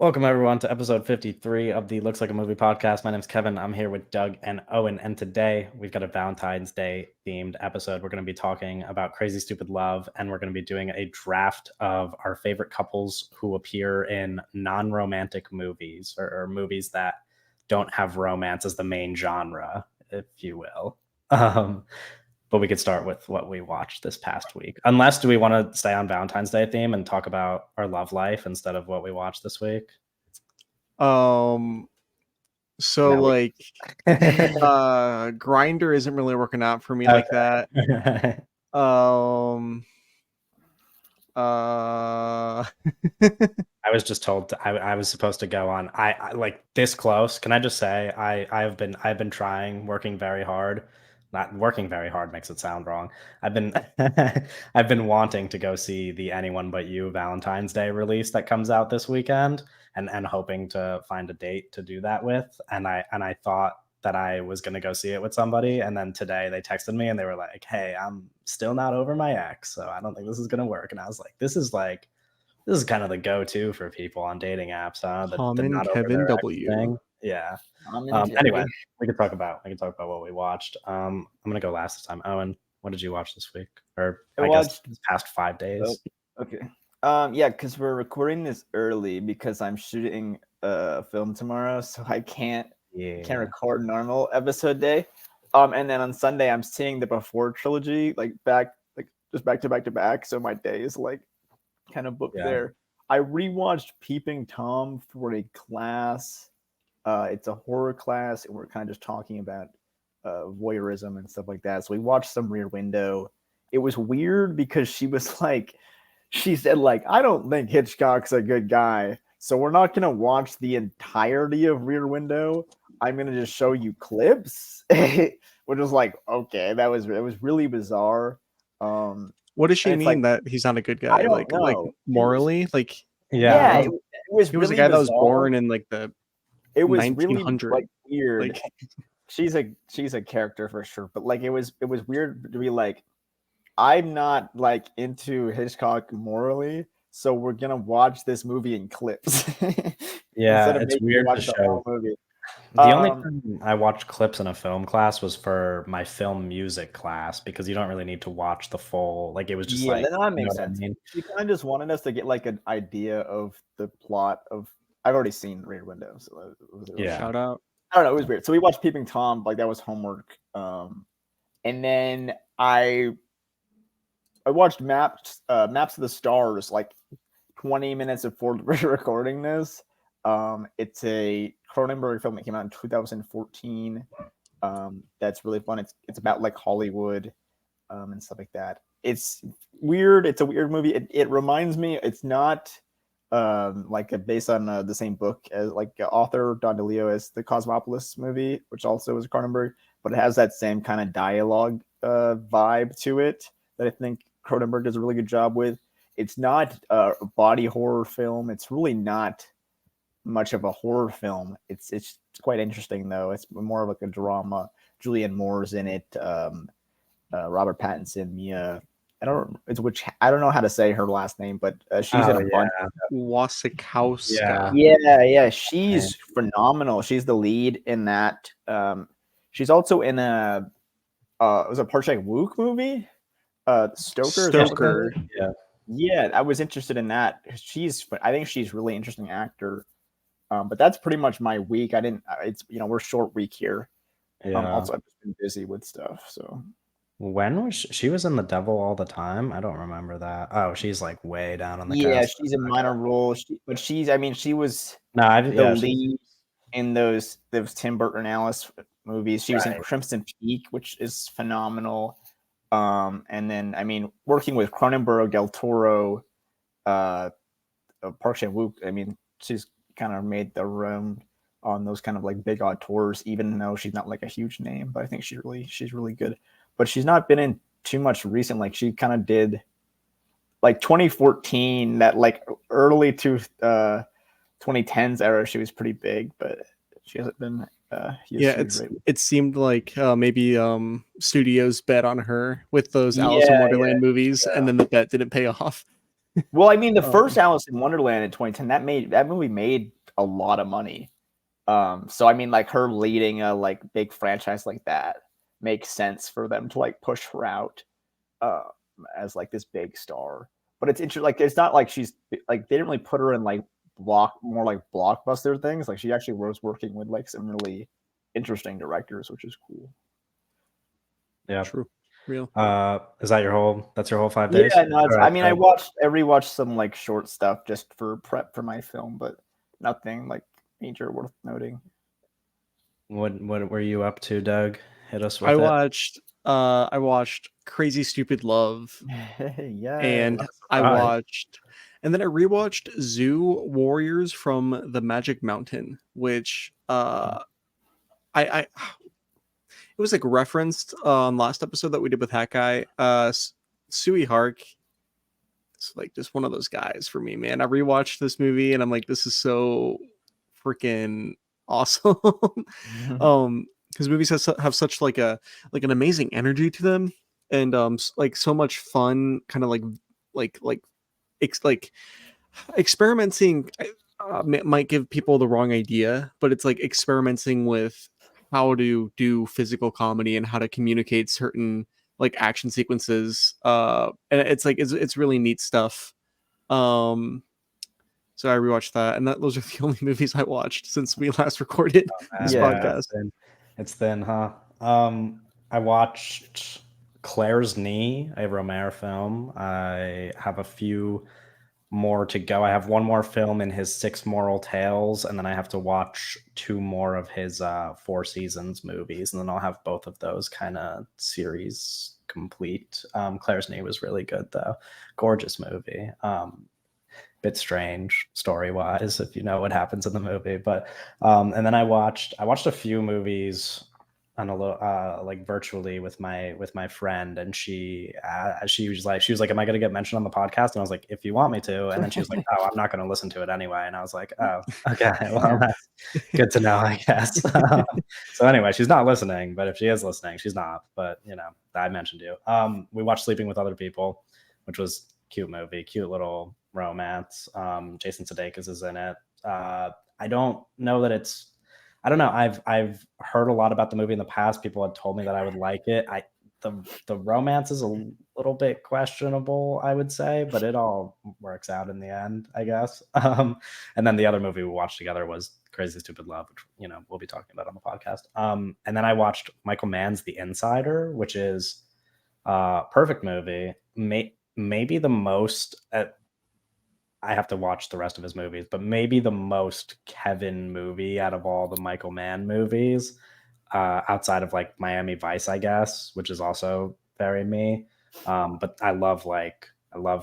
Welcome, everyone, to episode 53 of the Looks Like a Movie podcast. My name's Kevin. I'm here with Doug and Owen, and today we've got a Valentine's Day themed episode. We're going to be talking about Crazy Stupid Love, and we're going to be doing a draft of our favorite couples who appear in non-romantic movies or movies that don't have romance as the main genre, if you will. But we could start with what we watched this past week. Unless, do we want to stay on Valentine's Day theme and talk about our love life instead of what we watched this week? So No. like Grinder isn't really working out for me like that. I was just told I was supposed to go on. I like this close. Can I just say I've been trying, working very hard. Not working very hard makes it sound wrong. I've been I've been wanting to go see the Anyone But You Valentine's Day release that comes out this weekend, and hoping to find a date to do that with. And I thought that I was going to go see it with somebody, and then today they texted me and they were like, "Hey, I'm still not over my ex, so I don't think this is going to work." And I was like, this is kind of the go-to for people on dating apps, huh? The not over Kevin their ex W. thing. Yeah. Anyway, we can talk about what we watched. I'm gonna go last this time. Owen, what did you watch this week? Or I guess this past 5 days. Okay. Yeah, because we're recording this early because I'm shooting a film tomorrow, so I can't record normal episode day. And then on Sunday I'm seeing the Before trilogy, just back to back. So my day is like kind of booked there. I rewatched Peeping Tom for a class. It's a horror class, and we're kind of just talking about voyeurism and stuff like that. So we watched some Rear Window. It was weird because she said, I don't think Hitchcock's a good guy, so we're not going to watch the entirety of Rear Window. I'm going to just show you clips, which was like, okay, it was really bizarre. What does she mean that he's not a good guy? I don't know. Like morally? Like, yeah, it was he was really a guy that was bizarre. born in like the it was 1900s. really weird. Like, she's a character for sure, but like it was weird to be like, I'm not like into Hitchcock morally, so we're gonna watch this movie in clips. Yeah, it's weird to show. The only time I watched clips in a film class was for my film music class, because you don't really need to watch the full. Like, it was just that makes sense. She kind of just wanted us to get like an idea of the plot of. I've already seen Rear Window, so shout out. I don't know, it was weird. So we watched Peeping Tom, like that was homework. And then I watched Maps of the Stars like 20 minutes before recording this. It's a Cronenberg film that came out in 2014. That's really fun. It's about like Hollywood and stuff like that. It's weird. It's a weird movie. It reminds me. It's not based on the same book as author Don DeLeo as the Cosmopolis movie, which also is Cronenberg, but it has that same kind of dialogue vibe to it that I think Cronenberg does a really good job with. It's not a body horror film. It's really not much of a horror film. It's quite interesting though. It's more of like a drama. Julianne Moore's in it. Robert Pattinson, Mia. I don't know how to say her last name, but she's in a bunch. Wasikowska. Yeah. She's phenomenal. She's the lead in that. She's also in it was a Park Chan-wook movie. Stoker. Yeah. I was interested in that. I think she's a really interesting actor. But that's pretty much my week. We're short week here. Also, I've just been busy with stuff. So when was she was in The Devil All the Time? I don't remember that. Oh, she's like way down on the cast. She's a minor role. She was the lead in those Tim Burton Alice movies. She was in Crimson Peak, which is phenomenal. And then working with Cronenberg, Del Toro, Park Chan-wook. She's kind of made the round on those kind of like big auteurs, even though she's not like a huge name. But I think she's really good. But she's not been in too much recent. Like she kind of did like 2014, that like early to 2010s era. She was pretty big, but she hasn't been. It seemed like maybe studios bet on her with those Alice in Wonderland movies, and then the bet didn't pay off. Well, I mean, the first Alice in Wonderland in 2010 that movie made a lot of money. So I mean, like her leading a like big franchise like that makes sense for them to like push her out as like this big star. But it's interesting. Like it's not like she's like they didn't really put her in like more like blockbuster things. Like she actually was working with like some really interesting directors, which is cool. Yeah, true. Real. Is that that's your whole 5 days? Yeah, no, I mean, I rewatched some like short stuff just for prep for my film, but nothing like major worth noting. What were you up to, Doug? Hit us with I watched Crazy Stupid Love. Yeah. And and then I rewatched Zoo Warriors from the Magic Mountain, which it was like referenced on last episode that we did with Hat Guy. Sui Hark. It's like just one of those guys for me, man. I rewatched this movie and I'm like, this is so freaking awesome. Because movies have such like an amazing energy to them, and like so much fun, kind of like experimenting. Might give people the wrong idea, but it's like experimenting with how to do physical comedy and how to communicate certain like action sequences. And it's like it's really neat stuff. So I rewatched that, and those are the only movies I watched since we last recorded this podcast. It's thin, huh? I watched Claire's Knee, a Romero film. I have a few more to go. I have one more film in his 6 Moral Tales, and then I have to watch 2 more of his 4 Seasons movies, and then I'll have both of those kind of series complete. Claire's Knee was really good, though. Gorgeous movie. Bit strange story-wise, if you know what happens in the movie, but and then I watched a few movies on a little like virtually with my friend, and she was like, am I going to get mentioned on the podcast? And I was like, if you want me to. And then she was like, oh, I'm not going to listen to it anyway. And I was like, oh, okay, well, that's good to know, I guess. So anyway, she's not listening, but if she is listening, she's not, but you know, I mentioned you. We watched Sleeping with Other People, which was cute movie, cute little romance. Jason Sudeikis is in it. I don't know that I don't know. I've heard a lot about the movie in the past. People had told me that I would like it. The romance is a little bit questionable, I would say, but it all works out in the end, I guess. And then the other movie we watched together was Crazy Stupid Love, which we'll be talking about on the podcast. And then I watched Michael Mann's The Insider, which is a perfect movie. Maybe the most. I have to watch the rest of his movies, but maybe the most Kevin movie out of all the Michael Mann movies, outside of like Miami Vice, I guess, which is also very me. But I love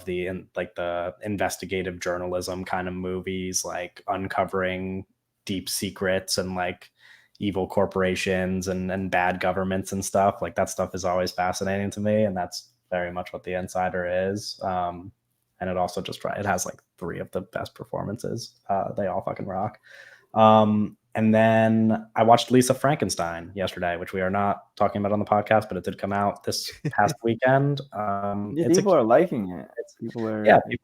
the investigative journalism kind of movies, like uncovering deep secrets and like evil corporations and bad governments and stuff. Like that stuff is always fascinating to me, and that's very much what The Insider is. And it also it has like 3 of the best performances. They all fucking rock. And then I watched Lisa Frankenstein yesterday, which we are not talking about on the podcast, but it did come out this past weekend. People are liking it. People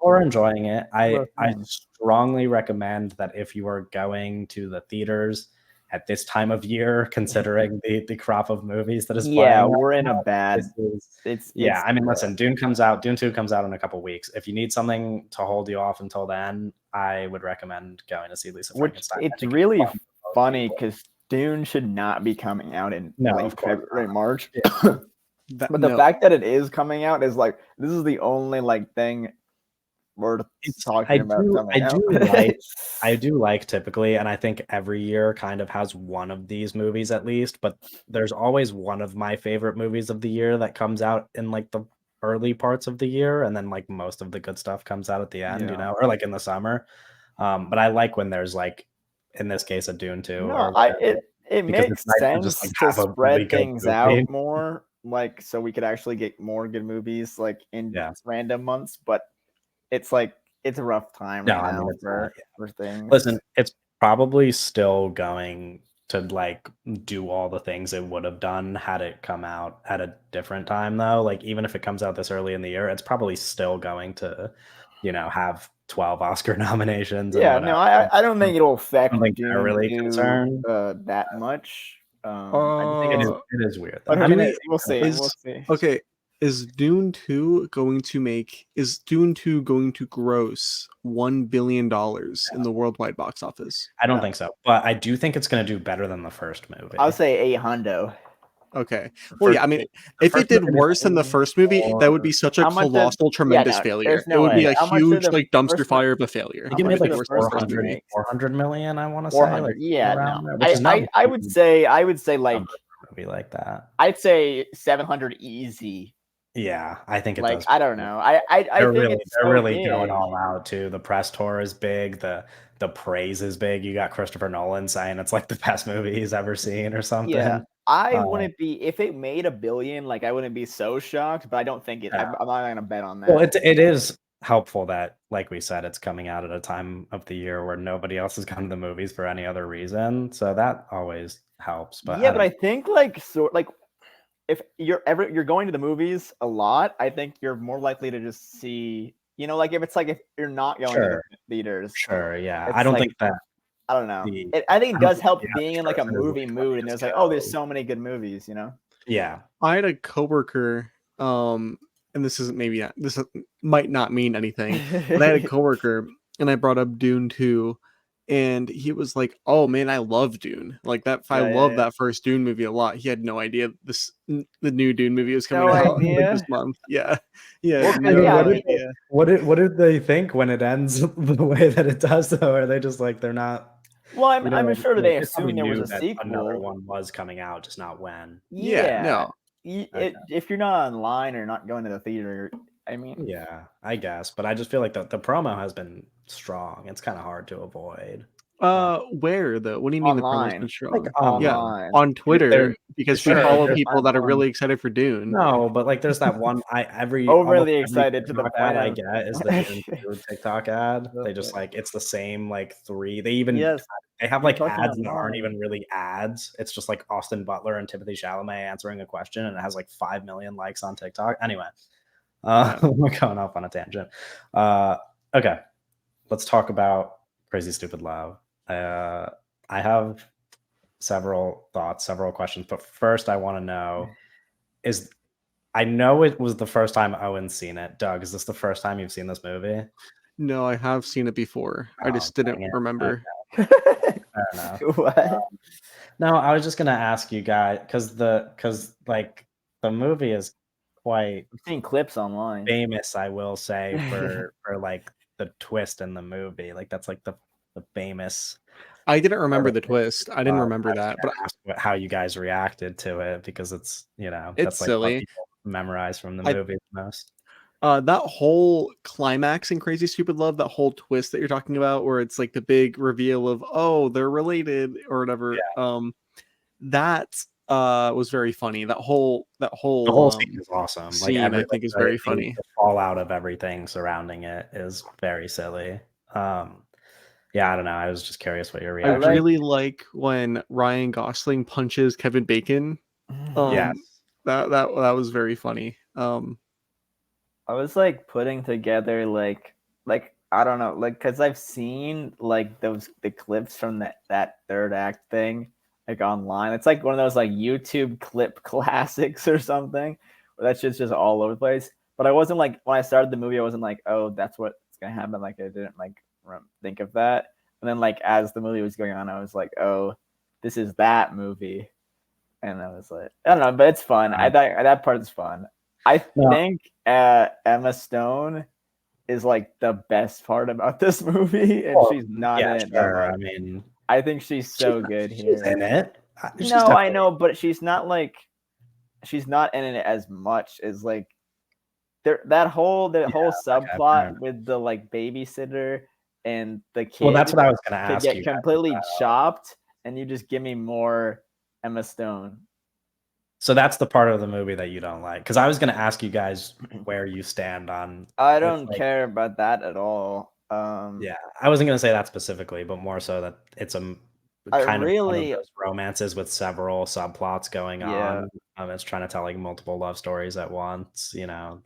are enjoying it. I strongly recommend that if you are going to the theaters at this time of year, considering the crop of movies that is playing. We're in a bad. I mean, listen, Dune 2 comes out in a couple weeks. If you need something to hold you off until then, I would recommend going to see Lisa Frankenstein. It's really funny because Dune should not be coming out in late February, March. But the fact that it is coming out is like, this is the only like thing worth talking about. I do like typically, and I think every year kind of has one of these movies at least, but there's always one of my favorite movies of the year that comes out in like the early parts of the year, and then like most of the good stuff comes out at the end, or like in the summer. But I like when there's like, in this case, a Dune 2. It makes sense to spread things out more, like so we could actually get more good movies like in random months, but it's like it's a rough time right now for things. Listen, it's probably still going to like do all the things it would have done had it come out at a different time, though. Like even if it comes out this early in the year, it's probably still going to have 12 Oscar nominations and Yeah, no, whatever. I don't think it'll I don't affect think they're Dune really 2 concerned. that much. I just think It is Uh, it is weird though. but I do mean, we we'll see. is We'll see. okay? Is Dune 2 going to gross $1 billion in the worldwide box office? I don't No. think so, but I do think it's gonna do better than the first movie. I'll say a hundo. Okay. The Well, first yeah, I mean, the if it first did movie worse than the made first movie, that would be more. such a How much did? colossal, Yeah, tremendous no, failure. there's It no would be way. a How much did huge, the like, dumpster first? fire of a failure. I think How it much made did like the first movie 400 make? 400 million, I wanna say, 400. like, Yeah, around no. there, which is not a I huge would say like number for a movie like that. I'd say 700 easy. Yeah, I think it Like does. I don't know. I think it's They're so really going big. all out too. The press tour is big. The praise is big. You got Christopher Nolan saying it's like the best movie he's ever seen or Yeah, something. I Uh, wouldn't be if it made $1 billion. Like I wouldn't be so shocked, but I don't think it. yeah. I'm not gonna bet on Well, that. it is helpful that, like we said, it's coming out at a time of the year where nobody else is going to the movies for any other reason. So that always helps. But Yeah, I but don't I think like if you're going to the movies a lot, I think you're more likely to just see. Like if you're not going to the Sure, theaters, sure, yeah. I it's don't like think that I don't know. the I think I it don't does think the help being in like average a person is movie like, let me mood, and just there's like, oh, there's go. so many good movies. Yeah. I had a coworker, and this isn't maybe this might not mean anything, but I had a coworker, and I brought up Dune 2, and he was like, "Oh man, I love Dune. Like that, I Yeah, yeah, love yeah. that first Dune movie a lot." He had no idea the new Dune movie was coming No out like idea. this month. Yeah, yeah, Well, 'cause, yeah, I no mean, idea. What did they think when it ends the way that it does though? Are they just like they're not well, we don't I'm know, sure like they they probably assumed there was knew a that another sequel. one was coming out, just not when. Yeah, Yeah, no. Okay. if you're not online or not going to the theater, I mean, Yeah, I guess. But I just feel like the promo has been strong. It's kind of hard to avoid. Where though? What do you mean the promo's been online, Like strong? Yeah, online. on there Twitter because we sure follow there's people that are really excited for Dune. no, but like there's that one almost Overly every excited to the TikTok point ad I of. get is the Dune 2 TikTok ad. They just like it's the same like three. Yes, They have you're like talking ads that aren't online. even really ads. It's just like Austin Butler and Timothy Chalamet answering a question, and it has like 5 million likes on TikTok. Anyway, Yeah. we're going off on a tangent. Okay, let's talk about Crazy Stupid Love. I have several thoughts, several questions, but first I want to know is I know it was the first time Owen's seen it. Doug, is this the first time you've seen this movie? No, I have seen it before. I Oh, just didn't dang it. remember. Fair enough. What? No, I was just gonna ask you guys because like the movie is quite I've seen clips online. famous, I will say, for like the twist in the movie. Like that's like the famous I didn't part remember of the it. twist. I didn't I remember was that, but gonna ask how you guys reacted to it because it's it's that's like what silly. people memorize from the I movie the most. That whole climax in Crazy Stupid Love, that whole twist that you're talking about, where it's like the big reveal of oh they're related or whatever. That was very funny. The whole scene is awesome. Like scene I think is very funny. the fallout of everything surrounding it is very silly. Yeah, I don't know. I was just curious what your I reaction. really like when Ryan Gosling punches Kevin Bacon. Yes. That was very funny. I was like putting together like I don't know, like because I've seen like the clips from that third act thing like online. It's like one of those like YouTube clip classics or something where that shit's just all over the place. But I wasn't like when I started the movie, I wasn't like, oh, that's what's gonna happen. Like I didn't like think of that. And then like as the movie was going on, I was like, oh, this is that movie. And I was like, I don't know, but it's fun. I thought that part is fun. I think Emma Stone is like the best part about this movie, and she's not in it that much. I mean, I think she's so good here. She's in it. No, I know, but she's not in it as much as like that whole subplot with the like babysitter and the kid. Well, that's what I was going to ask get you. completely chopped, and you just give me more Emma Stone. So that's the part of the movie that you don't like. Because I was going to ask you guys where you stand on. I don't care about that at all. Yeah, I wasn't going to say that specifically, but more so that it's a kind of one of those romances with several subplots going Yeah. on. It's trying to tell like multiple love stories at once.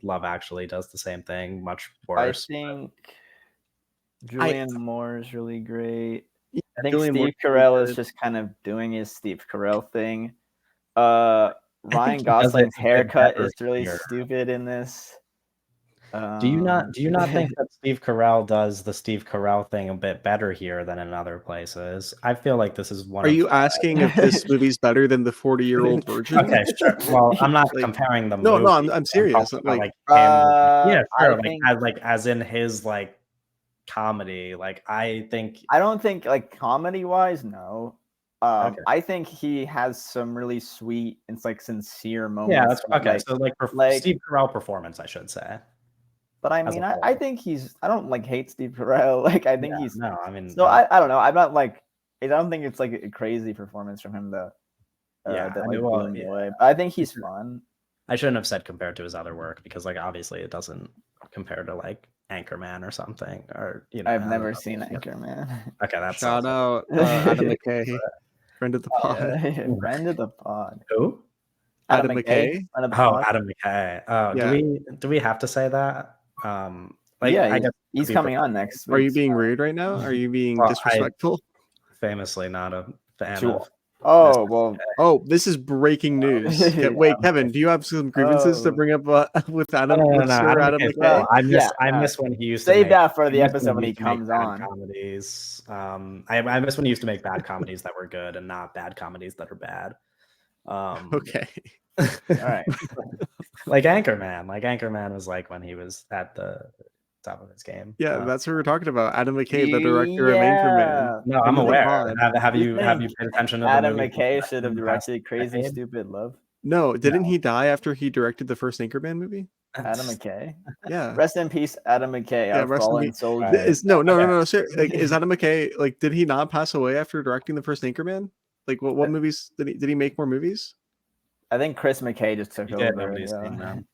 Love Actually does the same thing, much I worse. think Julianne Moore is really great. Yeah, I think Julianne Moore's Steve really Carell is good. just kind of doing his Steve Carell thing. I think Ryan he does it Gosling's a bit haircut better is really here. stupid in this. Do you not think that Steve Carell does the Steve Carell thing a bit better here than in other places? I feel like this is one Are of you asking if this movie's better than the 40-Year-Old Virgin? Okay, sure. Well, I'm not Like, comparing the no, movie. I'm serious. talking about Like, like him. Yeah, I sure. Like think as in his like comedy. Like I think. I don't think like comedy wise, no. Okay. I think he has some really sweet and like sincere Yeah, moments. that's okay. So like Steve Carell performance, I should say. But I As a mean, I whole. think I don't like hate Steve Carell. Like I think Yeah, he's no. I mean, so I don't know. I'm not like I don't think it's like a crazy performance from him though. yeah. That I like mean, blew well, me yeah. away. But I think he's fun. I shouldn't have said compared to his other work because like obviously it doesn't compare to like Anchorman or something or I've I don't never know. seen Anchorman. Okay, that's shout also out Adam McKay, friend of the pod. Friend of the pod. who? Adam McKay. Friend of the Oh, pod. Adam McKay. Oh, Yeah. do we have to say that? Like Yeah, I guess he's coming on next week. Are you being rude right now? Are you being Well, disrespectful? famously not a fan Sure. of. Oh well. Oh, this is breaking news. Wait, Kevin, do you have some grievances to bring up with Adam? No, With Sir Adam McKay's McKay? cool. I miss when he used to Save make. that for the I miss episode when he used to make comes bad on. comedies. I miss when he used to make bad comedies that were good and not bad comedies that are bad. Okay. All right. Like Anchorman. Like Anchorman was like when he was at the top of his game. Yeah, that's what we're talking about. Adam McKay, the director of Anchorman. No, I'm Friend of the aware. pod. Have You you think paid attention to the Adam movie McKay should have in the past directed Crazy decade? Stupid Love. No, didn't he die after he directed the first Anchorman movie? Adam McKay. Yeah. Rest in peace, Adam McKay, our rest in fallen peace. soldier. Is no. Sir, like, is Adam McKay like? Did he not pass away after directing the first Anchorman? Like, what movies did he make more movies? I think Chris McKay just took over. Nobody's seen them.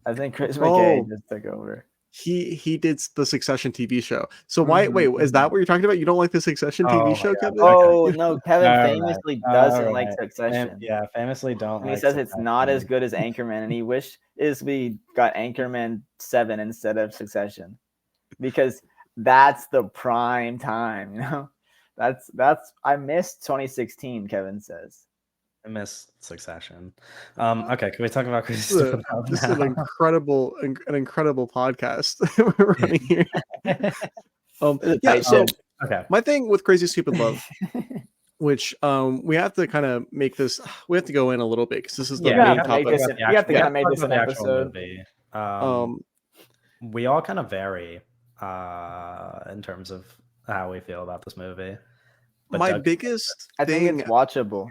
I think Chris McKay just took over. He did the Succession TV show. So wait, is that what you're talking about? You don't like the Succession TV show, Kevin? Oh no, Kevin famously doesn't like Succession. Famously don't. And he says it's not as good as Anchorman, and he wishes we got Anchorman 7 instead of Succession, because that's the prime time. That's I missed 2016. Kevin says. I miss Succession. Okay, can we talk about Crazy Stupid Love This now? is an incredible podcast we're running here. So okay. My thing with Crazy Stupid Love, which we have to kind of make this, we have to go in a little bit because this is the main topic. We have to kind of make this an episode. We all kind of vary in terms of how we feel about this movie. But my biggest I think it's watchable.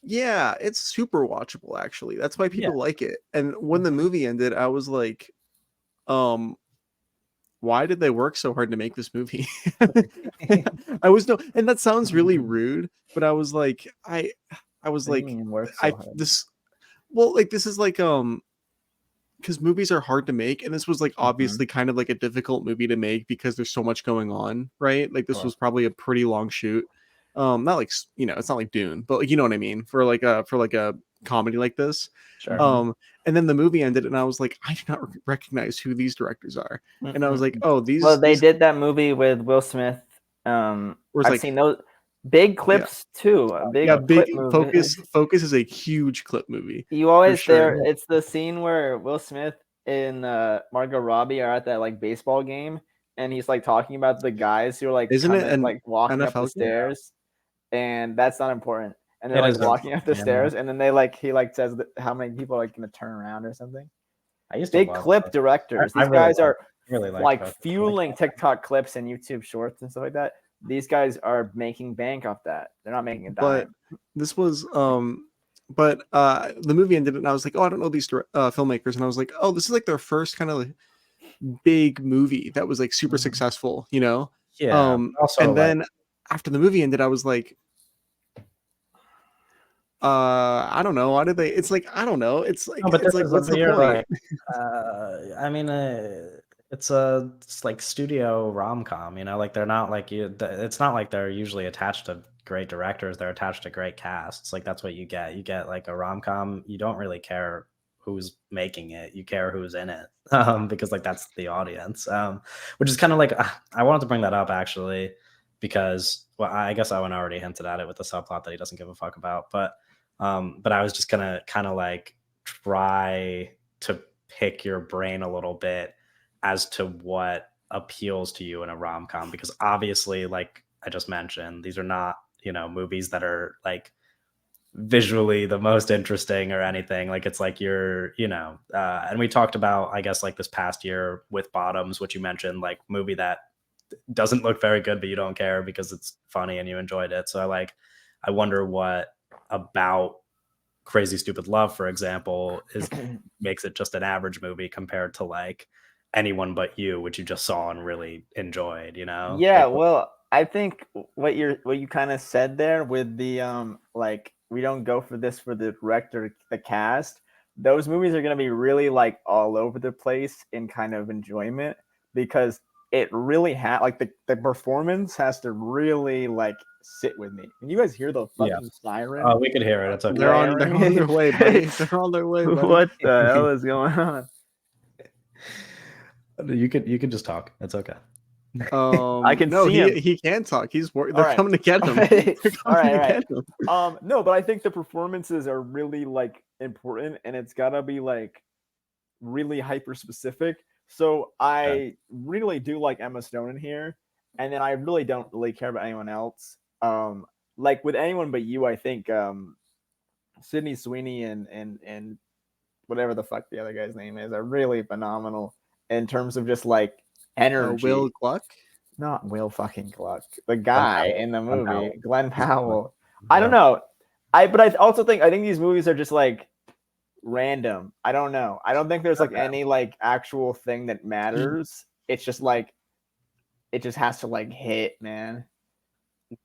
Yeah, it's super watchable actually. That's why people like it. And when the movie ended, I was like, why did they work so hard to make this movie? And that sounds really rude, but I was like, this is like because movies are hard to make, and this was like obviously kind of like a difficult movie to make because there's so much going on, right? Like this was probably a pretty long shoot. Not like, it's not like Dune, but like, you know what I mean, for like a comedy like this. Sure. And then the movie ended and I was like, I do not recognize who these directors are. And I was like, they did that movie with Will Smith. I've seen those big clips too. Focus is a huge clip movie. You always it's the scene where Will Smith and Margot Robbie are at that like baseball game, and he's like talking about the guys who are like like walking up the stairs. And that's not important. And they're like walking up the stairs, and then he says how many people are like going to turn around or something. I used to big clip directors. These guys are like fueling TikTok clips and YouTube Shorts and stuff like that. These guys are making bank off that. They're not making a dime. But this was the movie ended, and I was like, I don't know these filmmakers, and I was like, this is like their first kind of like big movie that was like super successful, Yeah. Also, then after the movie ended, I was like, I don't know. Why did they? It's like, I don't know. It's like, what's the point? I mean, It's like studio rom-com, you know, like they're not like it's not like they're usually attached to great directors, they're attached to great casts. Like that's what you get. You get like a rom-com, you don't really care who's making it, you care who's in it. Because like that's the audience. Which is kind of like I wanted to bring that up actually because well, I guess Owen already hinted at it with the subplot that he doesn't give a fuck about, but I was just gonna kind of like try to pick your brain a little bit as to what appeals to you in a rom-com because obviously like I just mentioned these are not movies that are like visually the most interesting or anything like it's like and we talked about I guess like this past year with Bottoms, which you mentioned, like movie that doesn't look very good but you don't care because it's funny and you enjoyed it. So I wonder what about Crazy Stupid Love, for example, is makes it just an average movie compared to like Anyone But You, which you just saw and really enjoyed, Yeah, Like, well, I think what you kind of said there with the like we don't go for this for the director, the cast. Those movies are going to be really like all over the place in kind of enjoyment because it really like the performance has to really like sit with me. Can you guys hear the yeah. fucking siren? Oh, we could hear it. It's okay. They're on their way, buddy. They're on their way, buddy. What the hell is going on? You could just talk. It's okay. I can no, see him. he can't talk. He's they're All right. coming to get him. They're coming to get him. No, but I think the performances are really like important, and it's gotta be like really hyper specific. So I really do like Emma Stone in here, and then I really don't really care about anyone else. Like with Anyone But You, I think Sydney Sweeney and whatever the fuck the other guy's name is are really phenomenal in terms of just like energy. Will Gluck? Not Will fucking Gluck. The guy in the movie, Glenn Powell. Yeah. I don't know. But I also think these movies are just like random. I don't know. I don't think there's like any like actual thing that matters. It's just like it just has to like hit, man.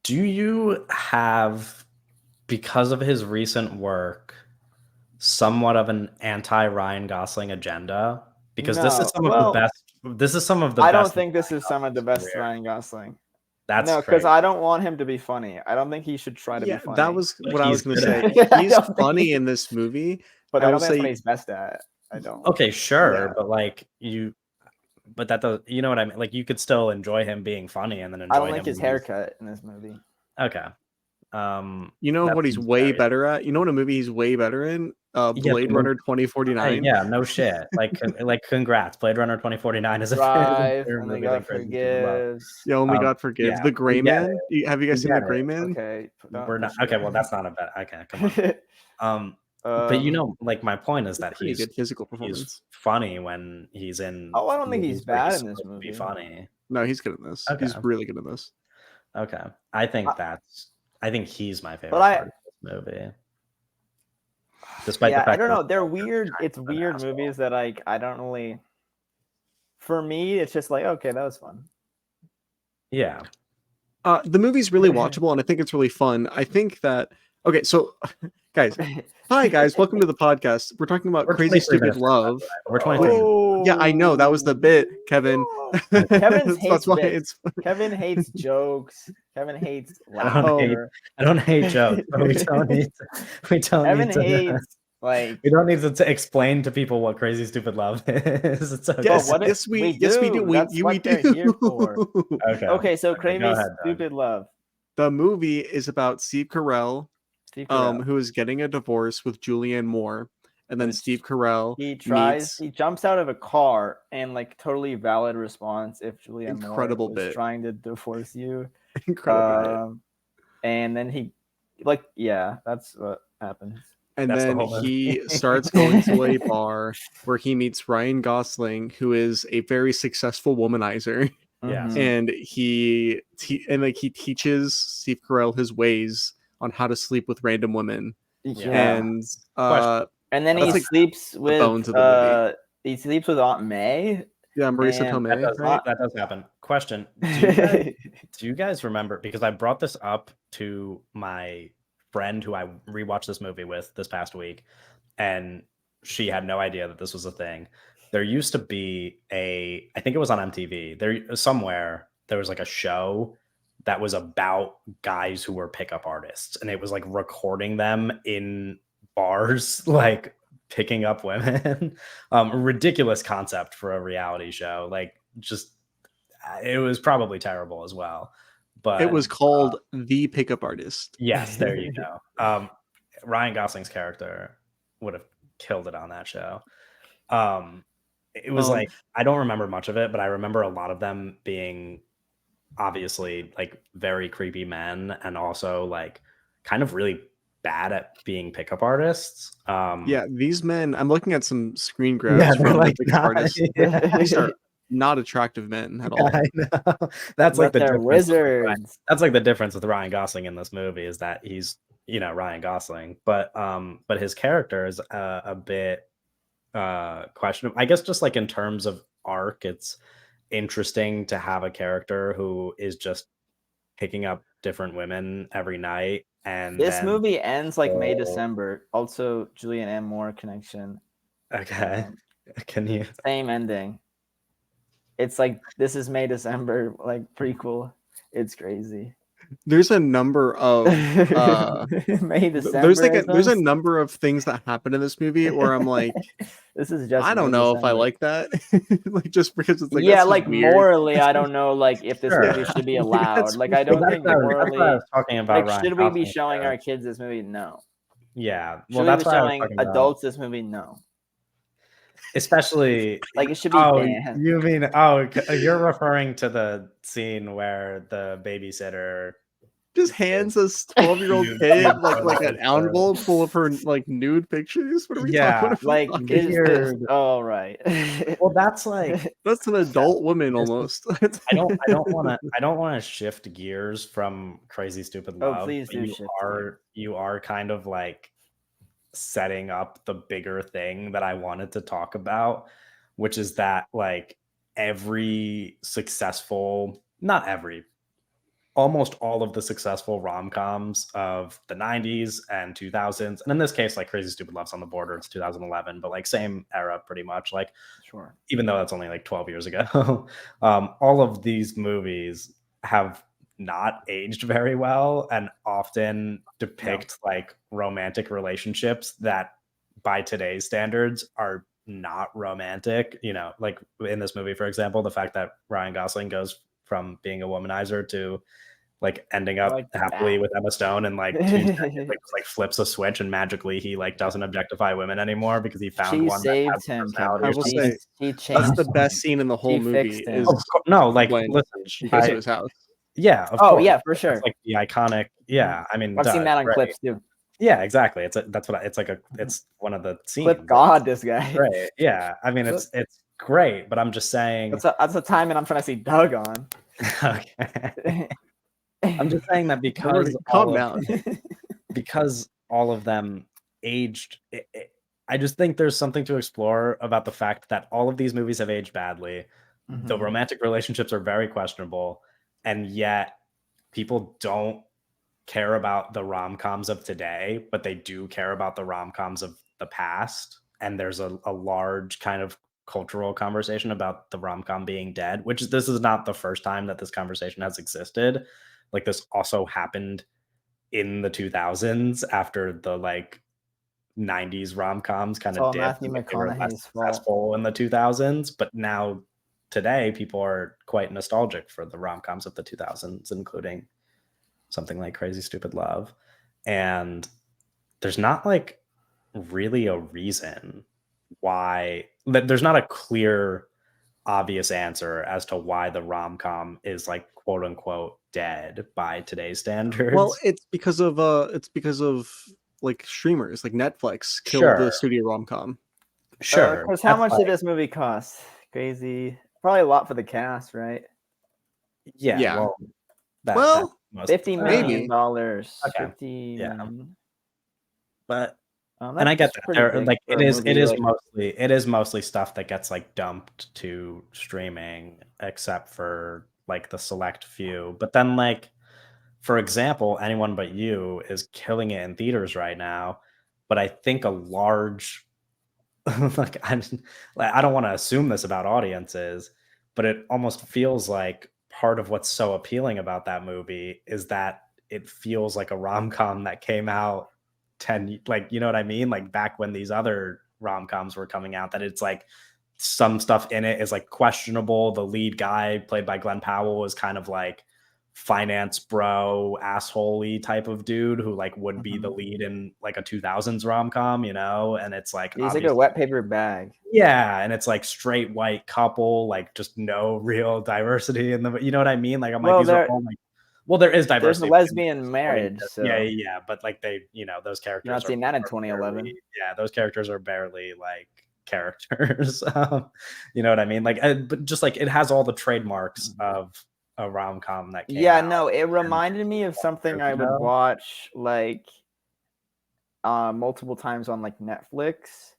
Do you have, because of his recent work, somewhat of an anti-Ryan Gosling agenda? Because this is some of the best. This is some of the I best. I don't think this is some of the best Ryan Gosling. That's no, because I don't want him to be funny. I don't think he should try to be funny. That was what I was going to say. He's funny in this movie, but I don't think that's what he's best at. I don't. Okay, sure, but like but that does, you know what I mean? Like you could still enjoy him being funny and then enjoy. I don't like his haircut in this movie. Okay. You know what he's way better at? You know what a movie he's way better in? Blade Runner 2049. Yeah, no shit. Like congrats. Blade Runner 2049 is a Drive, Only God Forgives. Yeah, Only God Forgives. The Gray Man. Have you guys seen The Gray Man? Okay. We're not okay, well that's not a bad. Okay, come on. But like my point is that he's good physical performance. He's funny when he's in. Oh, I don't think he's bad in this movie. Be funny. No, he's good in this. Okay. He's really good in this. Okay, I think he's my favorite part of this movie. Despite the fact I don't know, they're weird. It's weird movies that I don't really. For me, it's just like okay, that was fun. Yeah. The movie's really watchable, and I think it's really fun. I think that okay, so guys, hi guys, welcome to the podcast. We're talking about Crazy Stupid Love. We're 23. Yeah, I know that was the bit, Kevin. Kevin hates Kevin hates jokes. Kevin hates laughter. I don't hate jokes. But we don't need we don't need to explain to people what Crazy Stupid Love is. It's okay. Yes, we do. We do. Okay, so Crazy Stupid Love. The movie is about Steve Carell, who is getting a divorce with Julianne Moore, and then Steve Carell he jumps out of a car, and like totally valid response if Julianne Moore was trying to divorce you. Incredible. And then that's what happens. And then he starts going to a bar where he meets Ryan Gosling, who is a very successful womanizer. Yeah, and he teaches Steve Carell his ways on how to sleep with random women. Yeah. And then he sleeps with Aunt May. Yeah, Marisa Tomei. That does happen. Question: Do you guys remember? Because I brought this up to my friend who I rewatched this movie with this past week, and she had no idea that this was a thing. there used to be I think it was on MTV. There somewhere there was like a show that was about guys who were pickup artists, and it was like recording them in bars, like picking up women. Ridiculous concept for a reality show. Like just it was probably terrible as well. But It was called The Pickup Artist. yes, there you go. Ryan Gosling's character would have killed it on that show. It was like I don't remember much of it, but I remember a lot of them being obviously like very creepy men and also like kind of really bad at being pickup artists. Yeah, these men, I'm looking at some screen grabs from like the pickup artists. yeah. These are not attractive men at all. I know. That's like the they're difference wizards. that's like the difference with Ryan Gosling in this movie is that he's Ryan Gosling, but his character is a bit questionable. I guess just like in terms of arc, it's interesting to have a character who is just picking up different women every night. And This then, movie ends like May, Oh. December. Also, Julianne M. Moore connection. okay, can you? Same ending. It's like This Is May, December, like prequel. It's crazy. There's a number of May, December. there's a number of things that happen in this movie where I'm like, this is just I don't May, know if I December. like that. Like just because it's like yeah, that's like weird. morally, I don't know like if this Sure. movie should be Like, allowed. that's Like I don't That's think what I was morally talking about. like Ryan should we be Gosling's showing our character. kids this movie? No. Yeah, Should well, we that's be why I was showing talking about. adults this movie? No. Especially Like it should be oh, banned. you mean you're referring to the scene where the babysitter Just hands a 12-year-old Nude kid photos like an of envelope full of her like nude pictures. What are we Yeah, talking about? Like is is this- this oh right. well, that's like That's an adult woman this is- almost. I don't want to shift gears from Crazy Stupid Oh, Love. please but do shift you are kind of like setting up the bigger thing that I wanted to talk about, which is that like every successful, not every, almost all of the successful rom-coms of the 90s and 2000s, and in this case like Crazy Stupid Love's on the border, it's 2011, but like same era pretty much, like Sure. even though that's only like 12 years ago. All of these movies have not aged very well and often depict like romantic relationships that by today's standards are not romantic. Like in this movie, for example, the fact that Ryan Gosling goes from being a womanizer to like ending up Like happily that. with Emma Stone and like 2 seconds, like flips a switch and magically he like doesn't objectify women anymore because he found She one that has saved him. personality I or will something. say, She That's changed. the best scene in the whole She movie. fixed him. Is Of course, no, like when listen, she goes to his house. yeah, of Oh course. yeah, for sure. It's like the iconic. Yeah, I mean, I've seen duh, that on right. clips too. Yeah, exactly. It's one of the scenes. Clip God, this guy. Right. Yeah, I mean, it's great, but I'm just saying. That's a time and I'm trying to see Doug on. Okay. I'm just saying that because Calm down. because all of them aged. I just think there's something to explore about the fact that all of these movies have aged badly. The Mhm. romantic relationships are very questionable, and yet people don't care about the rom-coms of today, but they do care about the rom-coms of the past. And there's a large kind of cultural conversation about the rom-com being dead, which this is not the first time that this conversation has existed. Like this also happened in the 2000s after the like 90s rom-coms kind It's all of dipped. Matthew Like, they were less McConaughey's fault. successful in the 2000s, but now today people are quite nostalgic for the rom-coms of the 2000s, including something like Crazy Stupid Love. And there's not like really a reason why there's not a clear obvious answer as to why the rom-com is like quote unquote dead by today's standards. Well, it's because of like streamers, like Netflix killed Sure. the studio rom-com. Sure. Because how That's much like- did this movie cost? Crazy. Probably a lot for the cast, right? Yeah. Yeah. Well, Well, that's most- $50 million. maybe. Dollars. Okay. 50 Yeah. million. but and I get That's that. pretty There, big like for it a is movie, like- mostly stuff that gets like dumped to streaming, except for like the select few. But then like, for example, Anyone But You is killing it in theaters right now. But I think a large like I don't want to assume this about audiences, but it almost feels like part of what's so appealing about that movie is that it feels like a rom-com that came out 10 like you know what I mean? Like back when these other rom-coms were coming out, that it's like some stuff in it is like questionable. The lead guy played by Glenn Powell is kind of like finance bro assholey type of dude who like would be the lead in like a 2000s rom-com, you know, and it's like He's like a obviously wet paper bag. yeah, and it's like straight white couple, like just no real diversity in the you know what I mean? Like I'm like Well, these are all like well there is there's a diversity lesbian marriage, yeah, so yeah, but like they you know those you're characters not seeing that in 2011. barely, yeah, those characters are barely like characters. You know what I mean? Like but just like it has all the trademarks of a rom-com that came Yeah, out no, it 10 reminded me of 20 something years I would ago. watch like multiple times on like Netflix.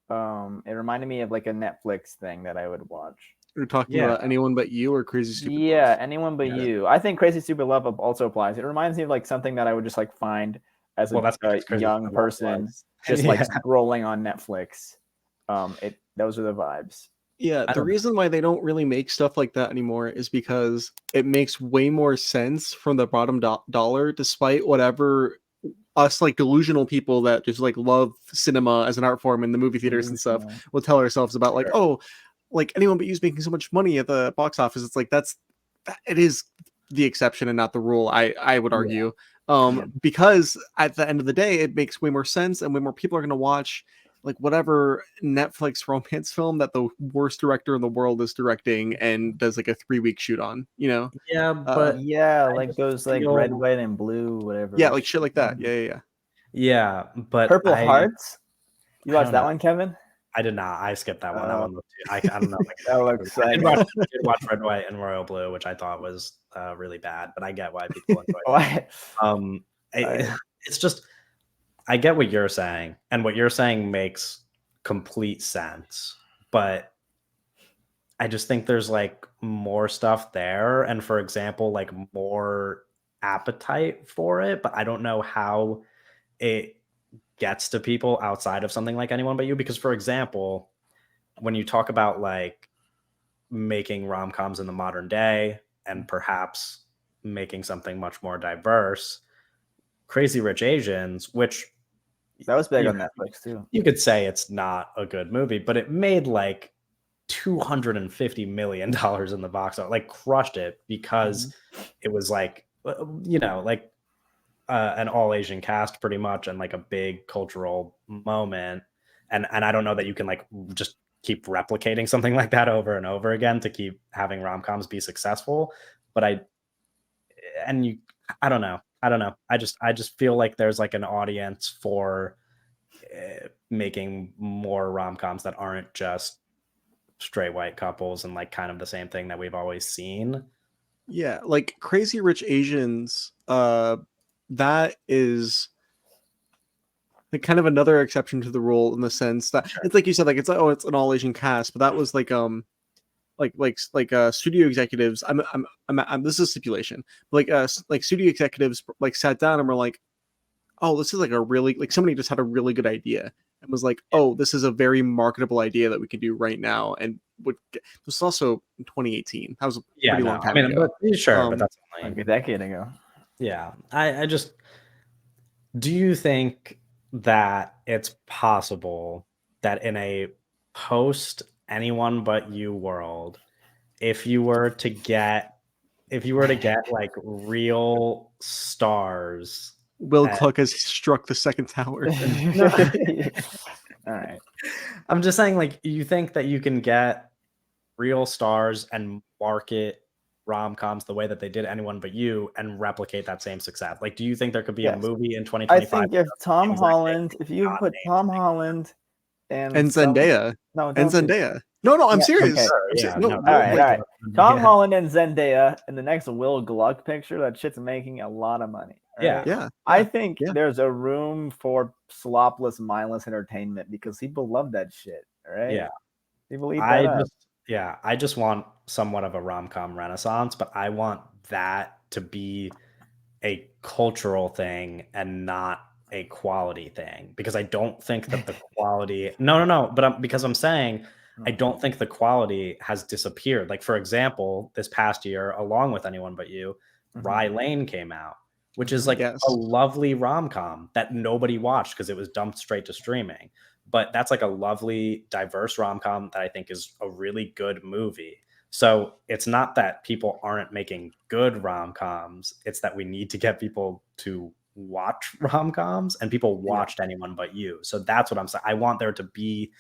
It reminded me of like a Netflix thing that I would watch. You're talking Yeah. about Anyone But You or Crazy Stupid Yeah, Love? Anyone But Yeah. You. I think Crazy Stupid Love also applies. It reminds me of like something that I would just like find as Well, that's a because Crazy young Stupid Love person, was. just like Yeah. scrolling on Netflix. Those are the vibes. Yeah, I the don't know. reason why they don't really make stuff like that anymore is because it makes way more sense from the bottom dollar, despite whatever us like delusional people that just like love cinema as an art form in the movie theaters and stuff Delusional. will tell ourselves about like, Sure. oh, like Anyone But You's making so much money at the box office. It's like it is the exception and not the rule, I would Yeah. argue. Yeah. Because at the end of the day, it makes way more sense and way more people are gonna watch like whatever Netflix romance film that the worst director in the world is directing and does like a 3-week shoot on, you know? Yeah, but Yeah, I like just those like red, feel white, and blue, whatever. Yeah, like shit like that. Yeah. yeah, but Purple Hearts. You I watched don't that know. one, Kevin? I did not. I skipped that one. That one looked too I don't know if I That could looks I like did watch Red, White, and Royal Blue, which I thought was really bad, but I get why people enjoy it. what? I it's just I get what you're saying, and what you're saying makes complete sense, but I just think there's like more stuff there, and for example, like more appetite for it, but I don't know how it gets to people outside of something like Anyone But You. Because, for example, when you talk about like making rom-coms in the modern day and perhaps making something much more diverse, Crazy Rich Asians, which That was big you, on Netflix too. you could say it's not a good movie, but it made like $250 million in the box office, like crushed it because it was like, you know, like an all Asian cast pretty much and like a big cultural moment. And I don't know that you can like just keep replicating something like that over and over again to keep having rom-coms be successful. But I don't know. I just feel like there's like an audience for making more rom-coms that aren't just straight white couples and like kind of the same thing that we've always seen. Yeah, like Crazy Rich Asians, that is like kind of another exception to the rule in the sense that it's like you said, like it's like, oh, it's an all Asian cast, but that was like studio executives. This is a stipulation, but like studio executives like sat down and were like, oh, this is like a really like somebody just had a really good idea and was like, oh, this is a very marketable idea that we can do right now, and this was also in 2018. That was a pretty long time ago. But sure, but that's Like only a decade ago. yeah. I just do you think that it's possible that in a post Anyone But You world, if you were to get like real stars Will at, Cook has struck the second tower. no, All right. I'm just saying like you think that you can get real stars and market rom-coms the way that they did Anyone But You and replicate that same success? Like, do you think there could be a Yes. movie in I 2025? think if Tom names like this, Holland, if you not put names Tom like Holland and Zendaya. no, And don't do that. Zendaya. No, I'm Yeah, serious. okay. I'm yeah, no, no, All right, all right. Tom yeah. Holland and Zendaya in the next Will Gluck picture. That shit's making a lot of money. Right? Yeah. I think yeah. there's a room for slopless, mindless entertainment because people love that shit. All right. Yeah. People eat that up. I just want somewhat of a rom-com renaissance, but I want that to be a cultural thing and not a quality thing because I don't think that the quality. No. But because I'm saying I don't think the quality has disappeared. Like for example, this past year, along with Anyone But You, Rye Lane came out, which is like Yes. a lovely rom-com that nobody watched because it was dumped straight to streaming. But that's like a lovely, diverse rom-com that I think is a really good movie. So it's not that people aren't making good rom-coms, it's that we need to get people to watch rom-coms, and people watched Anyone But You. So that's what I'm saying. I want there to be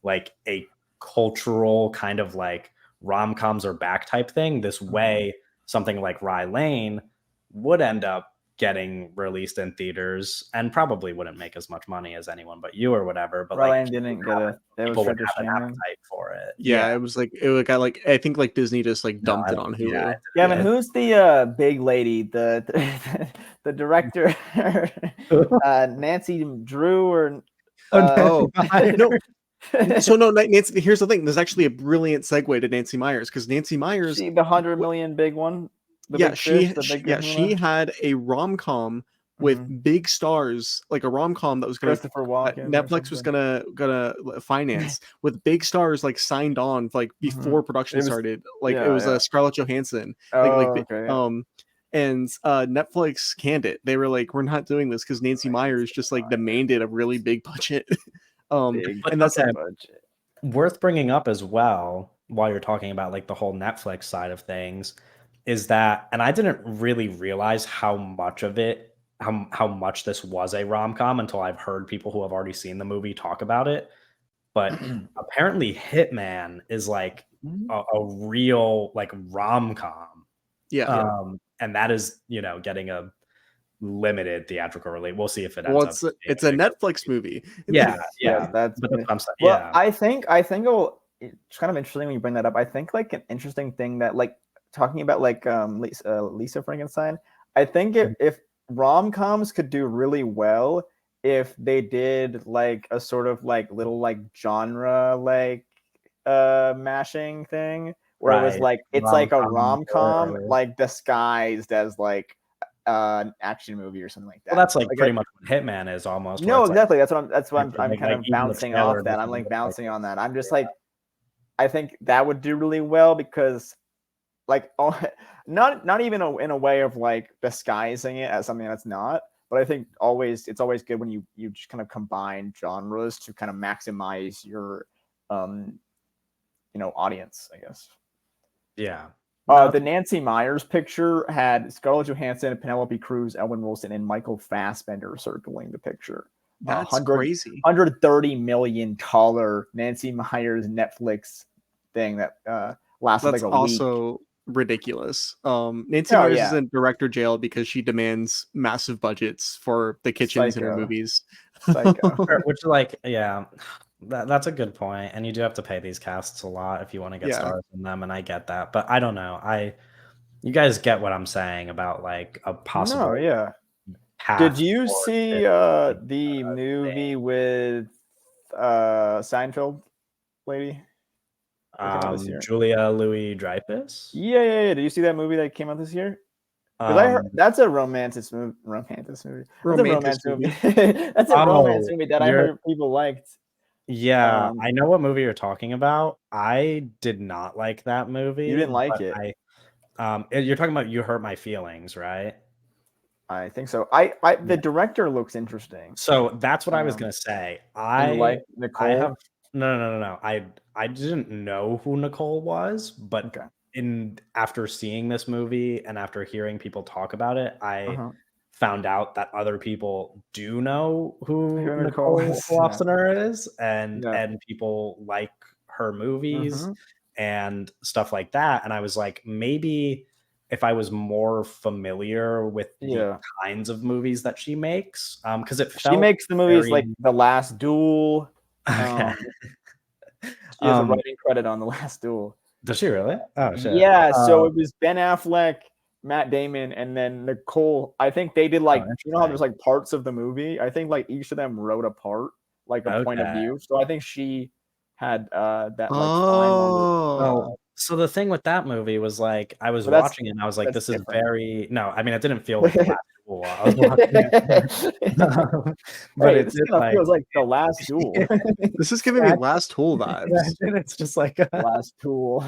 like a cultural kind of like rom-coms are back type thing. This way, something like Rye Lane would end up getting released in theaters and probably wouldn't make as much money as Anyone But You or whatever. But Ryan like didn't get it. people would have an appetite for it. Yeah, it was like it got like I think like Disney just like dumped it on Hulu. Yeah, Gavin, who's the big lady, the director, Nancy Drew or? No. So no, Nancy. Here's the thing. There's actually a brilliant segue to Nancy Meyers because Nancy Meyers, the 100 million big one. She had a rom-com with big stars, like a rom-com that was gonna Netflix was gonna finance with big stars like signed on like before production started. Like it was Scarlett Johansson. And Netflix canned it. They were like, we're not doing this because Nancy Meyers just like demanded a really big budget. And that's worth bringing up as well while you're talking about like the whole Netflix side of things is that, and I didn't really realize how much of it, how much this was a rom-com until I've heard people who have already seen the movie talk about it. But apparently Hitman is like a real like rom-com. And that is, getting a limited theatrical release. We'll see if it ends up. It's a Netflix movie. That's what I'm saying. Well, I think it's kind of interesting when you bring that up. I think like an interesting thing that like talking about like Lisa Frankenstein. I think if rom-coms could do really well if they did like a sort of like little like genre like mashing thing where it was like it's like a rom-com like disguised as like an action movie or something like that. Well, that's like pretty much what Hitman is almost. No, exactly. That's what I'm kind of bouncing off that. I'm like bouncing on that. I'm just like, I think that would do really well because, like, not even in a way of like disguising it as something that's not. But I think it's always good when you just kind of combine genres to kind of maximize your, audience, I guess. Yeah. The Nancy Meyers picture had Scarlett Johansson, Penelope Cruz, Elwyn Wilson, and Michael Fassbender circling the picture. That's crazy. $130 million Nancy Meyers Netflix thing that lasted like a week. That's also ridiculous. Nancy Meyers is in director jail because she demands massive budgets for the kitchens in her movies. Which, like, that's a good point, and you do have to pay these casts a lot if you want to get stars in them, and I get that, but I don't know. You guys get what I'm saying about like a possible. Did you see the movie with Seinfeld lady? Julia Louis-Dreyfus? Yeah. Did you see that movie that came out this year? I heard that's a romantic movie. That's a romance movie that I heard people liked. Yeah, I know what movie you're talking about. I did not like that movie. You didn't like it? You're talking about You Hurt My Feelings, right? I think so. The director looks interesting. So that's what I was gonna say. I like Nicole. No. I didn't know who Nicole was, but after seeing this movie and after hearing people talk about it, I found out that other people do know who Nicole Lofsener is, and people like her movies and stuff like that. And I was like, maybe if I was more familiar with the kinds of movies that she makes, because she makes the movies like The Last Duel. She has a writing credit on The Last Duel. Does she really? Oh shit. Yeah. So it was Ben Affleck, Matt Damon, and then Nicole. I think they did like how there's like parts of the movie. I think like each of them wrote a part, like a point of view. So I think she had that like so the thing with that movie was like I was watching it and I was like, this is very I mean, it didn't feel like The Last Duel. I was watching it. But Hey, it this did kind of like feels like the last duel. This is giving me Last Tool vibes. imagine it's just like Last tool.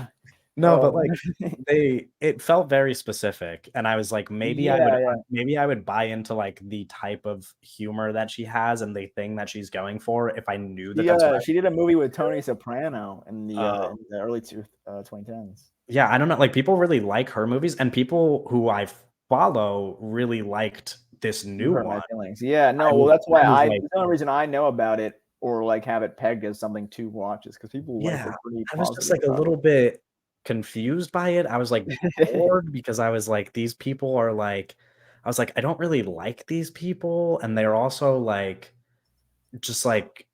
no, but Oh. like it felt very specific, and I was like, Yeah. maybe I would buy into like the type of humor that she has and the thing that she's going for if I knew that that's what I She did a movie with Tony Soprano in the uh, early 2010s. yeah, I don't know, like people really like her movies, and people who I follow really liked this You new hurt my one. feelings. Yeah, I no, well, was that's why I was like, the only reason I know about it or like have it pegged as something to watch is because people like yeah, were pretty I was just positive like a about little bit confused by it. I was like it. bored because I was like, these people are like, I was like, I don't really like these people, and they're also like, just like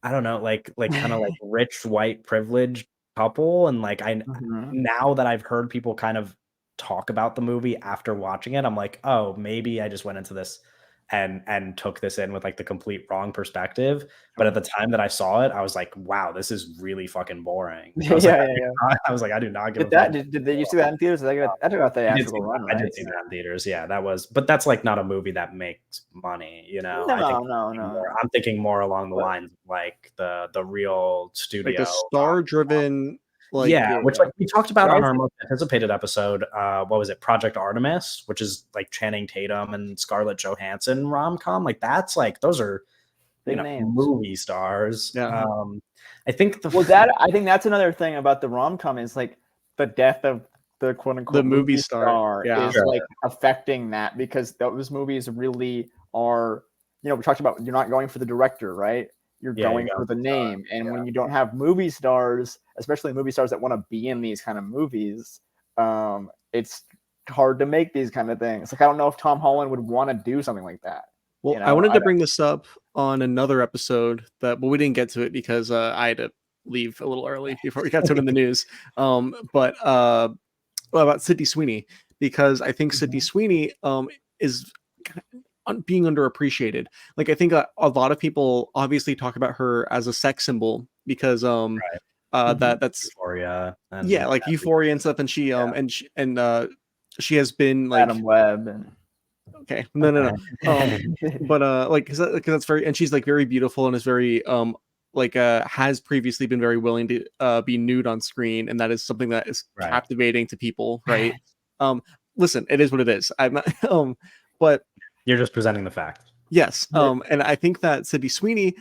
I don't know, like kinda like rich white privileged couple, and like Mhm. now that I've heard people kind of talk about the movie after watching it, I'm like, "Oh, maybe I just went into this and took this in with, like, the complete wrong perspective." But at Sure. the time that I saw it, I was like, "Wow, this is really fucking boring." I Yeah, was like, yeah. I was like, "I do not give a Did fuck." you see that in theaters? That took a I did theatrical see that. run, I did right? see that in theaters, yeah, that was but that's, like, not a movie that makes money, you know? I think No. I'm thinking more along the But lines of, like, the real Like a studio star-driven, like yeah, which, like, we talked about on Guys, our most anticipated episode, what was it? Project Artemis, which is, like, Channing Tatum and Scarlett Johansson rom-com, like, that's, like those are, big names. movie stars. Yeah. I think the Well, f I think that's another thing about the rom-com is like the death of the quote The unquote movie movie star. star Yeah. is Sure. like affecting that because those movies really are, we talked about you're not going for the director, right? You're Yeah, you're going going for the for the star, name. And yeah. when you don't have movie stars, especially movie stars that want to be in these kind of movies, it's hard to make these kind of things. Like I don't know if Tom Holland would want to do something like that. Well, I wanted to bring this up on another episode but we didn't get to it because I had to leave a little early before we got to it in the news. But well, about Sydney Sweeney, because I think Sydney Mhm. Sweeney is being underappreciated. Like I think a lot of people obviously talk about her as a sex symbol because Right. Mhm. that's Euphoria yeah, and like Euphoria and stuff, and she yeah. she has been like Adam Webb and okay, no. But like because that's very, and she's like very beautiful and is very like has previously been very willing to be nude on screen, and that is something that is Right. captivating to people, right? um Listen, it is what it is. I'm not but You're just presenting the fact. yes, and I think that Sydney Sweeney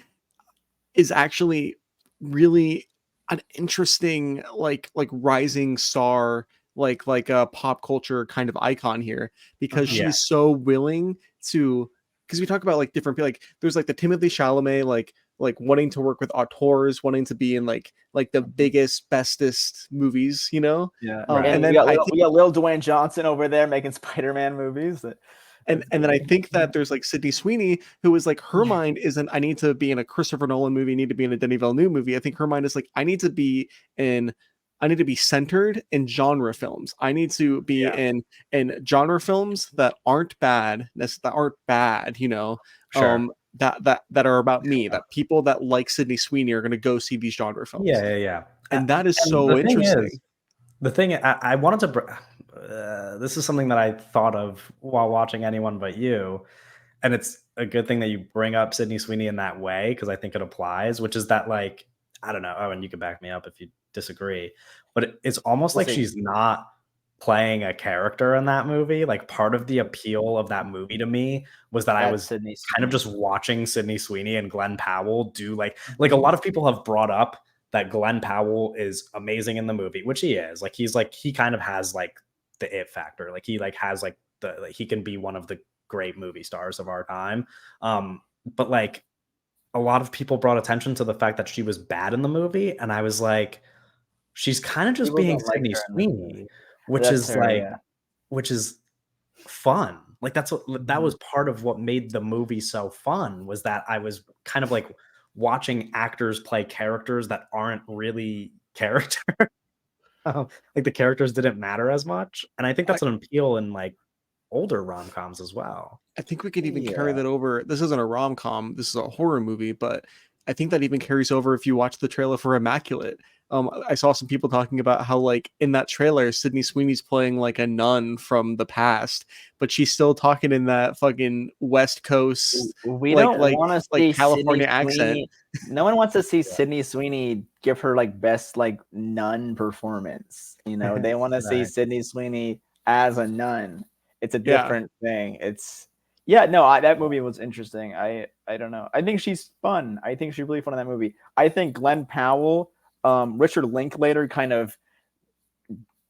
is actually really an interesting like rising star, like a pop culture kind of icon here, because Mhm. Yeah. she's so willing to, because we talk about like different like there's like the Timothy Chalamet like wanting to work with auteurs, wanting to be in like the biggest bestest movies, Yeah, Right. and and then I we got Lil Dwayne Johnson over there making Spider-Man movies. and then I think that there's like Sydney Sweeney, who is like her mind isn't I need to be in a Christopher Nolan movie, I need to be in a Denis Villeneuve movie. I think her mind is like I need to be centered in genre films. I need to be Yeah. in genre films that aren't bad, Sure. that are about me, that people that like Sydney Sweeney are going to go see these genre films. Yeah. And that is And so interesting. the thing I wanted to this is something that I thought of while watching Anyone But You, and it's a good thing that you bring up Sydney Sweeney in that way because I think it applies, which is that like I don't know. Oh, and you can back me up if you disagree, but it's almost We'll like see. she's not playing a character in that movie. Like part of the appeal of that movie to me was that I That's was Sydney kind of Sweeney. just watching Sydney Sweeney and Glenn Powell do like a lot of people have brought up that Glenn Powell is amazing in the movie, which he is. Like he kind of has like the it factor. Like he like has like he can be one of the great movie stars of our time. But like a lot of people brought attention to the fact that she was bad in the movie, and I was like, she's kind of just People being don't like Sydney her in this Sweeney, movie. which That's is her, like yeah. which is fun. Like that Mhm. was part of what made the movie so fun was that I was kind of like watching actors play characters that aren't really characters. Like the characters didn't matter as much, and I think I, that's an appeal in like older rom-coms as well. I think we could even carry Yeah. that over. This isn't a rom com. This is a horror movie, but I think that even carries over if you watch the trailer for Immaculate. I saw some people talking about how like in that trailer, Sydney Sweeney's playing like a nun from the past, but she's still talking in that fucking West Coast We don't want to see California Sydney accent. Sweeney. No one wants to see Sydney Sweeney give her like best like nun performance. You know, they want to see Sydney Sweeney as a nun. It's a different thing. It's that movie was interesting. I don't know. I think she's fun. I think she's really fun in that movie. I think Glenn Powell, Richard Linklater kind of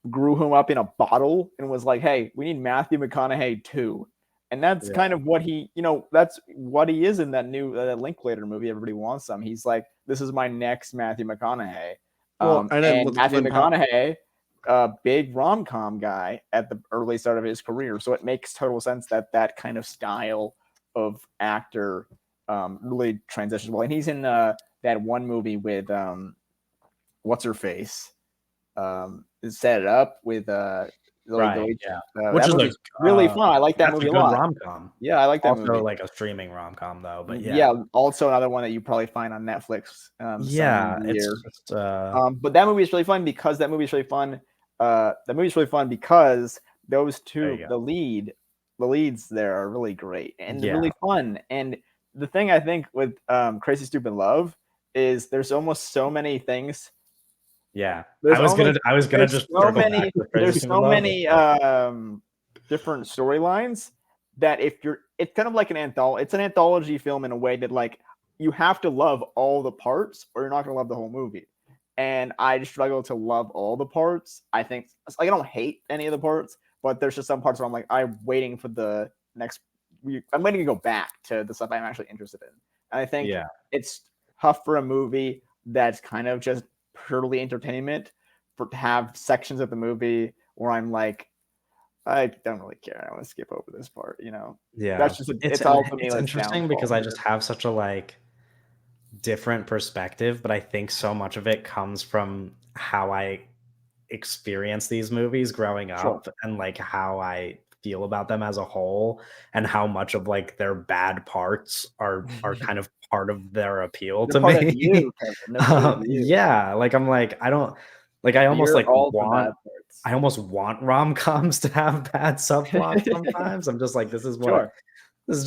grew him up in a bottle and was like, hey, we need Matthew McConaughey too. And that's kind of what he, that's what he is in that new Linklater movie. Everybody wants him. He's like, this is my next Matthew McConaughey. And Matthew McConaughey, big rom-com guy at the early start of his career. So it makes total sense that kind of style of actor really transitions well. And he's in that one movie with what's her face? Set it up with which is like really fun. I like that movie a lot. Rom-com. Yeah, I like that also movie. Like a streaming rom-com though, but also another one that you probably find on Netflix. It's just, but that movie is really fun because that movie is really fun. That movie is really fun because those two, the leads there are really great and really fun. And the thing I think with Crazy Stupid Love is there's almost so many things. Yeah, I was gonna just there's so many different storylines that it's kind of like it's an anthology film in a way that like you have to love all the parts or you're not gonna love the whole movie. And I just struggle to love all the parts. I think like I don't hate any of the parts, but there's just some parts where I'm like I'm waiting for the next. I'm waiting to go back to the stuff I'm actually interested in. And I think it's tough for a movie that's kind of just purely entertainment to have sections of the movie where I'm like, I don't really care. I want to skip over this part, Yeah, that's just it's interesting because I just have such a like different perspective, but I think so much of it comes from how I experience these movies growing up and like how I feel about them as a whole and how much of like their bad parts are kind of part of their appeal to me. Like I'm like I don't like I almost like want I almost want rom-coms to have bad subplots sometimes. I'm just like this is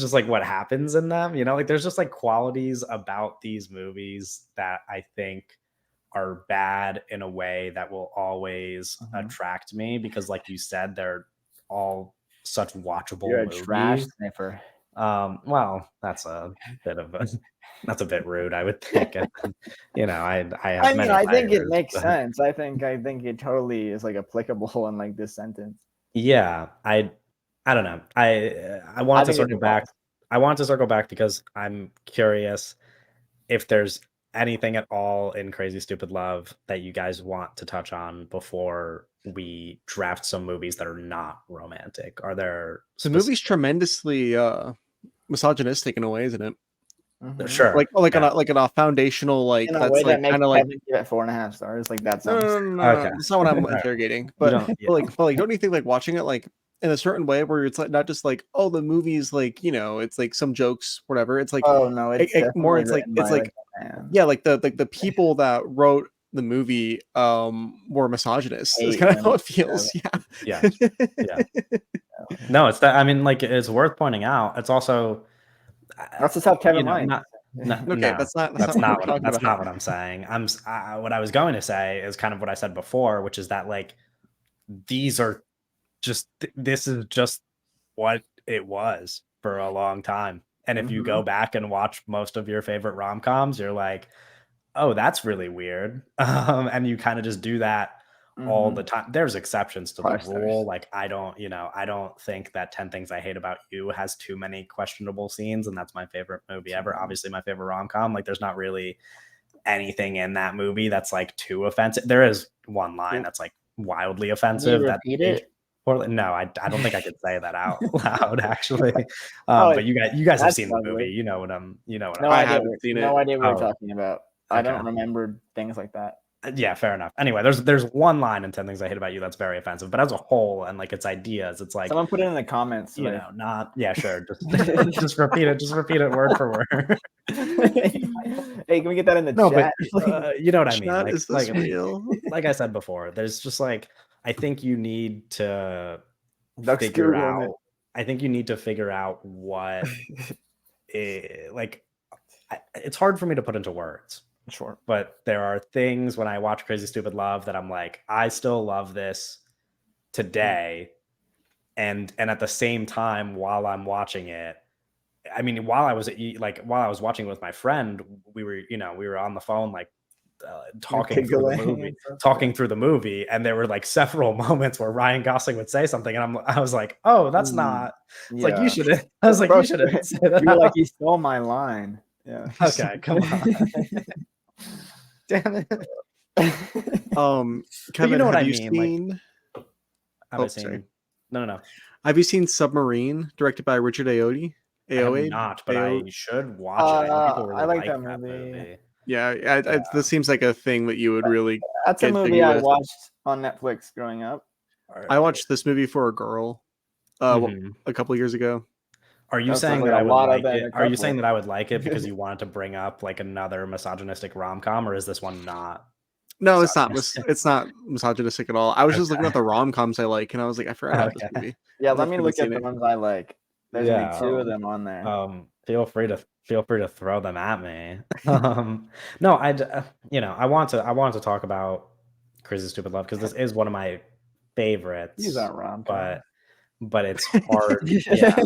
just like what happens in them, like there's just like qualities about these movies that I think are bad in a way that will always attract me because like you said they're all such watchable movies. Trash sniffer. Well, that's a bit rude, I would think. And, I think it makes sense. I think it totally is like applicable in like this sentence. Yeah, I don't know. I wanted to circle back. I wanted to circle back because I'm curious if there's anything at all in Crazy Stupid Love that you guys want to touch on before we draft some movies that are not romantic. Are there the movie's tremendously misogynistic in a way, isn't it? Sure. Like on a foundational like in a that's way like kind of like give it 4.5 stars. Like that's no. That's not what I'm interrogating. But but don't you think like watching it like in a certain way where it's like not just like the movie's like it's like some jokes whatever. It's like it's more it's like like the people that wrote the movie were misogynist. It's kind of how it feels. Yeah. No, it's that. I mean, like it's worth pointing out. It's also that's just how Kevin Lyons. That's not what I'm saying. What I was going to say is kind of what I said before, which is that like these are this is just what it was for a long time. And if you go back and watch most of your favorite rom-coms, you're like, oh, that's really weird. And you kind of just do that all the time. There's exceptions to the rule. Like I don't think that 10 Things I Hate About You has too many questionable scenes, and that's my favorite movie ever. Obviously my favorite rom-com. Like there's not really anything in that movie that's like too offensive. There is one line that's like wildly offensive. No, I don't think I could say that out loud actually. But you guys have seen the movie. I haven't seen it. No idea what you're talking about. I don't remember things like that. Yeah, fair enough. Anyway, there's one line in 10 Things I Hate About You that's very offensive, but as a whole and like its ideas, it's like Someone put it in the comments. you know, not sure. Just repeat it word for word. Hey, can we get that in the No, chat? but you know what I mean. Chat, is this real? Like I said before, there's just like I think you need to Duck's figure Googling out. it. I think you need to figure out what it's hard for me to put into words. Sure. But there are things when I watch Crazy Stupid Love that I'm like, I still love this today. And at the same time, while I'm watching it, I mean, while I was watching it with my friend, we were on the phone, like talking through the movie, and there were like several moments where Ryan Gosling would say something, and I was like, oh, that's not. It's like you shouldn't. I was like, you shouldn't say that. You were like, he stole my line. Yeah. Okay, come on. Damn it. Kevin, you know what have I you mean? seen? Sorry. No. Have you seen Submarine, directed by Richard Ayoade? I have not, but I should watch it. I like that movie. Yeah, this seems like a thing that you would really. That's a movie I watched on Netflix growing up. I watched this movie for a girl a couple of years ago. Are you saying that I would like it? Are you saying that I would like it because you wanted to bring up like another misogynistic rom-com, or is this one not? No, it's not. It's not misogynistic at all. I was just looking at the rom-coms I like, and I was like, I forgot about this movie. Yeah, let me look at the ones I like. There's only 2 of them on there. Feel free to throw them at me. No, I want to talk about Crazy Stupid Love because this is one of my favorites. Use that rom-com. But it's hard. Yeah.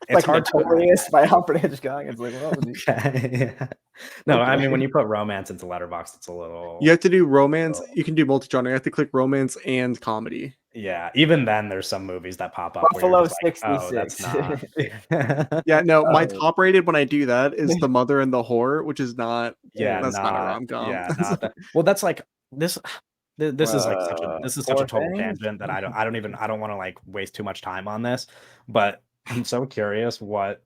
It's like hard Notorious by Alfred Hitchcock. It's like, okay. Yeah. No, I mean when you put romance into Letterboxd, it's a little. You have to do romance. You can do multi-genre. You have to click romance and comedy. Yeah, even then, there's some movies that pop up. Buffalo like, 66. oh, that's not. Yeah, no, my top rated when I do that is The Mother and the Whore, which is not. Yeah, that's not a rom-com. Yeah, not that. Well, that's like this. This is like such a total tangent that I don't want to like waste too much time on this, but I'm so curious what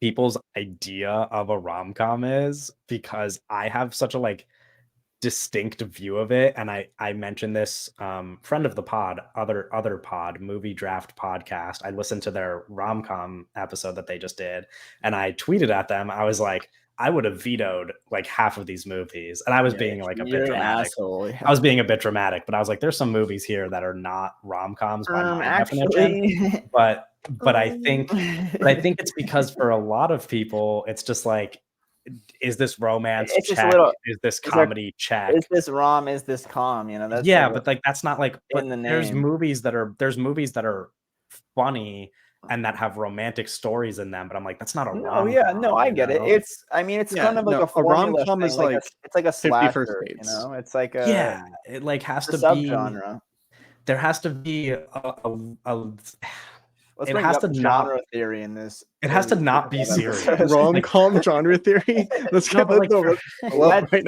people's idea of a rom-com is because I have such a like distinct view of it, and I mentioned this friend of the pod, other pod, Movie Draft Podcast. I listened to their rom-com episode that they just did, and I tweeted at them. I was like, I would have vetoed like half of these movies, and I was being like a bit dramatic. I was being a bit dramatic, but I was like, there's some movies here that are not rom-coms by my definition. But I think it's because for a lot of people, it's just like, is this romance check? Is this comedy check? Is this rom? Is this com? You know, that's but like that's not like. But there's movies that are funny and that have romantic stories in them, but I'm like, that's not a rom-com. Yeah, no, I get it. It's kind of like a rom-com is like it's like a slasher, 51st Dates. You know, it's like a it like has to be subgenre. There has to be a Let's bring up genre theory in this. It has to not be serious. Rom-com genre theory. Let's get that right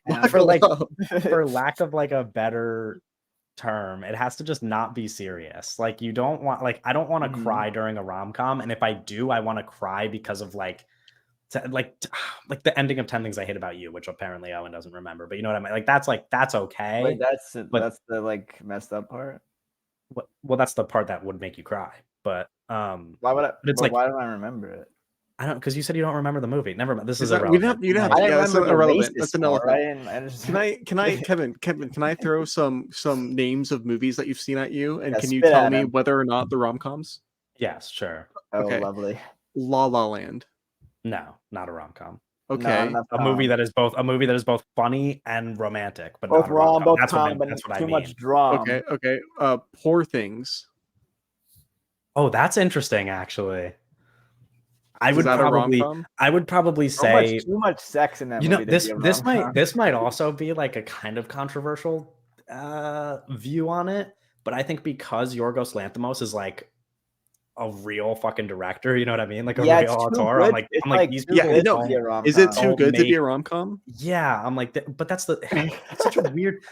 now. For lack of like a better term, it has to just not be serious. Like you don't want I don't want to cry during a rom-com, and if I do, I want to cry because of like the ending of 10 Things I Hate About You, which apparently Owen doesn't remember, but you know what I mean? That's okay. Wait, that's the like messed up part. Well, that's the part that would make you cry. But why would I? It's why don't I remember it? I don't, because you said you don't remember the movie. Never mind. This is irrelevant. You don't have to. Yeah, that's irrelevant. That's irrelevant. Can I, Kevin? Can I throw some names of movies that you've seen at you, and can you tell me whether or not the rom-coms? Yes, sure. Oh, okay. Lovely. La La Land. No, not a rom-com. Okay, a movie that is both funny and romantic, but both not rom, both that's com, what but I too mean. much drama. Okay. Poor Things. Oh, that's interesting. Actually, I would probably say too much sex in that. You know, this might also be like a kind of controversial view on it, but I think because Yorgos Lanthimos is like a real fucking director, you know what I mean? Like a real auteur. I'm like, is it too good to be a rom-com? Yeah, I'm like, but that's such a weird.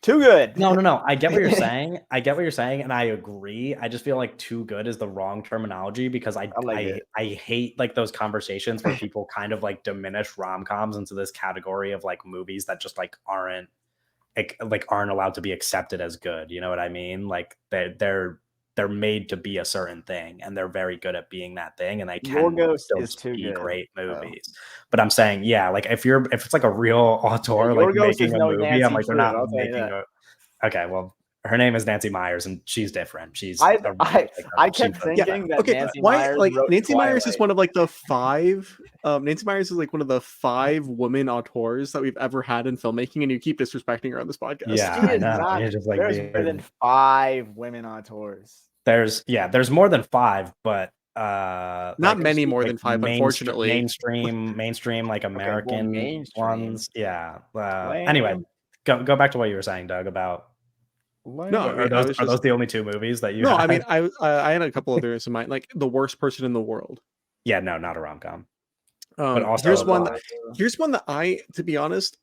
Too good. No. I get what you're saying. And I agree. I just feel like too good is the wrong terminology because I hate like those conversations where people kind of like diminish rom-coms into this category of like movies that just like aren't allowed to be accepted as good. You know what I mean? Like they're made to be a certain thing, and they're very good at being that thing, and they Your can Ghost still is too be good. great movies. But I'm saying, yeah, like if it's like a real auteur like Ghost making is a no movie, Nancy I'm like they're Drew, not I'll tell you making that. okay, well, her name is Nancy Myers, and she's different. She's I she's kept thinking that Okay, Nancy why Myers like wrote Nancy Myers is Twilight. one of like the 5 Nancy Myers is like one of the 5 women auteurs that we've ever had in filmmaking, and you keep disrespecting her on this podcast. Yeah, She I is know. not. You're just like There's more than 5 women auteurs. there's more than 5, but Not like, many more like than 5, unfortunately. mainstream like American mainstream. ones. Yeah. Lame. Anyway, go back to what you were saying, Doug, about No, I mean, are those the only 2 movies that you No, had? I mean, I had a couple others in mind, like The Worst Person in the World. Yeah, no, not a rom-com. But also here's one that I, to be honest,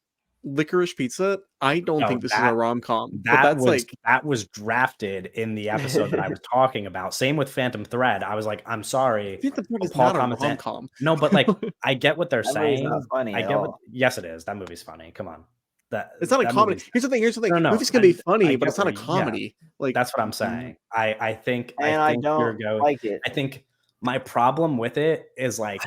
Licorice Pizza, I don't think this is a rom-com, but that was drafted in the episode that I was talking about. Same with Phantom Thread. I was like, I'm sorry. Phantom Thread is not a rom-com. No, but like I get what they're That saying. movie's not funny at all. Yes, it is. That movie's funny. Come on. It's not a comedy. Here's the thing. No, Movies can be funny, but it's not a comedy. Yeah, like that's what I'm saying. I think I don't like it. I think my problem with it is like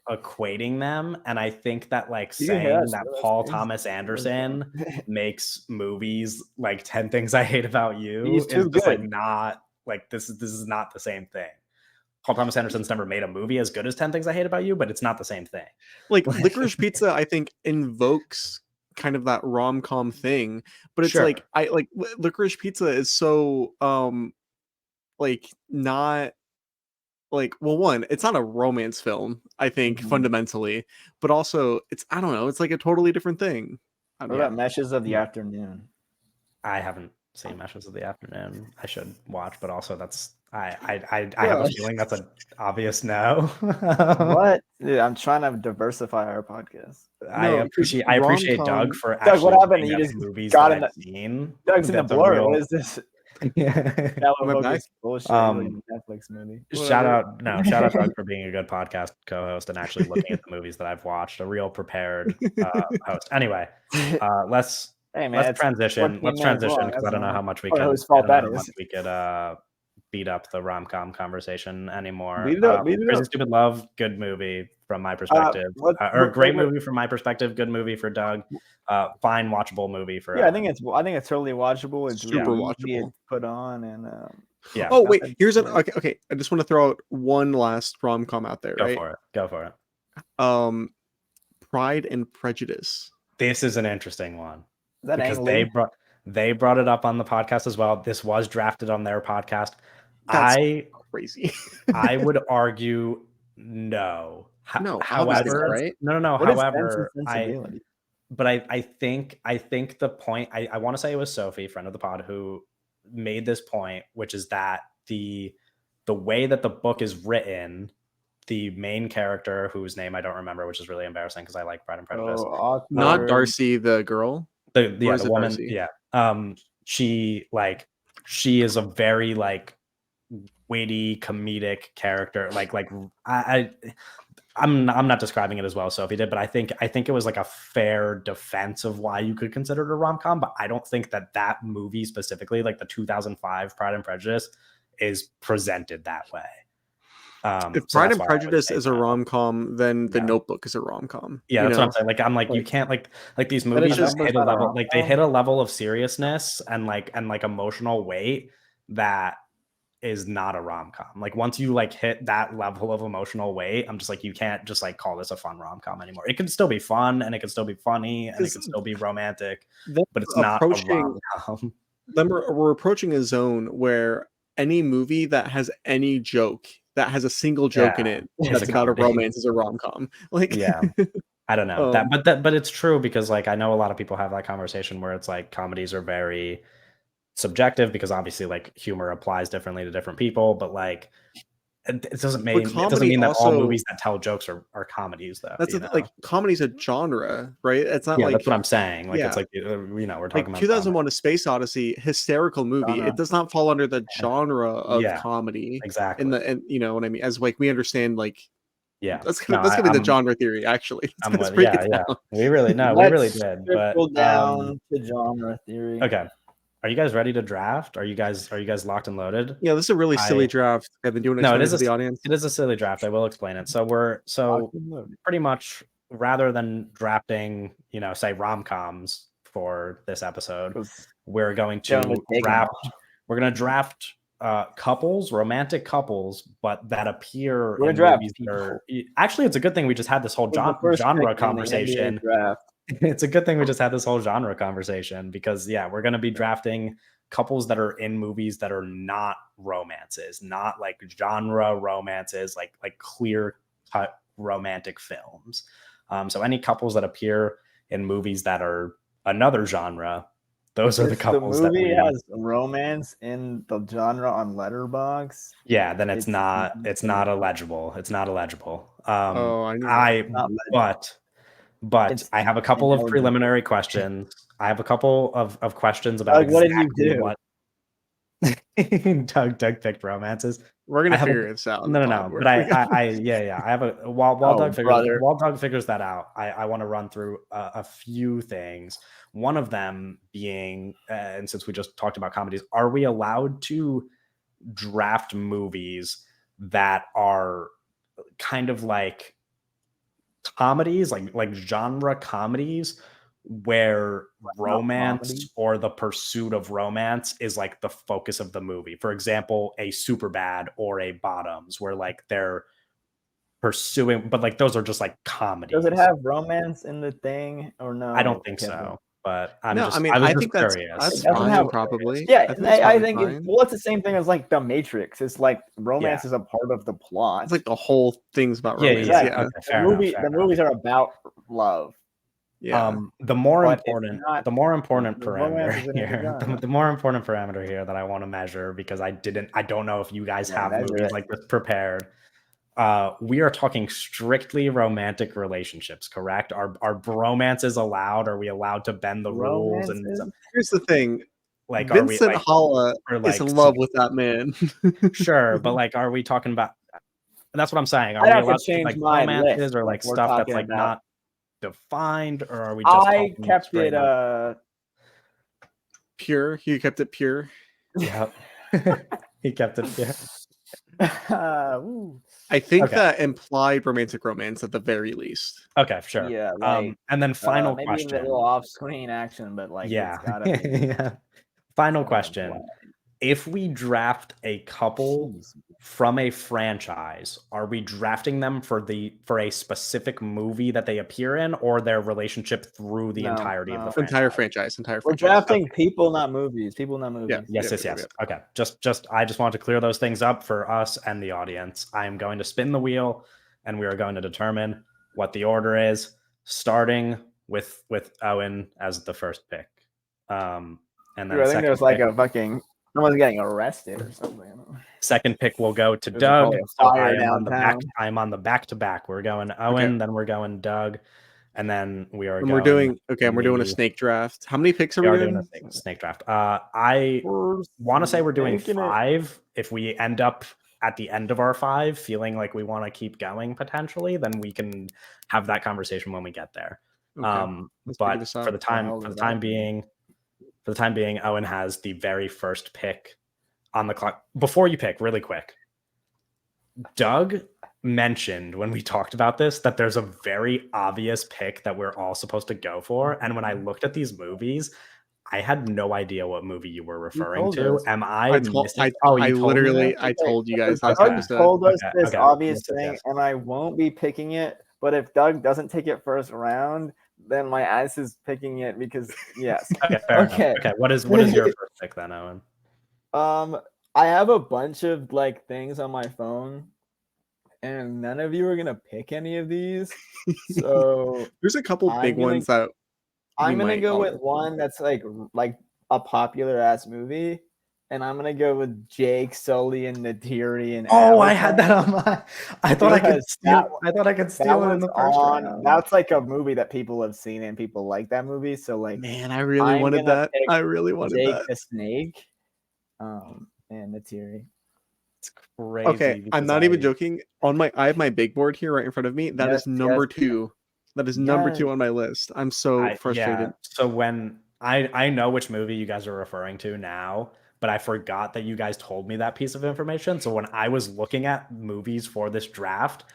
equating them, and I think that like saying that Paul Thomas Anderson makes movies like 10 Things I Hate About You is just like not like this is not the same thing. Paul Thomas Anderson's never made a movie as good as 10 Things I Hate About You, but it's not the same thing. Like Licorice Pizza, I think invokes kind of that rom-com thing, but it's like Licorice Pizza is so like not like, well, one, it's not a romance film, I think, fundamentally, but also it's, I don't know, it's like a totally different thing. What about Meshes of the Afternoon? I haven't seen Meshes of the Afternoon. I should watch, but also that's I have a feeling that's an obvious no. What? Dude, I'm trying to diversify our podcast. I appreciate Doug for Doug, what happened? You just movies got that in I've seen. Doug's in the blur. What is this? Bullshit, Netflix movie. Shout out Doug for being a good podcast co-host and actually looking at the movies that I've watched. A real prepared host. Anyway, let's transition. Let's transition because I don't know how much we can. We could beat up the rom-com conversation anymore. Crazy Stupid Love, good movie from my perspective, or great movie from my perspective. Good movie for Doug. Fine watchable movie for. Yeah, I think it's totally watchable. It's super watchable. watchable. Put on and yeah. Oh wait, here's an okay. I just want to throw out one last rom-com out there. Go for it. Pride and Prejudice. This is an interesting one because they brought it up on the podcast as well. This was drafted on their podcast. That's crazy. I would argue no. However, right? No. However, I think the point I want to say it was Sophie, friend of the pod, who made this point, which is that the way that the book is written, the main character whose name I don't remember, which is really embarrassing because I like Pride and Prejudice. Not Darcy, the girl. The woman. Darcy? Yeah. She is a very like witty comedic character. I'm not describing it as well Sophie did, but I think it was like a fair defense of why you could consider it a rom-com, but I don't think that movie specifically, like the 2005 Pride and Prejudice, is presented that way. If Pride and Prejudice is a rom-com, then The Notebook is a rom-com. Yeah, that's what I'm saying. Like, I'm like you can't like these movies just hit a level, like they hit a level of seriousness and like emotional weight that is not a rom-com. Like once you like hit that level of emotional weight, I'm just like, you can't just like call this a fun rom-com anymore. It can still be fun and it can still be funny and it can still be romantic, but it's not a rom-com. Then we're approaching a zone where any movie that has any joke, that has a single joke in it that's about a romance, is a rom-com. Like, yeah, I don't know but it's true because like I know a lot of people have that conversation where it's like comedies are very subjective because obviously like humor applies differently to different people, but like It doesn't mean that all movies that tell jokes are comedies, though. That's like comedy's a genre, right? It's not like that's what I'm saying. Like it's like we're talking like about 2001: A Space Odyssey, hysterical movie. It does not fall under the genre of comedy. Exactly. And you know what I mean? As like we understand, like that's gonna be the genre theory. Actually, let's break it down. We really did. But down to genre theory. Okay. Are you guys ready to draft? Are you guys locked and loaded? Yeah, this is a really silly draft. I've been doing it to the audience. It is a silly draft. I will explain it. So pretty much rather than drafting, say rom-coms for this episode, we're going to draft couples, romantic couples, but that appear in movies that are actually, it's a good thing we just had this whole genre conversation. It's a good thing we just had this whole genre conversation because we're going to be drafting couples that are in movies that are not romances, not like genre romances, like clear cut romantic films. So any couples that appear in movies that are another genre, those are the couples the movie has romance in the genre on Letterboxd. Yeah, then it's not illegible. It's not illegible. But I have a couple of preliminary questions. I have a couple of questions about exactly what Doug picked romances. We're gonna figure this out. No. But I have a while Doug figures that out. I want to run through a few things. One of them being, and since we just talked about comedies, are we allowed to draft movies that are kind of like comedies, like genre comedies, where romance or the pursuit of romance is like the focus of the movie? For example, a Superbad or a Bottoms, where like they're pursuing, but like those are just like comedies. Does it have romance in the thing or no? I don't think so. But I think that's fine, probably. Yeah, I think it's the same thing as like The Matrix. It's like romance is a part of the plot. It's like the whole thing's about romance. Yeah. Okay, the movies are about love. Yeah. The more important parameter here that I want to measure, because I don't know if you guys have movies like this prepared. We are talking strictly romantic relationships, correct? Are bromances allowed? Are we allowed to bend the rules? And here's the thing: like Vincent Holla is in love with that man. Sure, but like, are we talking about? That's what I'm saying. Are we allowed to like romances or like stuff that's like not defined, or are we just? I kept it pure. He kept it pure. Yeah, he kept it pure. I think that implied romantic romance at the very least. Okay, sure. Yeah. And then final question. Maybe a little off-screen action, but like it's gotta be. Final question. If we draft a couple from a franchise, are we drafting them for a specific movie that they appear in, or their relationship through the entirety of the franchise? Entire franchise. We're drafting people, not movies. People, not movies. Yeah. Yes. Okay. I just want to clear those things up for us and the audience. I am going to spin the wheel, and we are going to determine what the order is, starting with Owen as the first pick. And then I think there's like a fucking. Someone's getting arrested or something. Second pick will go to Doug. So I'm on the back-to-back. We're going Owen, then we're going Doug, and then we're doing a snake draft. How many picks are we doing? A snake draft. I want to say we're doing 5. If we end up at the end of our 5 feeling like we want to keep going potentially, then we can have that conversation when we get there. But for the time being, Owen has the very first pick on the clock. Before you pick, really quick, Doug mentioned when we talked about this that there's a very obvious pick that we're all supposed to go for. And when I looked at these movies, I had no idea what movie you were referring to. Am I told you guys. Doug told us this obvious thing, and I won't be picking it. But if Doug doesn't take it first round, then my ass is picking it because yes. Okay. What is your first pick then, Owen? I have a bunch of like things on my phone, and none of you are gonna pick any of these. So there's a couple big ones that I'm gonna go with one that's like a popular ass movie, and I'm gonna go with Jake, Sully, and Natiri and Oh, I had Avatar. that on my. I thought I could Because steal. I thought I could That steal it in was the first round. that's like a movie that people have seen and people like that movie. So like Man, I really I'm wanted gonna that. pick I really wanted Jake that. the Snake, and Natiri. It's crazy. Okay, I'm not even joking. I have my big board here right in front of me. That is number two. That is number two on my list. I'm so frustrated. Yeah. So when I know which movie you guys are referring to now, but I forgot that you guys told me that piece of information. So when I was looking at movies for this draft,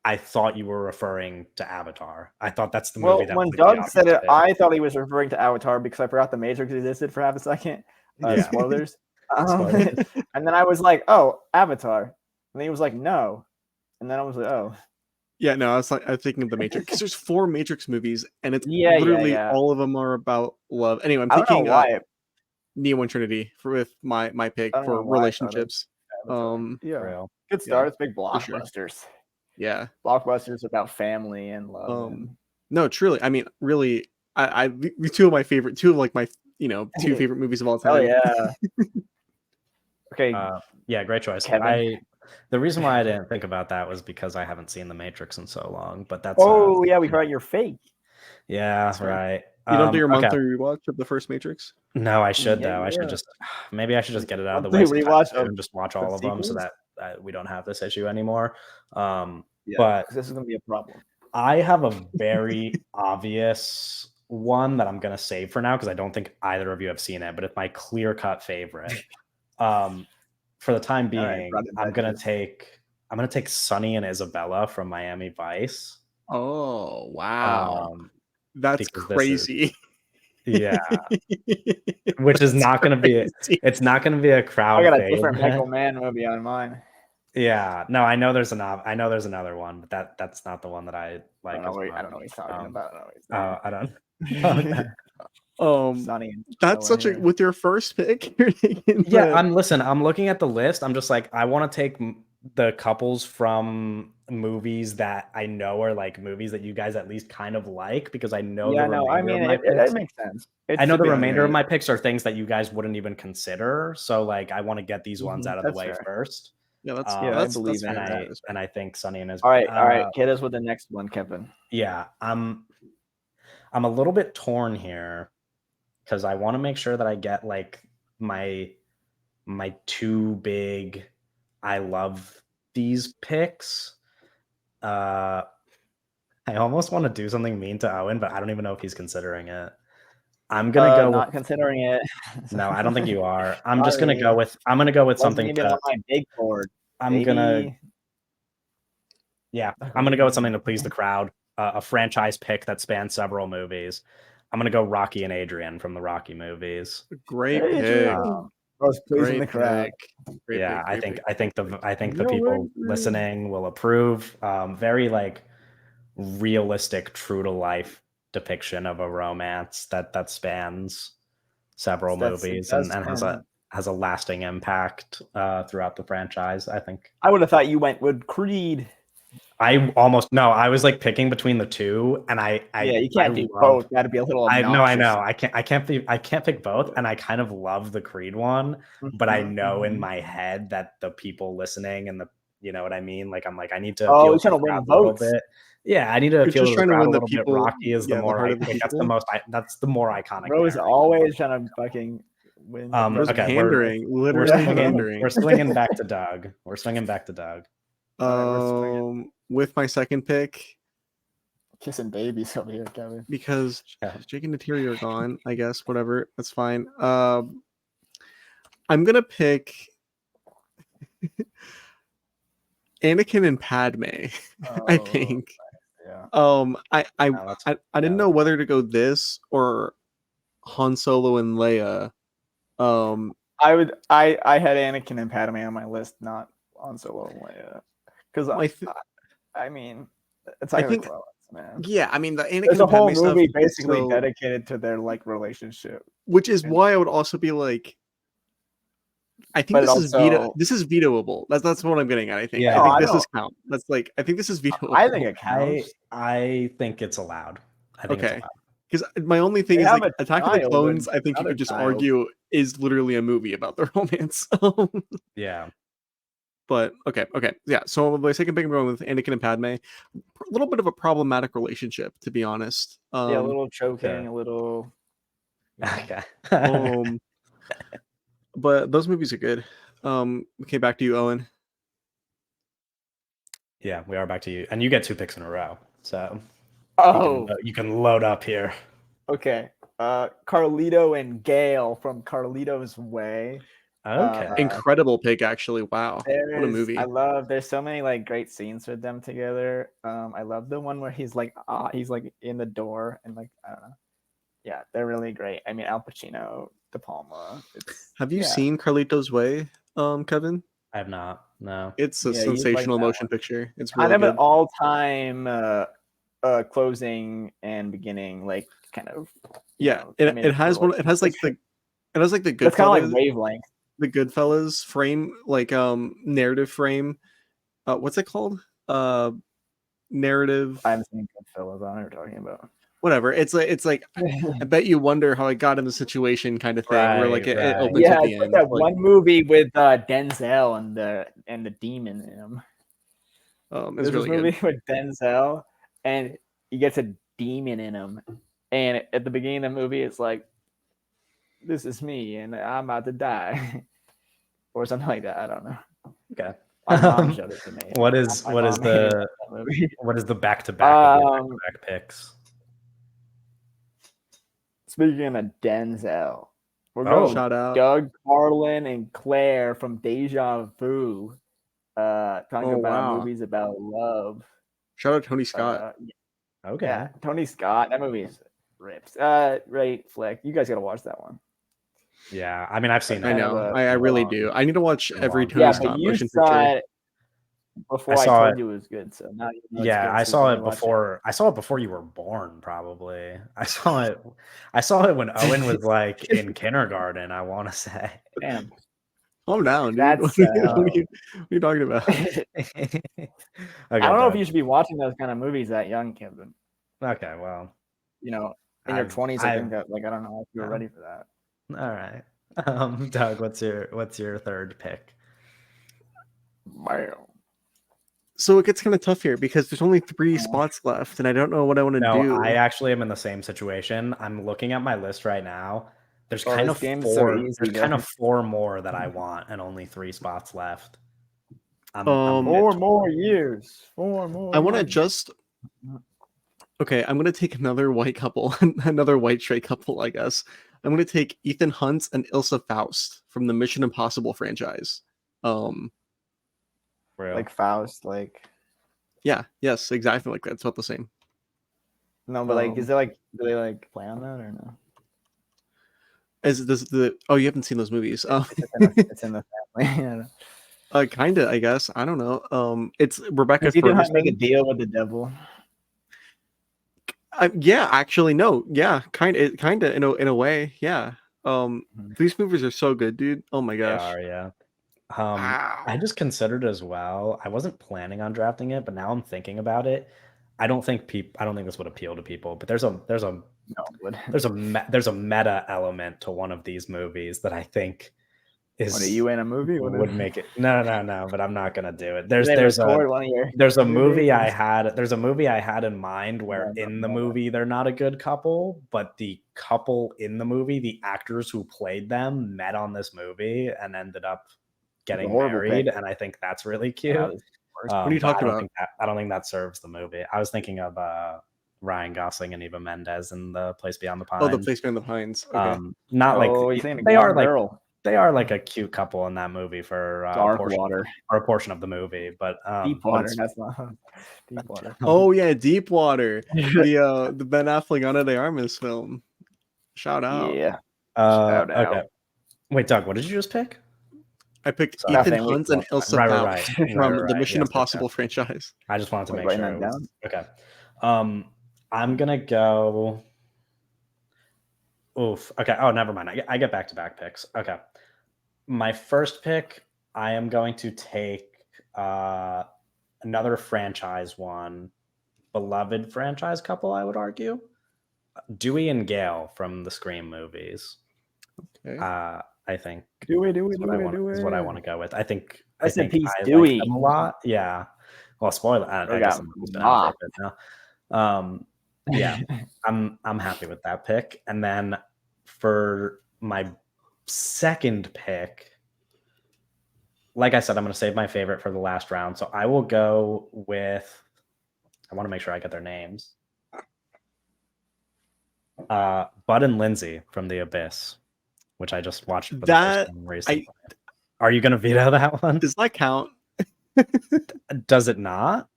I thought you were referring to Avatar. I thought that's the movie that when was Doug said it, I thought he was referring to Avatar because I forgot the Matrix existed for half a second. Spoilers. Spoilers. And then I was like, "Oh, Avatar," and then he was like, "No," and then I was like, "Oh." Yeah, no, I was thinking of the Matrix because there's 4 Matrix movies, and it's literally all of them are about love. Anyway, I'm taking Neo and Trinity with my pick for relationships. Yeah, good start. It's big blockbusters. Sure. Yeah, blockbusters about family and love. No, truly. I mean, really, I two of my favorite, two favorite movies of all time. Oh yeah. Okay. Yeah, great choice. Kevin. The reason why I didn't think about that was because I haven't seen The Matrix in so long. But that's yeah, we forgot you're fake. Yeah, right. You don't do your monthly rewatch of the first Matrix? No, I should though. I should just maybe I should just get it out of the way rewatch and just watch all of them so that we don't have this issue anymore. But this is gonna be a problem. I have a very obvious one that I'm gonna save for now because I don't think either of you have seen it, but it's my clear-cut favorite. For the time being, I'm gonna take Sonny and Isabella from Miami Vice. Oh wow, that's crazy. Yeah, which is not gonna be. It's not gonna be a crowd. I got a different Michael Mann movie on mine. Yeah, no, I know there's another one, but that's not the one that I like. I don't know what he's talking about. I don't. Sonny that's such a with your first pick. I'm looking at the list. I'm just like, I want to take the couples from movies that I know are like movies that you guys at least kind of like because I know. It makes sense. I know the remainder of my picks are things that you guys wouldn't even consider. So like, I want to get these ones out of the way first. Yeah, I believe in that. And I think Sonny and his. All right, hit us with the next one, Kevin. Yeah, I'm a little bit torn here because I want to make sure that I get like my two big I love these picks. I almost want to do something mean to Owen, but I don't even know if he's considering it. I'm gonna go not considering it. No, I don't think you are. I'm just gonna go with something. Even on my big board. I'm gonna go with something to please the crowd. A franchise pick that spans several movies. I'm gonna go Rocky and Adrian from the Rocky movies. Great pick. Most pleasing the crowd. I think the people listening will approve. Very like realistic, true to life depiction of a romance that spans several movies and has a lasting impact throughout the franchise. I think I would have thought you went with Creed. I was like picking between the two, and you can't do both. That'd be a little. I know. I can't pick both, and I kind of love the Creed one, but I know in my head that the people listening and you know what I mean. Like I'm like I need to. You're trying to win votes. Yeah, I need to feel trying to win the people. Rocky is the more I think that's the most. That's the more iconic. Bro is always trying to fucking win. Okay, pandering. Literally pandering. We're swinging back to Doug. With my second pick, kissing babies over here, Kevin. Because Jake and Natiri are gone, I guess. Whatever, that's fine. I'm gonna pick Anakin and Padme. I think. Yeah. I didn't know whether to go this or Han Solo and Leia. I had Anakin and Padme on my list, not Han Solo and Leia. Because I mean, it's like man. Yeah, I mean the Anakin. There's a whole and Padme movie stuff basically dedicated to their like relationship, which is why I would also be like, I think this is vetoable. That's what I'm getting at. I think. Yeah, I think this is count. That's like I think this is vetoable. I think it counts. I think it's allowed. I think it's allowed. Because my only thing is like Attack of the Clones. I think you could just argue is literally a movie about the romance. Yeah. But okay, yeah. So my second pick, I'm going with Anakin and Padme. A little bit of a problematic relationship, to be honest. Yeah, a little choking, okay. a little. Okay. But those movies are good. Okay, back to you, Owen. Yeah, we are back to you, and you get 2 picks in a row, so Oh, you can load up here. okay. Carlito and Gail from Carlito's Way. Okay. Incredible pick, actually. Wow, what a movie. There's so many like great scenes with them together. I love the one where he's like in the door and like I don't know. Yeah, they're really great. I mean, Al Pacino, De Palma. Have you seen Carlito's Way, Kevin? I have not. No. It's a Yeah, you like sensational that motion one. picture. It's Kind really of an good. all-time closing and beginning, like kind of. Yeah, it has one. It has like the Goodfellas. It's kind of like Wavelength. The Goodfellas frame, like narrative frame. What's it called? Narrative. I haven't seen Goodfellas. I don't know what you're talking about. Whatever. It's like I bet you wonder how I got in the situation, kind of thing, where like it opens Yeah, at the it's like end. that one movie with Denzel and the demon in him. It's There's really this movie good. with Denzel, and he gets a demon in him. And at the beginning of the movie, it's like, "This is me, and I'm about to die," or something like that. I don't know. Okay. My mom showed it to me. What is the back-to-back picks? Speaking of Denzel, we're Oh, shout out Doug Carlin and Claire from Deja Vu. Talking about movies about love. Shout out Tony Scott. okay. Yeah, Tony Scott. That movie is rips. Right flick. You guys gotta watch that one. Yeah, I mean, I've seen it. I know. I really do. I need to watch every Tony Yeah, Scott but you motion saw picture. it before I told you it was good. So now you know Yeah, it's good, I so saw you it can watch before. I saw it before you were born, probably. I saw it. I saw it when Owen was like in kindergarten. I want to say. Damn. Calm down, dude. That's, what are you talking about? Okay, I don't know if Doug. you should be watching those kind of movies that young, Kevin. Okay, well, You know, in your 20s, I think that like I don't know if you're ready for that. All right, Doug, what's your third pick? Wow. So it gets kind of tough here because there's only 3 spots left, and I don't know what I want to do. I actually am in the same situation. I'm looking at my list right now. There's kind of game's 4. so easy, There's kind of 4 more that I want, and only 3 spots left. I'm 4 more years. 4 more. I want to just. Okay, I'm gonna take another white couple, another white straight couple, I guess. I'm gonna take Ethan Hunt and Ilsa Faust from the Mission Impossible franchise. Like Faust, like. Yeah, yes, exactly like that. It's about the same. No, but like, is it like, do they like play on that or no? Is this the? Oh, you haven't seen those movies? It's in the family. Kinda, I guess. I don't know. It's Rebecca He didn't Ferguson. make a deal with the devil. Yeah, actually, no. Yeah, kinda in a way. Yeah. These movies are so good, dude. Oh my gosh. They are, yeah. I just considered as well. I wasn't planning on drafting it, but now I'm thinking about it. I don't think this would appeal to people, but there's a meta element to one of these movies that I think is. What, are you in a movie? Would make it no, but I'm not gonna do it. There's a movie I had in mind where in the movie they're not a good couple, but the couple in the movie, the actors who played them met on this movie and ended up getting married, and I think that's really cute. What are you talking about? I don't think that serves the movie. I was thinking of Ryan Gosling and Eva Mendes in The Place Beyond the Pines. Oh, The Place Beyond the Pines. Okay. Not like they are like a cute couple in that movie for a portion of the movie, but Deepwater. That's not Deepwater. Oh yeah, Deepwater. The Ben Affleck Ana de Armas film. Shout out. Yeah. Okay. Wait, Doug, what did you just pick? I picked Ethan Hunt and Ilsa Faust from the Mission Impossible franchise. I just wanted to make sure it was okay. I'm gonna go. Oof. Okay. Oh, never mind. I get back-to-back picks. Okay. My first pick, I am going to take another franchise one, beloved franchise couple, I would argue. Dewey and Gale from the Scream movies. Okay. I think Do it. is what I want to go with. I think Rest in peace, I like Dewey. them a lot. Yeah. Well, spoiler. I guess he's been out for a bit now. Yeah, I'm happy with that pick. And then for my second pick, like I said, I'm going to save my favorite for the last round. So I will go with. I want to make sure I get their names. Bud and Lindsay from The Abyss, which I just watched for the first time recently. Are you going to veto that one? Does that count? Does it not?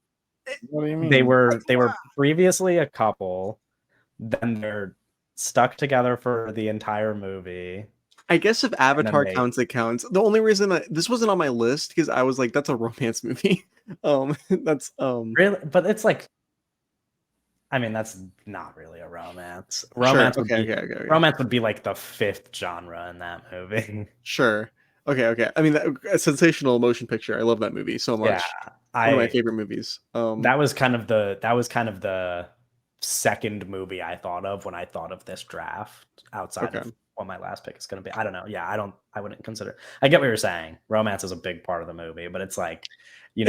What do you mean? They were previously a couple, then they're stuck together for the entire movie. I guess if Avatar counts, it counts. The only reason this wasn't on my list because I was like, that's a romance movie. That's really, but it's like, I mean, that's not really a romance. Romance would be like the fifth genre in that movie. Sure. Okay. I mean, a sensational motion picture. I love that movie so much. Yeah, one of my favorite movies. That was kind of the second movie I thought of when I thought of this draft outside of what my last pick is going to be. I don't know. Yeah, I wouldn't consider. I get what you're saying. Romance is a big part of the movie, but it's like,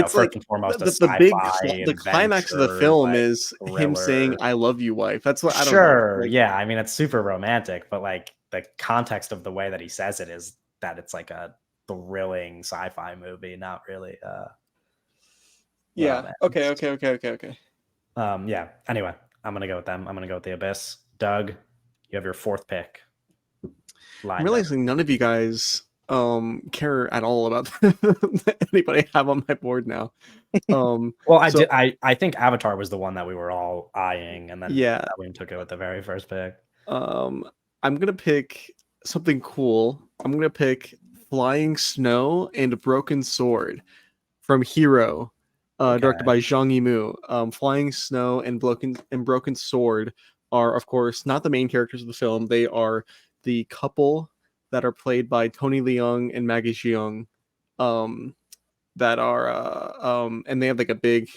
first and foremost, the climax of the film is him saying "I love you, wife." That's what I don't know. Sure. Yeah, I mean, it's super romantic, but like the context of the way that he says it is that it's like a thrilling sci-fi movie, not really. Yeah. Okay. Yeah. Anyway, I'm gonna go with them. I'm gonna go with The Abyss. Doug, you have your fourth pick. I'm realizing none of you guys care at all about anybody I have on my board now. Well, I think Avatar was the one that we were all eyeing, and then we took it with the very first pick. I'm gonna pick something cool. I'm gonna pick Flying Snow and Broken Sword from Hero, directed by Zhang Yimou. Flying Snow and Broken Sword are, of course, not the main characters of the film. They are the couple that are played by Tony Leung and Maggie Jiang, that are and they have like a big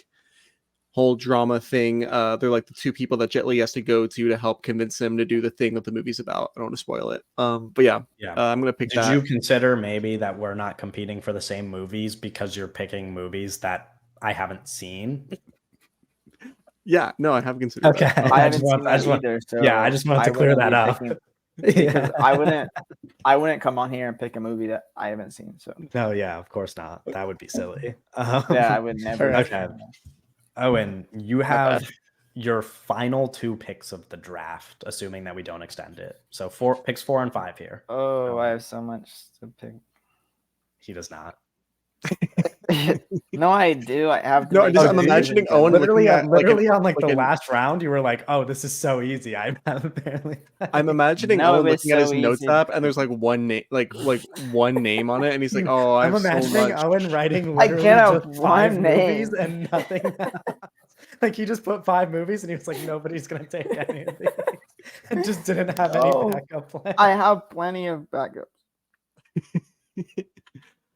whole drama thing. They're like the two people that Jet Li has to go to help convince him to do the thing that the movie's about. I don't want to spoil it. But yeah. I'm gonna pick that. Did you consider maybe that we're not competing for the same movies because you're picking movies that I haven't seen? Yeah, no, I have considered. Okay, that. I haven't seen that either. So I just wanted to clear that up. Because I wouldn't come on here and pick a movie that I haven't seen. So no, yeah, of course not. That would be silly. Yeah, I would never. Okay. Owen, you have your final two picks of the draft, assuming that we don't extend it. So picks 4 and 5 here. Oh, I have so much to pick. He does not. No, I do. I have. I'm imagining Owen literally on the last round. You were like, "Oh, this is so easy." I'm imagining Owen looking at his notes app, and there's like one name, like one name on it, and he's like, "Oh, I'm imagining Owen writing. I can't have one name and nothing. Like he just put 5 movies, and he was like, "Nobody's gonna take any of these," and just didn't have any backup plan. I have plenty of backups.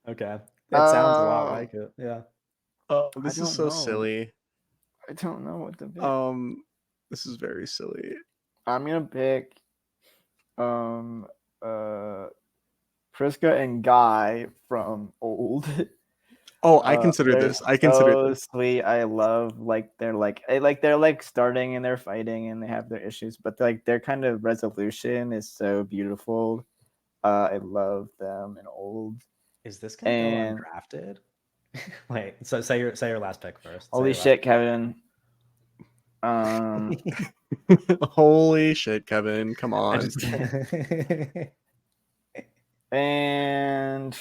Okay. It sounds a lot like it. Yeah. Oh, this is so silly. I don't know what to pick. This is very silly. I'm gonna pick Priska and Guy from Old. Oh, I consider this. I consider this sweet. I love they're starting and they're fighting and they have their issues, but like their kind of resolution is so beautiful. I love them in Old. Is this gonna go undrafted? Wait, so say your last pick first. Holy shit, Kevin. Holy shit, Kevin. Come on. And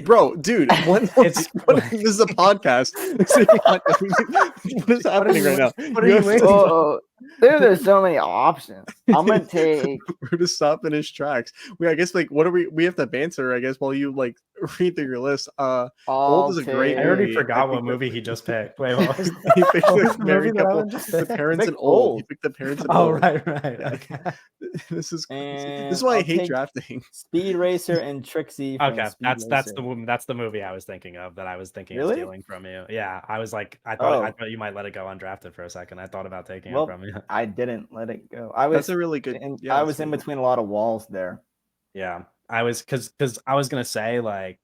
bro, dude, this is a podcast. What is happening right now? What are you waiting? There's so many options. I'm gonna take. We're to stop in his tracks. I guess like what are we have to banter, I guess, while you like read through your list. Old I'll is a great I already movie. forgot what think movie he just picked. Wait, what was he picked what was the the married movie that couple, Owen just the picked? parents Pick and old. He Old. picked the parents and Oh, old. right. Yeah. Okay. This is crazy. This And is why I I'll hate take drafting. Speed Racer and Trixie from Okay, Speed that's Racer. that's the movie I was thinking of that I was thinking of Really? stealing from you. Yeah, I was like, I Oh. thought you might let it go undrafted for a second. I thought about taking it Well, from you. I didn't let it go. I That's was a really good. in, Yeah, I that's was in really- between a lot of walls there. Yeah, I was because I was gonna say like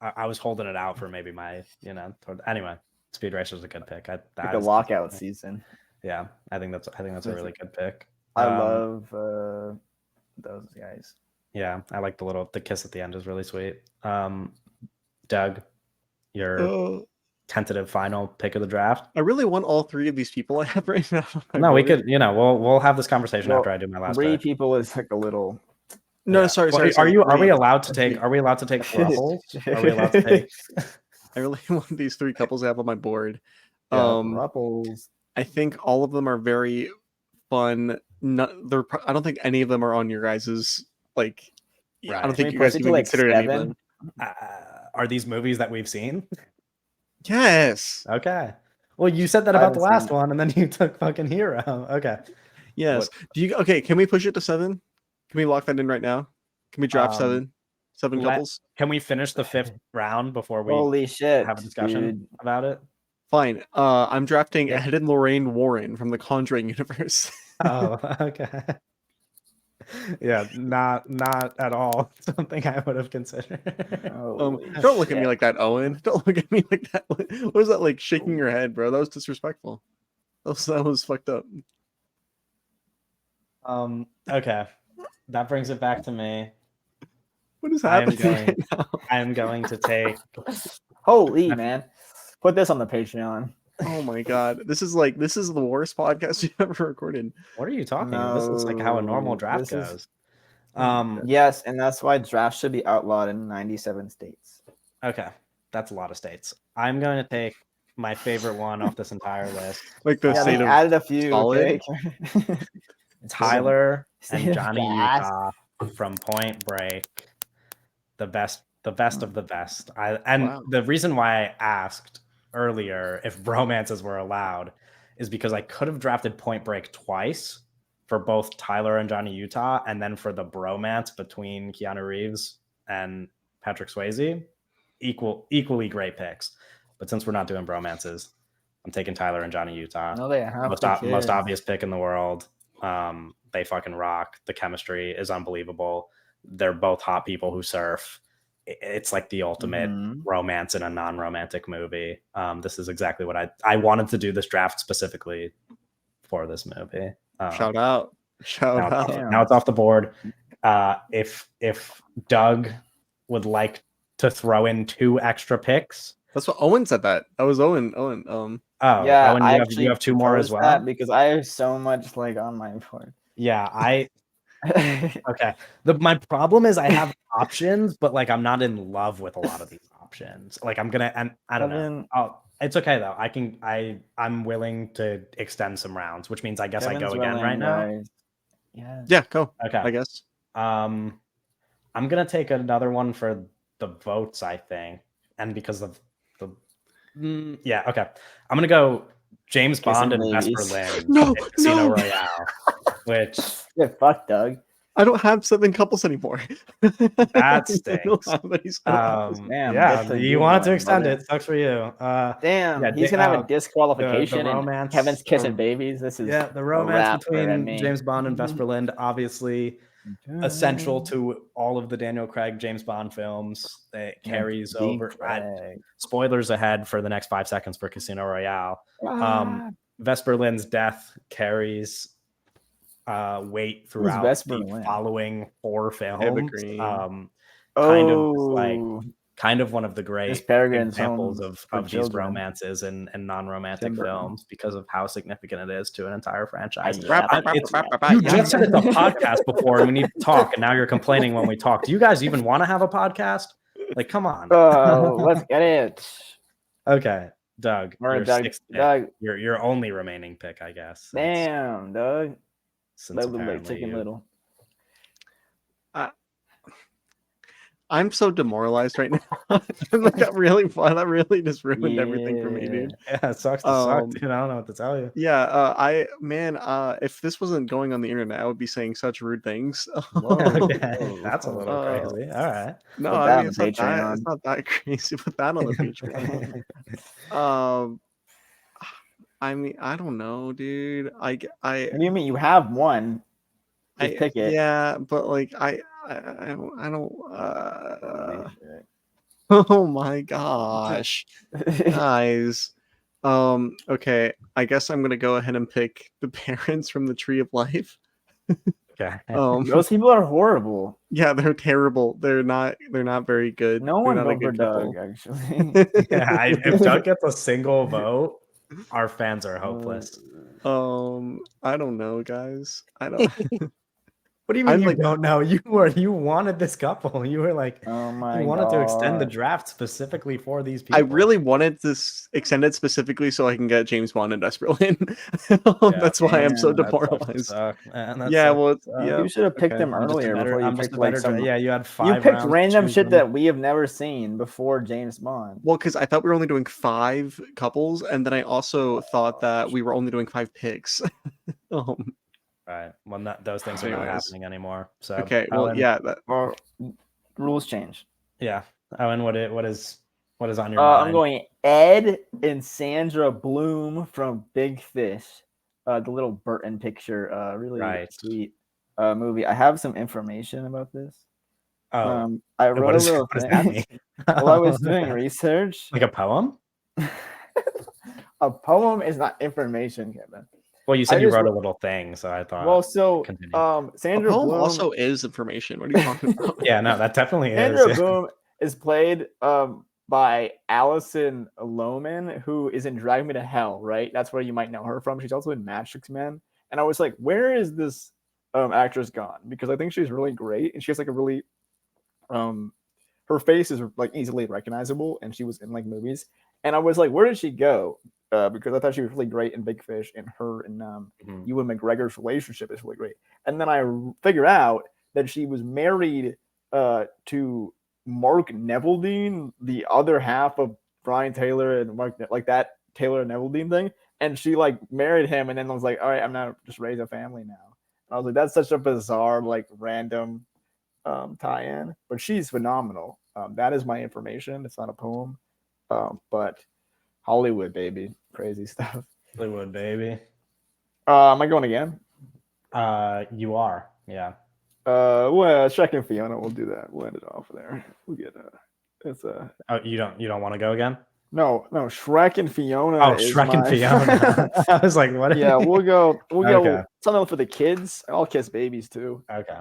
I was holding it out for maybe my anyway. Speed Racer's a good pick. Like That the is lockout definitely- season. Yeah, I think that's a really good pick. I love those guys. Yeah, I like the kiss at the end is really sweet. Doug, your Oh, tentative final pick of the draft. I really want all three of these people I have right now. on my No, we board. could, we'll have this conversation Well, after I do my last 3 pick. people is like a little. No, Yeah. sorry, Well, sorry. sorry. Are we three. allowed to take thrupples? Are we allowed to take I really want these 3 couples I have on my board. Yeah, Rupples. I think all of them are very fun. I don't think any of them are on your guys's like. Right. I don't Can think we you guys push it even to, like, considered any of 7? them. are these movies that we've seen? Yes. Okay. Well, you said that I about the haven't last seen- one, and then you took fucking Hero. Okay. Yes. What- Okay, can we push it to 7? Can we lock that in right now? Can we draft Um, 7 let- couples? Can we finish the 5th round before we Holy shit! have a discussion dude. about it? Fine. I'm drafting Yeah. Ed and Lorraine Warren from the Conjuring universe. Oh, okay. Yeah, not at all something I would have considered. Don't look at me like that, Owen. Don't look at me like that. What was that like shaking your head, bro? That was disrespectful. That was fucked up. Okay. That brings it back to me. What is I am happening going- right now? I am going to take Holy man! Put this on the Patreon. Oh my god. This is the worst podcast you've ever recorded. What are you talking about? This is like how a normal No, draft this is- goes. Um Yes, and that's why drafts should be outlawed in 97 states. okay. That's a lot of states. I'm going to take my favorite one off this entire list. Like the Yeah, state they of added a few. solid. Okay? Tyler State and of Johnny gas. Utah from Point Break. The best of the best. Wow. The reason why I asked earlier if bromances were allowed is because I could have drafted Point Break twice for both Tyler and Johnny Utah, and then for the bromance between Keanu Reeves and Patrick Swayze. Equally great picks. But since we're not doing bromances, I'm taking Tyler and Johnny Utah. No, they have Most obvious pick in the world. They fucking rock. The chemistry is unbelievable. They're both hot people who surf. It's like the ultimate romance in a non-romantic movie. This is exactly what I wanted to do this draft specifically for this movie. Shout out. Now it's off the board. If Doug would like to throw in 2 extra picks. That's what Owen said that. That was Owen. Oh, Yeah, Owen, I you have 2 more as proposed well. that because I have so much like on my board. Yeah, okay. My problem is I have options, but like I'm not in love with a lot of these options. Like I'm gonna, and I don't know. It's okay though. I'm willing to extend some rounds, which means I guess I go again right now. Yeah, go. Okay. I guess. I'm gonna take another one for the votes, I think, and because of the yeah. Okay, I'm gonna go James Bond and Vesper Lynd. No, Casino Royale. Which fuck Doug. I don't have 7 couples anymore. That stinks. Damn, you wanted to extend it. Sucks for you. Damn, he's gonna have a disqualification. The and romance, Kevin's kissing babies. This is the romance between James Bond and Vesper Lynd, obviously essential to all of the Daniel Craig James Bond films. It carries over. Spoilers ahead for the next 5 seconds for Casino Royale. Vesper Lynd's death carries weight throughout the following 4 films. Kind of one of the great examples of these romances and non-romantic films because of how significant it is to an entire franchise. You just said it's a podcast before and we need to talk, and now you're complaining when we talk. Do you guys even want to have a podcast? Like, come on. Let's get it. Okay, Doug. Doug. Your only remaining pick, I guess. Damn, Doug. Since Chicken Little. I'm so demoralized right now. Like, that really just ruined everything for me, dude. Yeah, it sucks to suck, dude. I don't know what to tell you. Yeah, if this wasn't going on the internet, I would be saying such rude things. Okay, that's a little Uh, crazy. All right. no, Put I that mean on the it's Patreon. not that crazy. Put that on the Patreon. Um, I mean, I don't know, dude. What do you mean? You have one. Just pick it. Yeah, but like I don't. Holy shit. Oh my gosh, guys. Okay, I guess I'm gonna go ahead and pick the parents from the Tree of Life. Okay. Those people are horrible. Yeah, they're terrible. They're not very good. No They're one not a vote for good Doug, couple. actually. Yeah, if Doug gets a single vote, our fans are hopeless. I don't know, guys. I don't. What do you mean I'm you like, don't know? You wanted this couple. You were like, Oh you my wanted to extend the god. draft specifically for these I people. really wanted this extended specifically so I can get James Bond and Desperate. Yeah, That's why I'm so man, that sucks to demoralized. suck, man. That Yeah, sucks well, to suck. yeah. You should have picked Okay. them earlier before you I'm just picked a like better some. yeah, you had You 5 picked rounds to random choose shit from. that we have never seen before James Bond. Well, because I thought we were only doing 5 couples, and then I also thought that we were only doing 5 picks. Right. Well, those things are not Anyways. happening anymore. So, Okay. Well, Owen, yeah. Well, rules change. yeah, Owen, what is on your I'm mind? going Ed and Sandra Bloom from Big Fish. The little Burton picture. Really Right. sweet movie. I have some information about this. Oh, I wrote a little what does thing that mean? while I was doing research. Like a poem? A poem is not information, Kevin. Well, you I said you just wrote a little thing, so I thought. well, so Continue. A Sandra poem Bloom. also is information. What are you talking about? Yeah, no, that definitely is. Sandra Yeah. Bloom is played by Allison Lohman, who is in Drag Me to Hell, right? That's where you might know her from. She's also in Matrix Man. And I was like, where is this actress gone? Because I think she's really great, and she has like a really her face is like easily recognizable, and she was in like movies. And I was like, where did she go? Because I thought she was really great in Big Fish, and her and Ewan McGregor's relationship is really great. And then I figured out that she was married to Mark Neveldine, the other half of Brian Taylor and Mark, like that Taylor and Neveldine thing. And she like married him, and then I was like, all right, I'm not just raise a family now. And I was like, that's such a bizarre, like random tie-in, but she's phenomenal. That is my information. It's not a poem, but Hollywood, baby, crazy stuff. Hollywood, baby. Am I going again? You are, yeah. Well, Shrek and Fiona, we'll do that. We'll end it off there. We'll get it's a. Oh, you don't want to go again? No, Shrek and Fiona. Oh, Shrek and Fiona. I was like, what? Yeah, we'll go. Okay. Something for the kids. I'll kiss babies too. Okay.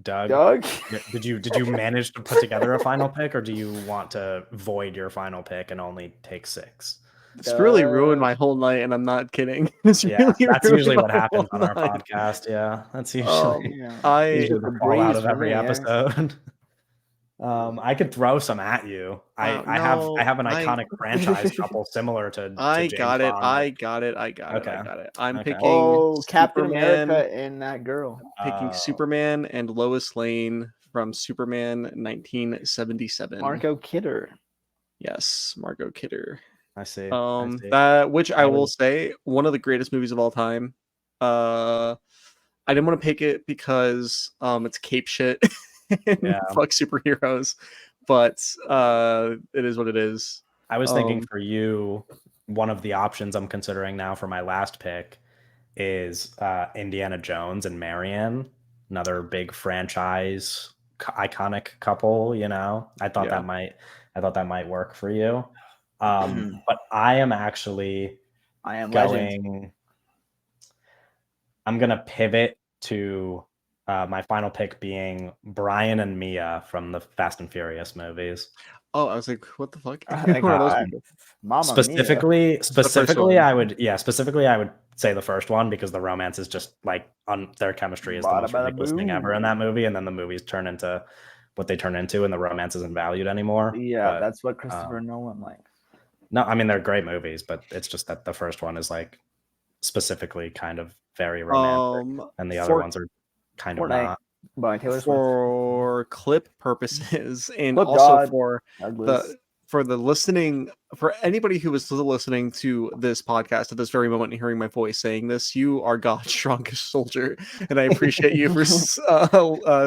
Doug. Did you manage to put together a final pick, or do you want to void your final pick and only take 6? It's really ruined my whole night, and I'm not kidding. That's usually what happens on our podcast. Yeah, that's usually usually the fallout of every episode. I could throw some at you. I have an iconic franchise couple similar to James Bond. I got it. I'm picking Captain Superman, America and that girl. Picking Superman and Lois Lane from Superman 1977. Margot Kidder. Yes, Margot Kidder. I see. That which I will say one of the greatest movies of all time. I didn't want to pick it because it's cape shit. Yeah. Fuck superheroes, but it is what it is. I was thinking for you, one of the options I'm considering now for my last pick is Indiana Jones and Marianne, another big franchise iconic couple. You know, I thought that might work for you. But I am going. I'm gonna pivot to my final pick being Brian and Mia from the Fast and Furious movies. Oh, I was like, what the fuck? Specifically, I would say the first one because the romance is just like their chemistry is the most ridiculous thing ever in that movie, and then the movies turn into what they turn into, and the romance isn't valued anymore. Yeah, but, that's what Christopher Nolan likes. No, I mean they're great movies, but it's just that the first one is like specifically kind of very romantic, and the other ones are kind of not. by Taylor Swift. For clip purposes, and Clip also God. for the listening, for anybody who is still listening to this podcast at this very moment and hearing my voice saying this, you are God's strongest soldier, and I appreciate you for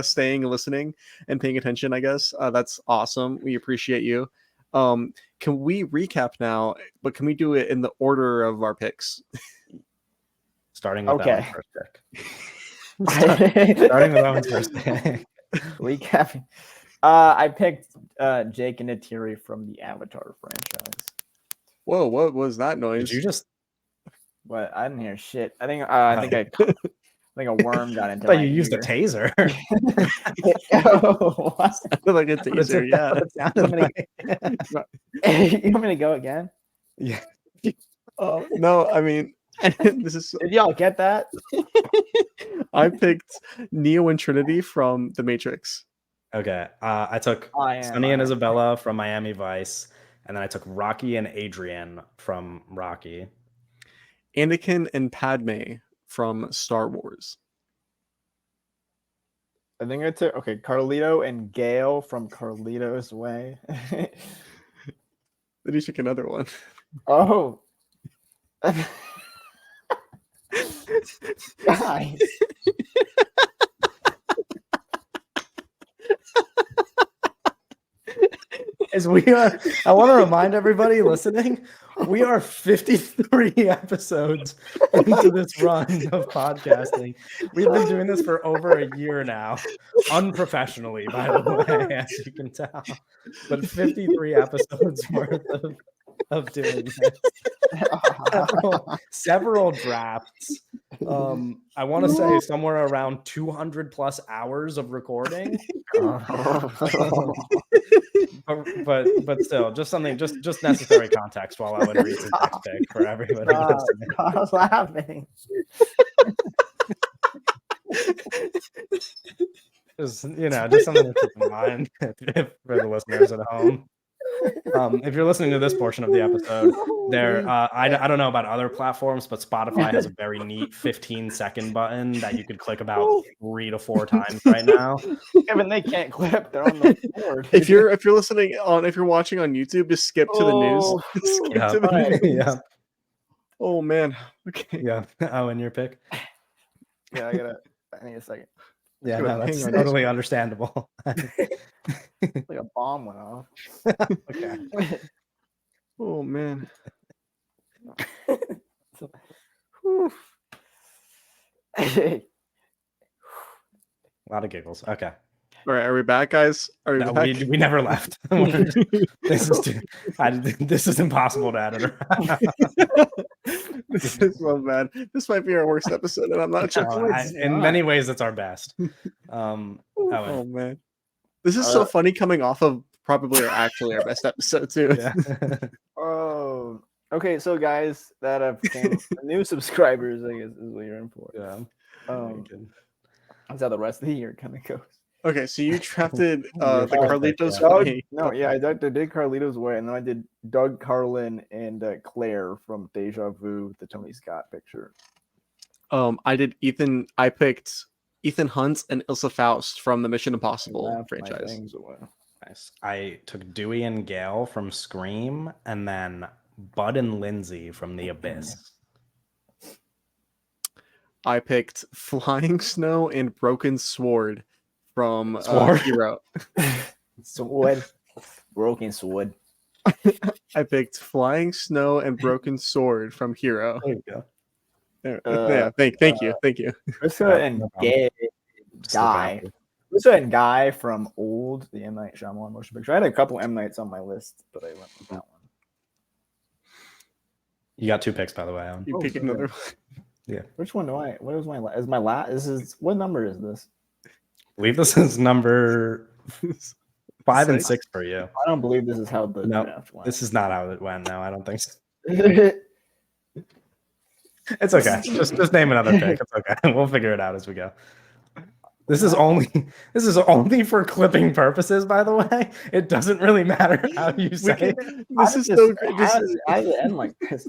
staying and listening and paying attention. I guess that's awesome. We appreciate you. Can we recap now? But can we do it in the order of our picks? Starting with Okay. Owen's first pick. Starting with Owen's first pick. Recapping. I picked Jake and Neytiri from the Avatar franchise. Whoa, what was that noise? Did you just? What? I didn't hear shit. I think a worm got into I thought my you used a ear. taser. Oh, what? Sounded like a teaser, yeah. It sounded like. You want me to go again? Yeah. Oh no, I mean, this is. Did y'all get that? I picked Neo and Trinity from The Matrix. Okay. I took Sunny and Isabella from Miami Vice, and then I took Rocky and Adrian from Rocky. Anakin and Padme from Star Wars. I think I took Carlito and Gail from Carlito's Way. Then you took another one. Oh. Guys. As we are, I want to remind everybody listening, we are 53 episodes into this run of podcasting. We've been doing this for over a year now, unprofessionally, by the way, as you can tell. But 53 episodes worth of doing this. Several drafts. I want to say somewhere around 200 plus hours of recording. But still, just something, just necessary context while I would read the next pick for everybody listening. I was laughing. Just something to keep in mind for the listeners at home. If you're listening to this portion of the episode, I don't know about other platforms, but Spotify has a very neat 15-second button that you could click about 3 to 4 times right now. Kevin, they can't clip. They're on the board. If you're watching on YouTube, just skip to the news. Skip to the news. Yeah. Oh man. Okay. Yeah. Oh, and your pick? Yeah, I need a second. Yeah, no, that's totally understandable. Like a bomb went off. Okay. Oh man. A lot of giggles. Okay. All right, are we back, guys? Are we No, back? we never left. This is impossible to edit around. This is so bad. This might be our worst episode, and I'm not sure. In many ways, it's our best. Oh man, this is so funny coming off of probably actually our best episode too. Yeah. Oh, okay. So guys that have became new subscribers, I guess is what you're in for. Yeah. That's how the rest of the year kind of goes. Okay, so you drafted the Carlitos Way. No, yeah, I did Carlitos Way, and then I did Doug Carlin and Claire from Deja Vu, the Tony Scott picture. I did Ethan. I picked Ethan Hunt and Ilsa Faust from the Mission Impossible franchise. Nice. I took Dewey and Gale from Scream, and then Bud and Lindsay from The Abyss. I picked Flying Snow and Broken Sword from Hero. Sword. Broken Sword. I picked Flying Snow and Broken Sword from Hero. There you go. Yeah, thank you. Rissa and Guy. Rissa and Guy from Old, the M. Night Shyamalan motion picture. I had a couple M. Nights on my list, but I went with that one. You got 2 picks, by the way, Alan. You pick another one. Yeah. Which one do I? What is my last? Is my last? What number is this? I believe this is number 5 and 6 for you. I don't believe this is how the draft went. This is not how it went. No, I don't think so. It's okay. Just name another pick. It's okay. We'll figure it out as we go. This is only for clipping purposes, by the way. It doesn't really matter how you say it. This is so great. How does it end like this?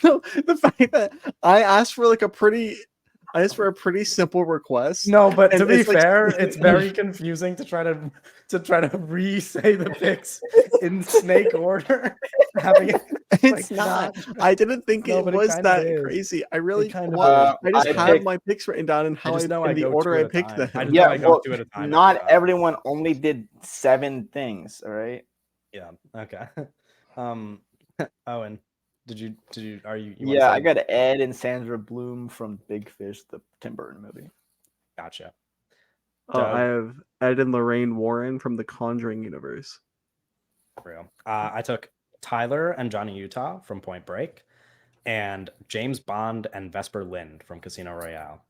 No, the fact that I asked for like a pretty I asked for a pretty simple request. No, but to And be it's like- fair, it's very confusing to try to re-say the picks in snake order. Having it, It's like, not. I didn't think No, it but it was kind of that is. crazy. I really kind of want. is. I just I have picked- my picks written down and I how just know in the go order two I at a picked time. them. I just know I go 2 at a time. Not every time. everyone only did 7 things. All right. Yeah. Okay. Owen, did you are you wanna Yeah, say- I got Ed and Sandra Bloom from Big Fish, the Tim Burton movie. Gotcha. I have Ed and Lorraine Warren from the Conjuring universe. Real. I took Tyler and Johnny Utah from Point Break, and James Bond and Vesper Lind from Casino Royale.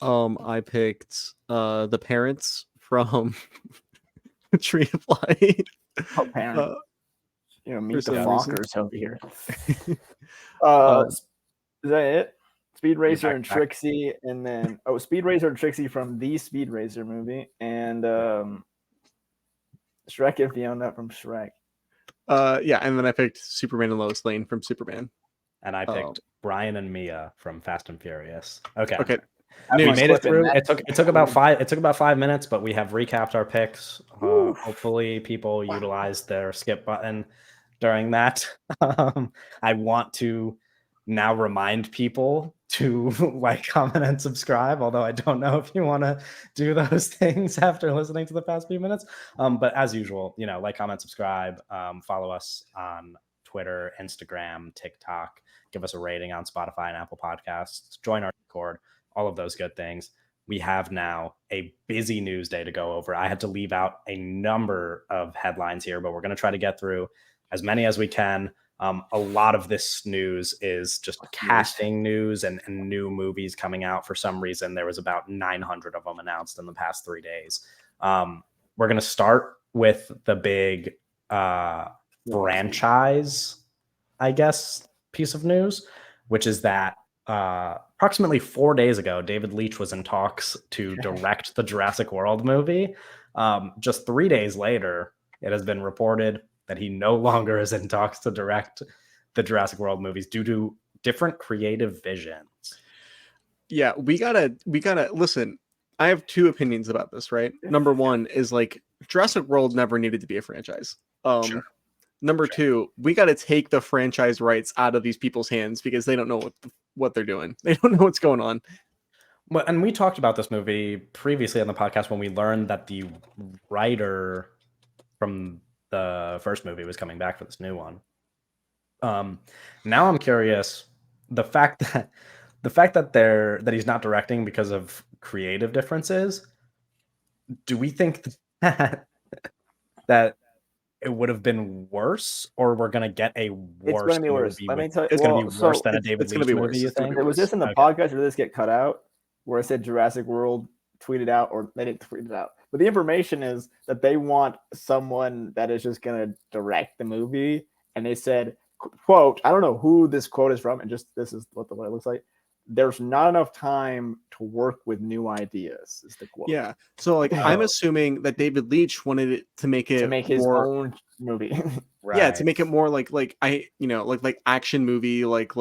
I picked the parents from Tree of Life. Oh, parent. Meet the some reason. Fockers over here. Is that it? Speed Racer and back. Trixie, and then Speed Racer and Trixie from the Speed Racer movie, and Shrek and Fiona from Shrek. Yeah, and then I picked Superman and Lois Lane from Superman. And I picked Brian and Mia from Fast and Furious. Okay. We made it through. It took about 5 minutes, but we have recapped our picks. Hopefully, people utilized their skip button during that. I want to now remind people to like, comment, and subscribe. Although I don't know if you want to do those things after listening to the past few minutes. But as usual, like, comment, subscribe, follow us on Twitter, Instagram, TikTok. Give us a rating on Spotify and Apple Podcasts. Join our Discord. All of those good things. We have now a busy news day to go over. I had to leave out a number of headlines here, but we're going to try to get through as many as we can. A lot of this news is just casting news and new movies coming out. For some reason, there was about 900 of them announced in the past 3 days. We're going to start with the big franchise, I guess, piece of news, which is that approximately 4 days ago, David Leitch was in talks to direct the Jurassic World movie. Just 3 days later, it has been reported that he no longer is in talks to direct the Jurassic World movies due to different creative visions. Yeah, we gotta listen. I have two opinions about this, right? Number one is like Jurassic World never needed to be a franchise. Number two, we got to take the franchise rights out of these people's hands because they don't know what they're doing. They don't know what's going on. Well, and we talked about this movie previously on the podcast when we learned that the writer from the first movie was coming back for this new one. Now I'm curious, the fact that he's not directing because of creative differences. Do we think that it would have been worse, or we're gonna get a worse? It's gonna be worse. Let me tell you, it's gonna be worse than a David Leitch movie. You think? Was this in the podcast, or did this get cut out? Where I said Jurassic World tweeted out, or they didn't tweet it out. But the information is that they want someone that is just gonna direct the movie, and they said, "quote." I don't know who this quote is from, and just this is what it looks like. There's not enough time to work with new ideas, is the quote. Yeah. So like I'm assuming that David Leitch wanted it to make his own movie. Right. Yeah, to make it more like action movie, like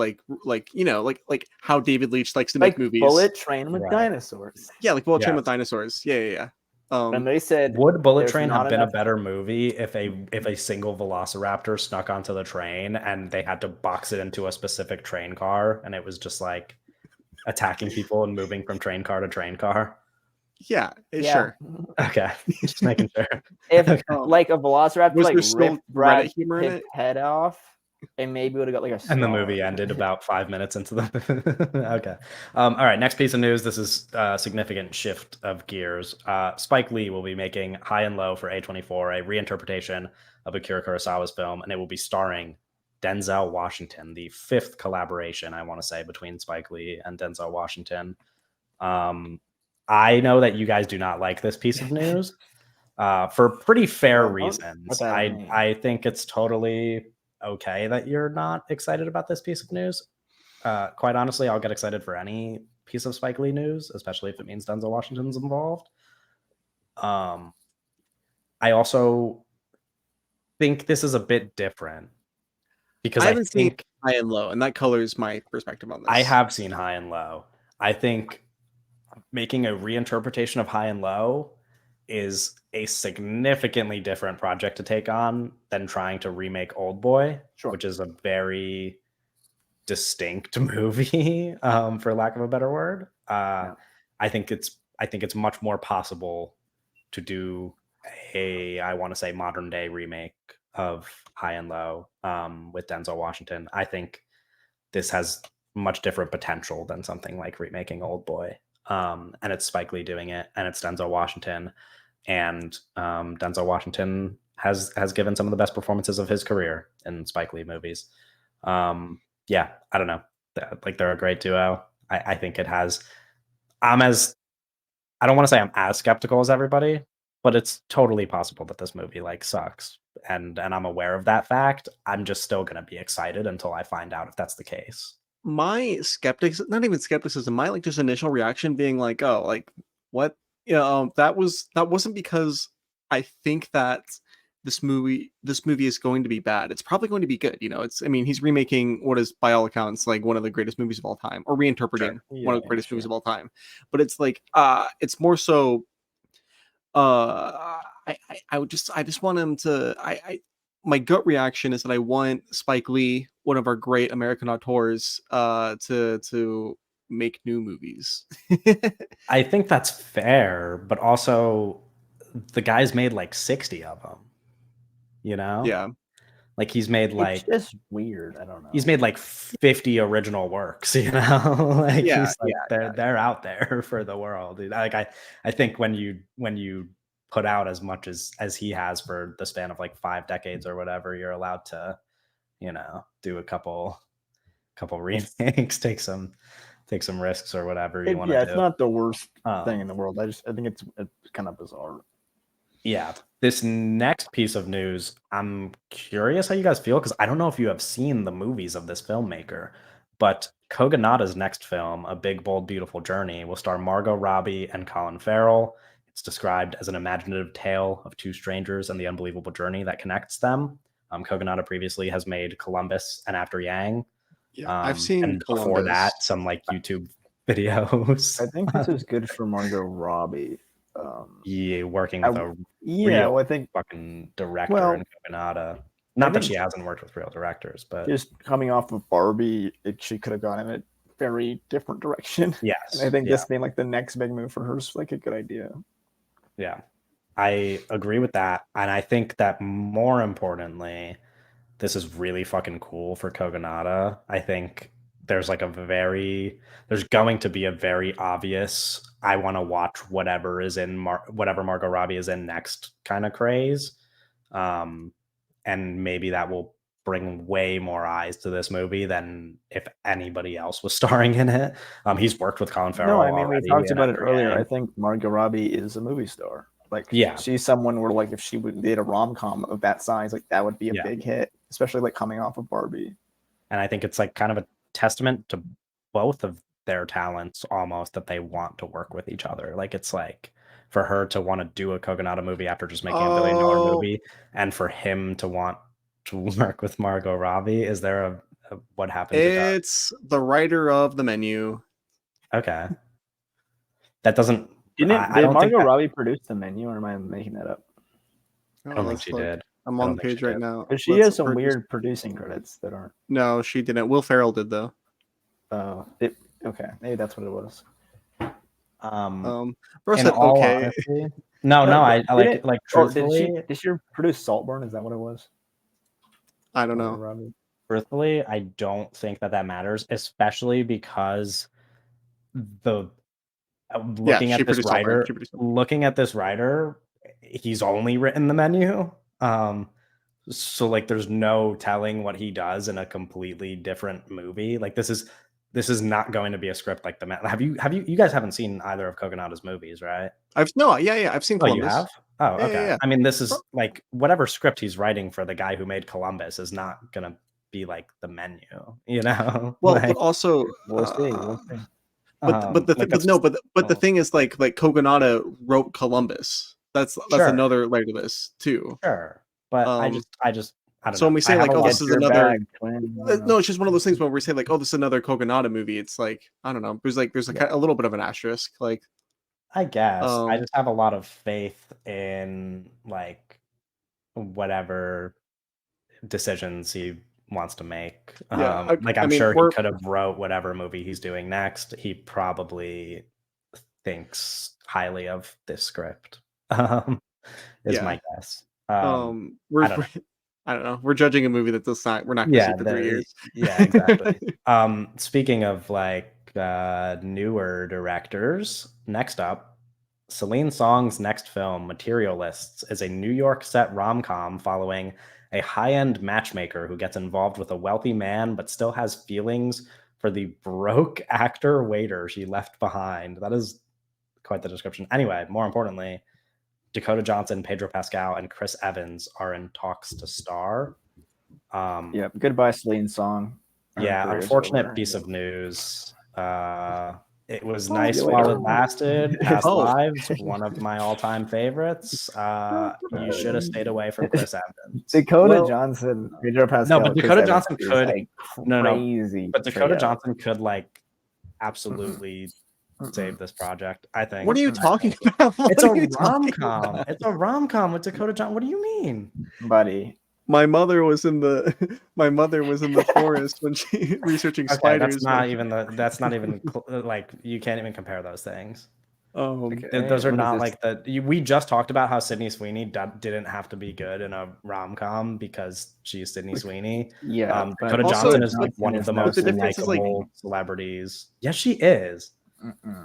how David Leitch likes to make movies. Bullet Train with dinosaurs. Yeah, like Bullet Train with dinosaurs. Yeah. And they said, would Bullet Train have been a better movie if a single Velociraptor snuck onto the train and they had to box it into a specific train car and it was just like attacking people and moving from train car to train car? Yeah. Sure. Okay, just making sure. If like a Velociraptor ripped Brad Pitt's head off, and maybe would have got like a star. And the movie ended about 5 minutes into the okay. All right, next piece of news. This is a significant shift of gears. Spike Lee will be making High and Low for A24, a reinterpretation of Akira Kurosawa's film, and it will be starring Denzel Washington, the 5th collaboration, I want to say, between Spike Lee and Denzel Washington. I know that you guys do not like this piece of news for pretty fair reasons. I think it's totally okay that you're not excited about this piece of news. Quite honestly, I'll get excited for any piece of Spike Lee news, especially if it means Denzel Washington's involved. I also think this is a bit different because I haven't seen High and Low, and that colors my perspective on this. I have seen High and Low. I think making a reinterpretation of High and Low is a significantly different project to take on than trying to remake Old Boy, Sure. which is a very distinct movie, for lack of a better word. Yeah. I think it's much more possible to do I want to say modern day remake of High and Low, with Denzel Washington. I think this has much different potential than something like remaking Old Boy. And it's Spike Lee doing it, and it's Denzel Washington, and Denzel Washington has given some of the best performances of his career in Spike Lee movies. Yeah, I don't know, like they're a great duo. I think it has. I'm as I don't want to say I'm as skeptical as everybody, but it's totally possible that this movie like sucks, and I'm aware of that fact. I'm just still gonna be excited until I find out if that's the case. My skeptics, not even skepticism, my like just initial reaction being like, oh, like what? Yeah, that wasn't because I think that this movie is going to be bad. It's probably going to be good. I mean, he's remaking what is by all accounts like one of the greatest movies of all time, or reinterpreting Sure. one of Yeah, the greatest movies sure. of all time. But it's like, it's more so I just want him to my gut reaction is that I want Spike Lee, one of our great American auteurs, to make new movies. I think that's fair, but also the guy's made like 60 of them, you know? Yeah. Like It's just weird. I don't he's know. made like 50 original works, you know? Like Yeah, he's like yeah, yeah. they're out there for the world. Like I think when you put out as much as he has for the span of like 5 decades or whatever, you're allowed to, do a couple remakes, take some risks or whatever you want Yeah, to it's do. not the worst thing Um, in the world. I think it's kind of bizarre. yeah. This next piece of news, I'm curious how you guys feel because I don't know if you have seen the movies of this filmmaker, but Kogonada's next film, A Big, Bold, Beautiful Journey, will star Margot Robbie and Colin Farrell. It's described as an imaginative tale of two strangers and the unbelievable journey that connects them. Kogonada previously has made Columbus and After Yang, Yeah, I've seen and before Columbus. that, some like YouTube videos. I think this is good for Margot Robbie. Yeah, working with I, a yeah, real well, I think fucking director in well, Coconada. I Not that think she hasn't worked with real directors, but just coming off of Barbie, she could have gone in a very different direction. And I yes, think yeah, this being like the next big move for her is like a good idea. yeah. I agree with that. And I think that more importantly, this is really fucking cool for Kogonada. I think there's going to be a very obvious I want to watch whatever is in whatever Margot Robbie is in next kind of craze. And maybe that will bring way more eyes to this movie than if anybody else was starring in it. He's worked with Colin No, Farrell I mean we already talked in about it After earlier. I Yang. think Margot Robbie is a movie star. Like Yeah, she's someone where like if she did a rom com of that size, like that would be a yeah. big hit, especially like coming off of Barbie. And I think it's like kind of a testament to both of their talents almost that they want to work with each other. Like it's like for her to want to do a Kogonada movie after just making $1 billion Oh, movie, and for him to want to work with Margot Robbie. Is there a what happened to Dark? it's the writer of The Menu. Okay, that doesn't. I Did don't think Margot that. Robbie produce the menu, or am I making that up? I Oh, don't think let's she look. did. I'm I on don't the think she page right did. now. Because she Let's has some produce. weird producing credits that aren't. No, she didn't. Will Ferrell did though. Okay, maybe that's what it was. Um, Bro in said all okay. honesty, no, No, I did like it? Oh, truthfully, did she produce Saltburn? Is that what it was? I don't Margot know. Robbie. truthfully, I don't think that matters, especially because the Yeah, looking she at this produced Saltburn. writer, She produced Saltburn. looking at this writer, he's only written The Menu. So like there's no telling what he does in a completely different movie. Like this is not going to be a script like you guys haven't seen either of Kogonada's movies, right? I've seen Oh, you Columbus. have? Oh, Yeah, yeah, okay. yeah. I mean, this Bro, is like whatever script he's writing for the guy who made Columbus is not gonna be like The Menu, you know? well, but Like, also, We'll see. We'll see. like that's but the oh, thing is, like Kogonada wrote Columbus. That's sure. another layer to this too. Sure, but I Um, just I just I don't So know. when we say I have like, a oh, lot this of- is another. twin. No, it's just one of those things when we say like, oh, this is another Kogonada movie. It's like, I don't know. There's a little bit of an asterisk. Like, I guess I um, just have a lot of faith in like whatever decisions he wants to make. yeah. Like I I'm mean, sure he could have wrote whatever movie he's doing next. He probably thinks highly of this script. Is my guess. we're I don't know. I don't know. We're judging a movie that does not. We're not going to see Yeah, for 3 years. yeah, exactly. Speaking of like newer directors, next up, Celine Song's next film, Materialists, is a New York set rom-com following a high-end matchmaker who gets involved with a wealthy man but still has feelings for the broke actor waiter she left behind. That is quite the description. Anyway, more importantly, Dakota Johnson, Pedro Pascal, and Chris Evans are in talks to star. Yep. Goodbye, Celine Song. Yeah, unfortunate piece of news. It was nice while it lasted. Past Lives, one of my all-time favorites. You should have stayed away from Chris Evans. Dakota Johnson, Pedro Pascal. No, but Dakota Johnson could like crazy. But Dakota Johnson could like absolutely save this project. I think. What are you talking about? It's a rom-com. It's a rom-com with Dakota Johnson. What do you mean, buddy? My mother was in the forest when she researching spiders. That's not even like you can't even compare those things. Okay. Those are not like we just talked about how Sydney Sweeney didn't have to be good in a rom-com because she's Sydney Sweeney. Yeah, Dakota Johnson is like one of the most likable celebrities. Yes, she is.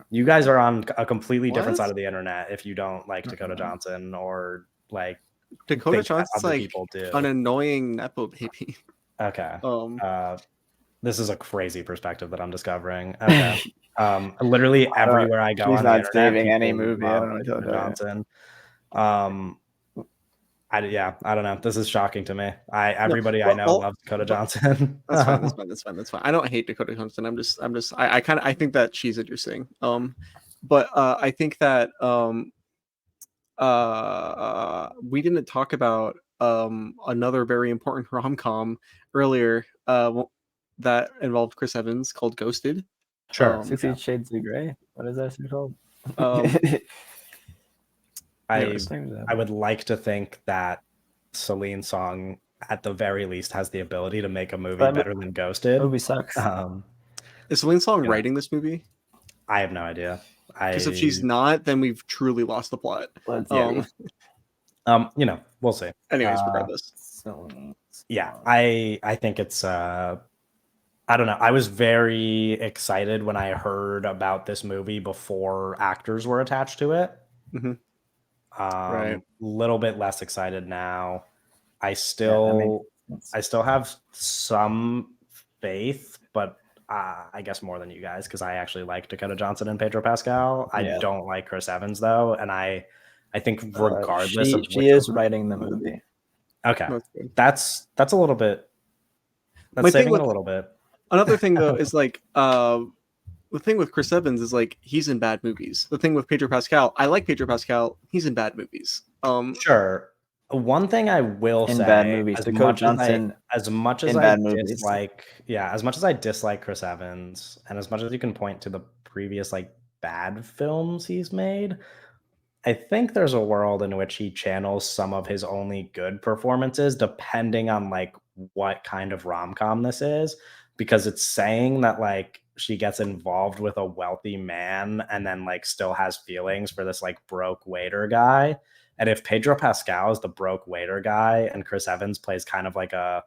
You guys are on a completely different side of the internet if you don't like Dakota Johnson or like Dakota Johnson's like people do. An annoying nepo baby. Okay. This is a crazy perspective that I'm discovering. Okay. Literally everywhere I go, she's on not the internet, saving any movie. I don't know Dakota Johnson. I don't know. This is shocking to me. Everybody I know loves Dakota Johnson. That's fine. That's fine. I don't hate Dakota Johnson. I think that she's interesting. But I think that we didn't talk about another very important rom-com earlier that involved Chris Evans called Ghosted. Sure. 60 Shades of Grey. What is that called? I would like to think that Celine Song, at the very least, has the ability to make a movie better than Ghosted. Movie sucks. Is Celine Song writing this movie? I have no idea. Because if she's not, then we've truly lost the plot. We'll see. Anyways, regardless. Yeah, I think it's I don't know. I was very excited when I heard about this movie before actors were attached to it. Right. Little bit less excited now. I still have some faith, but I guess more than you guys because I actually like Dakota Johnson and Pedro Pascal. I don't like Chris Evans though, and I think regardless of she is writing the movie. Okay, that's a little bit. That's saving it a little bit. Another thing though is like the thing with Chris Evans is like he's in bad movies. The thing with Pedro Pascal, I like Pedro Pascal. He's in bad movies. Sure. One thing I will say, bad movies, as much as I dislike Chris Evans, and as much as you can point to the previous like bad films he's made, I think there's a world in which he channels some of his only good performances, depending on like what kind of rom-com this is, because it's saying that like she gets involved with a wealthy man and then like still has feelings for this like broke waiter guy. And if Pedro Pascal is the broke waiter guy and Chris Evans plays kind of like a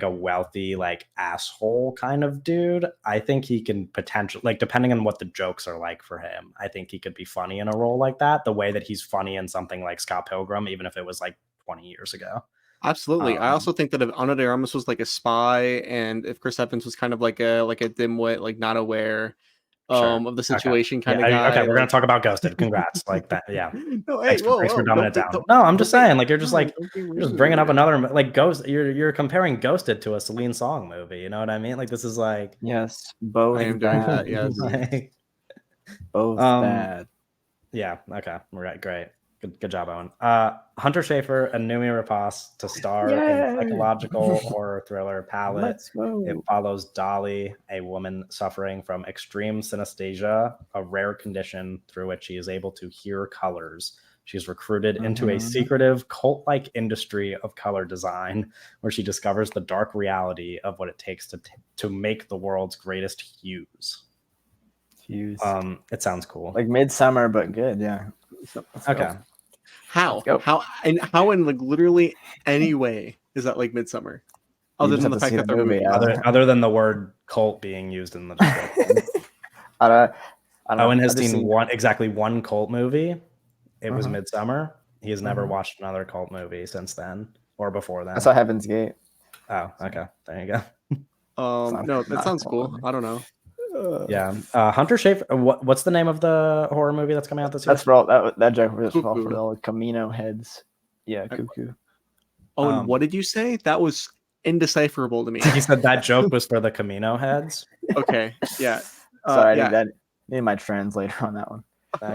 wealthy like asshole kind of dude, I think he can potentially, like depending on what the jokes are like for him, I think he could be funny in a role like that, the way that he's funny in something like Scott Pilgrim, even if it was like 20 years ago. Absolutely. I also think that if Ana de Armas was like a spy and if Chris Evans was kind of like a dimwit, like not aware of the situation kind of guy. Okay, we're gonna talk about Ghosted. Congrats, like that. Yeah. No, hey, thanks for dumbing it down. No, I'm just saying, like you're just bringing up another like Ghost. You're comparing Ghosted to a Celine Song movie. You know what I mean? Like this is like both. I am doing that. Yes, both bad. Yeah. Okay. Right. Great. Good job, Owen. Hunter Schafer and Noomi Rapace to star in Yay! psychological horror thriller Palette. Let's go. It follows Dolly, a woman suffering from extreme synesthesia, a rare condition through which she is able to hear colors. She's recruited into a secretive, cult-like industry of color design, where she discovers the dark reality of what it takes to make the world's greatest hues. Hues. It sounds cool. Like Midsummer, but good. Yeah. Let's Okay. go. How? Let's go. How in like literally any way is that like Midsummer? Other just than have the to fact see that the they're movie, Other than the word cult being used in the description. I don't know. Owen has I've just seen one cult movie. It was Midsummer. He has never Mhm. watched another cult movie since then or before then. I saw Heaven's Gate. Oh, okay. There you go. no, that sounds cool. I don't know. Yeah. Hunter Schafer. What's the name of the horror movie that's coming out this year? That's for all that joke was for all Cuckoo. for all the Camino heads. Yeah, Cuckoo. Oh, and what did you say? That was indecipherable to me. He said that joke was for the Camino heads. Okay, yeah. Sorry, yeah. I need my translator on that one.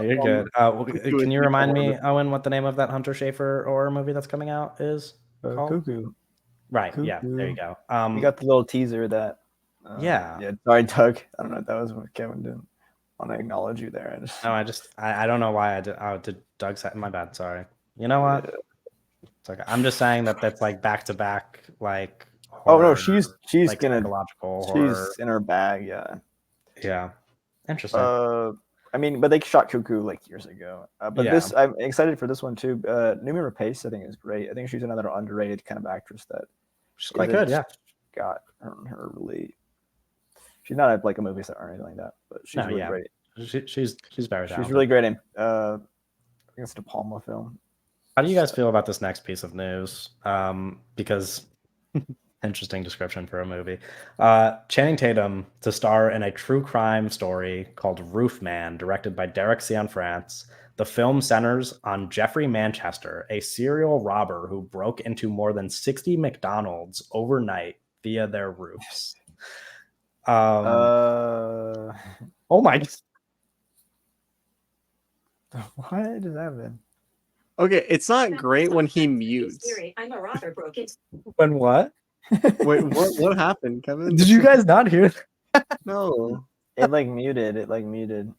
You're good. Can you remind me, Owen, what the name of that Hunter Schafer horror movie that's coming out is called? Cuckoo. Right. Yeah. There you go. You got the little teaser that. Yeah. Yeah. Sorry, Doug. I don't know. That was what Kevin did. I want to acknowledge you there. I don't know why I did. Oh, did Doug say? My bad. Sorry. You know what? It's okay. I'm just saying that's like back to back, like. Horror, no, she's like gonna. Psychological She's horror. in her bag. Yeah. Yeah. Interesting. I mean, but they shot Cuckoo like years ago. But this, I'm excited for this one too. Noomi Rapace, I think, is great. I think she's another underrated kind of actress that she's quite good. Yeah. Got her really. She's not like a movie star or anything like that, but she's really great. She's very talented. She's really great in. I think it's a De Palma film. How do you guys feel about this next piece of news? Because interesting description for a movie. Channing Tatum to star in a true crime story called Roof Man, directed by Derek Cianfrance. The film centers on Jeffrey Manchester, a serial robber who broke into more than 60 McDonald's overnight via their roofs. Oh my! What does that happen? Okay, it's not great when he mutes. I'm a robber broke it. When what? Wait, what happened, Kevin? Did you guys not hear that? No. It muted.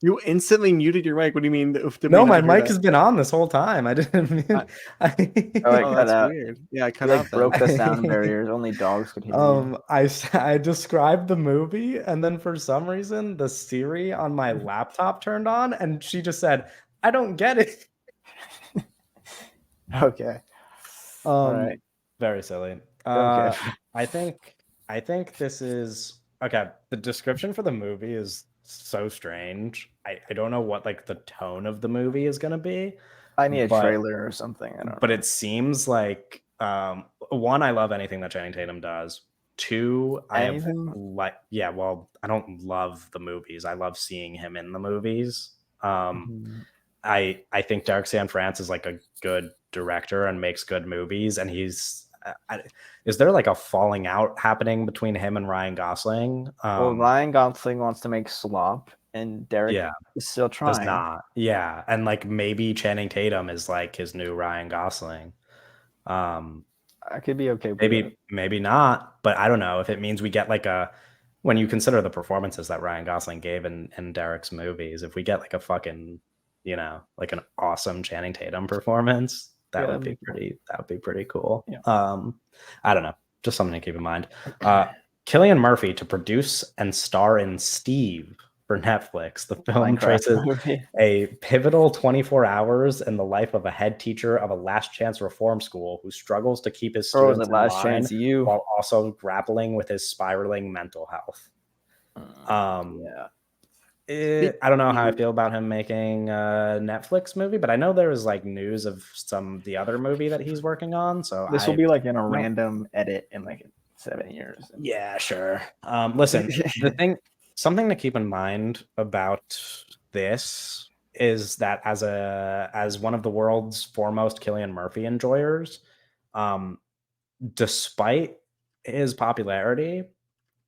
You instantly muted your mic. What do you mean? No, my mic has been on this whole time. I didn't mute. That's weird. Yeah, I cut out. Broke the sound barriers. Only dogs could hear you. I described the movie, and then for some reason, the Siri on my laptop turned on, and she just said, "I don't get it." Okay. All right. Very silly. Okay. I think this is okay. The description for the movie is so strange. I don't know what like the tone of the movie is gonna be. I need a trailer or something. I don't know. But it seems like one, I love anything that Channing Tatum does. Two, I don't love the movies. I love seeing him in the movies. I think Derek Cianfrance is like a good director and makes good movies, and he's is there like a falling out happening between him and Ryan Gosling? Well, Ryan Gosling wants to make Slop, and Derek is still trying. Does not. Yeah, and like maybe Channing Tatum is like his new Ryan Gosling. I could be okay with maybe not, but I don't know if it means we get like when you consider the performances that Ryan Gosling gave in Derek's movies, if we get like a fucking, like an awesome Channing Tatum performance, that would be pretty cool. Yeah. I don't know, just something to keep in mind. Cillian Murphy to produce and star in Steve for Netflix. The film traces a pivotal 24 hours in the life of a head teacher of a last chance reform school who struggles to keep his students in line while also grappling with his spiraling mental health. I don't know how I feel about him making a Netflix movie, but I know there was like news of the other movie that he's working on. So this will be like in a random edit in like 7 years. Yeah, sure. Listen, something to keep in mind about this is that as one of the world's foremost Cillian Murphy enjoyers, despite his popularity,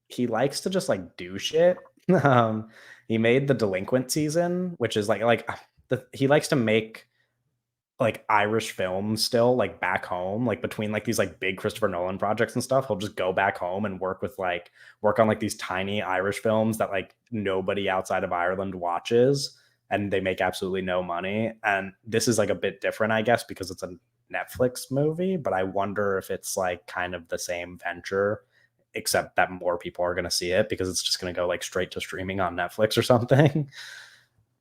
he likes to just like do shit. He made The Delinquent season, which is like he likes to make like Irish films still, like back home, like between like these like big Christopher Nolan projects and stuff. He'll just go back home and work on like these tiny Irish films that like nobody outside of Ireland watches, and they make absolutely no money. And this is like a bit different, I guess, because it's a Netflix movie, but I wonder if it's like kind of the same venture, except that more people are going to see it because it's just going to go like straight to streaming on Netflix or something.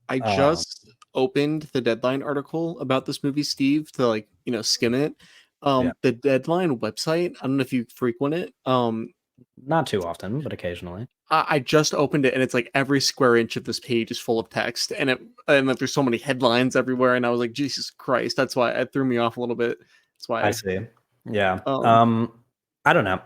I just opened the Deadline article about this movie, Steve, to like, skim it. Yeah. The Deadline website, I don't know if you frequent it. Not too often, but occasionally. I just opened it and it's like every square inch of this page is full of text, and like, there's so many headlines everywhere, and I was like, Jesus Christ, that's why it threw me off a little bit. That's why I see. Yeah. I don't know.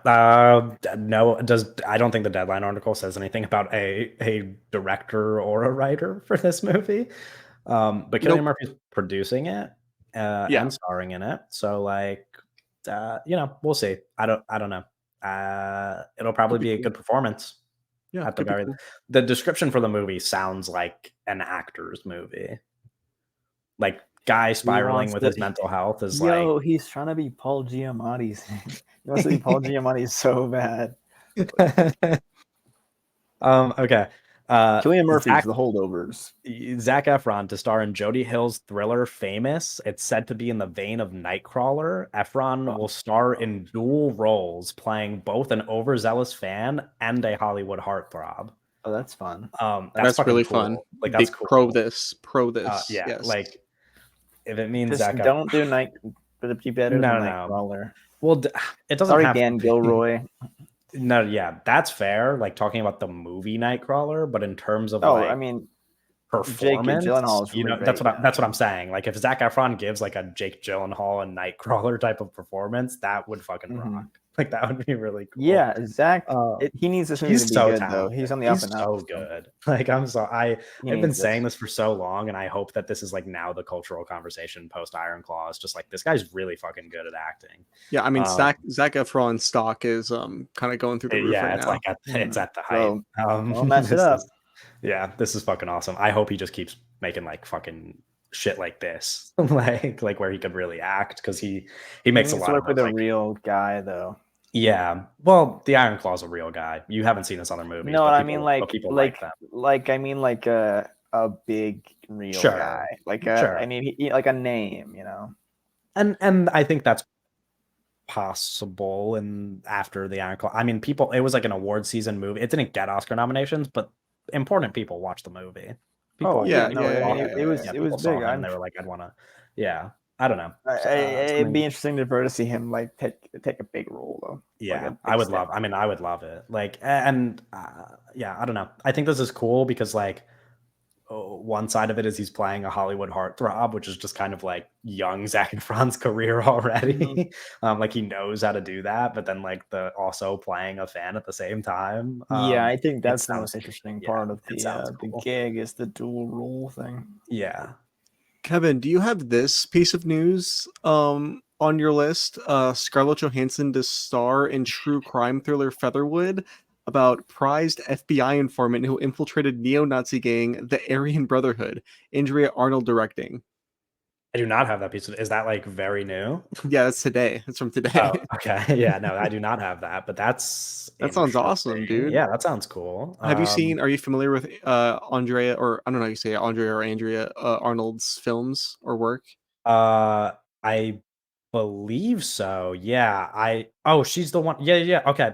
No, I don't think the Deadline article says anything about a director or a writer for this movie. But Cillian Murphy's producing it and starring in it. So like, we'll see. I don't know. It'll probably be a good performance. Yeah. At the description for the movie sounds like an actor's movie. Like guy spiraling with his mental health is like, he's trying to be Paul Giamatti. He wants to be Paul Giamatti so bad. Okay. Cillian Murphy's The Holdovers. Zac Efron to star in Jodie Hill's thriller Famous. It's said to be in the vein of Nightcrawler. Efron will star in dual roles, playing both an overzealous fan and a Hollywood heartthrob. Oh, that's fun. That's really cool. Fun. Like that's cool. Pro this. Yeah, yes. Like if it means Just don't do Night, but it'd be better than Nightcrawler. Well, it doesn't have Dan Gilroy. No, yeah, that's fair. Like talking about the movie Nightcrawler, but in terms of performance, Jake Gyllenhaal is that's what I'm saying. Like if Zac Efron gives like a Jake Gyllenhaal and Nightcrawler type of performance, that would fucking rock. Like that would be really cool. Yeah, Zach. He needs this movie to be good though. He's on the up and up. So good. Like I've been saying this for so long, and I hope that this is like now the cultural conversation post Iron Claws. Just like this guy's really fucking good at acting. Yeah, I mean Zac Efron's stock is kind of going through the roof right now. It's at the height. I'll mess it up. This is fucking awesome. I hope he just keeps making like fucking shit like this, like where he could really act, because he makes a lot of with a real guy though. Yeah, well, the Iron Claw's a real guy. You haven't seen his other movies. No, I mean like I mean like a big real guy, like I mean like a name, And I think that's possible. And after the Iron Claw, I mean, it was like an award season movie. It didn't get Oscar nominations, but important people watched the movie. It was big. And they were like, I'd want to. Yeah. I don't know. It'd be interesting to see him like take a big role though. Yeah, I would love it. Like, and I don't know. I think this is cool because like one side of it is he's playing a Hollywood heartthrob, which is just kind of like young Zac Efron's career already. Like he knows how to do that, but then like also playing a fan at the same time. I think that's the most interesting part of the gig is the dual role thing. Yeah. Kevin, do you have this piece of news on your list? Scarlett Johansson to star in true crime thriller Featherwood about prized FBI informant who infiltrated neo-Nazi gang, the Aryan Brotherhood. Andrea Arnold directing. I do not have that piece. Is that like very new? Yeah, that's today. It's from today. Oh, okay. Yeah, no, I do not have that, but that sounds awesome, dude. Yeah, that sounds cool. Have you seen? Are you familiar with Andrea, or I don't know how you say it, Andrea Arnold's films or work? I believe so. Yeah. She's the one. Yeah. Okay.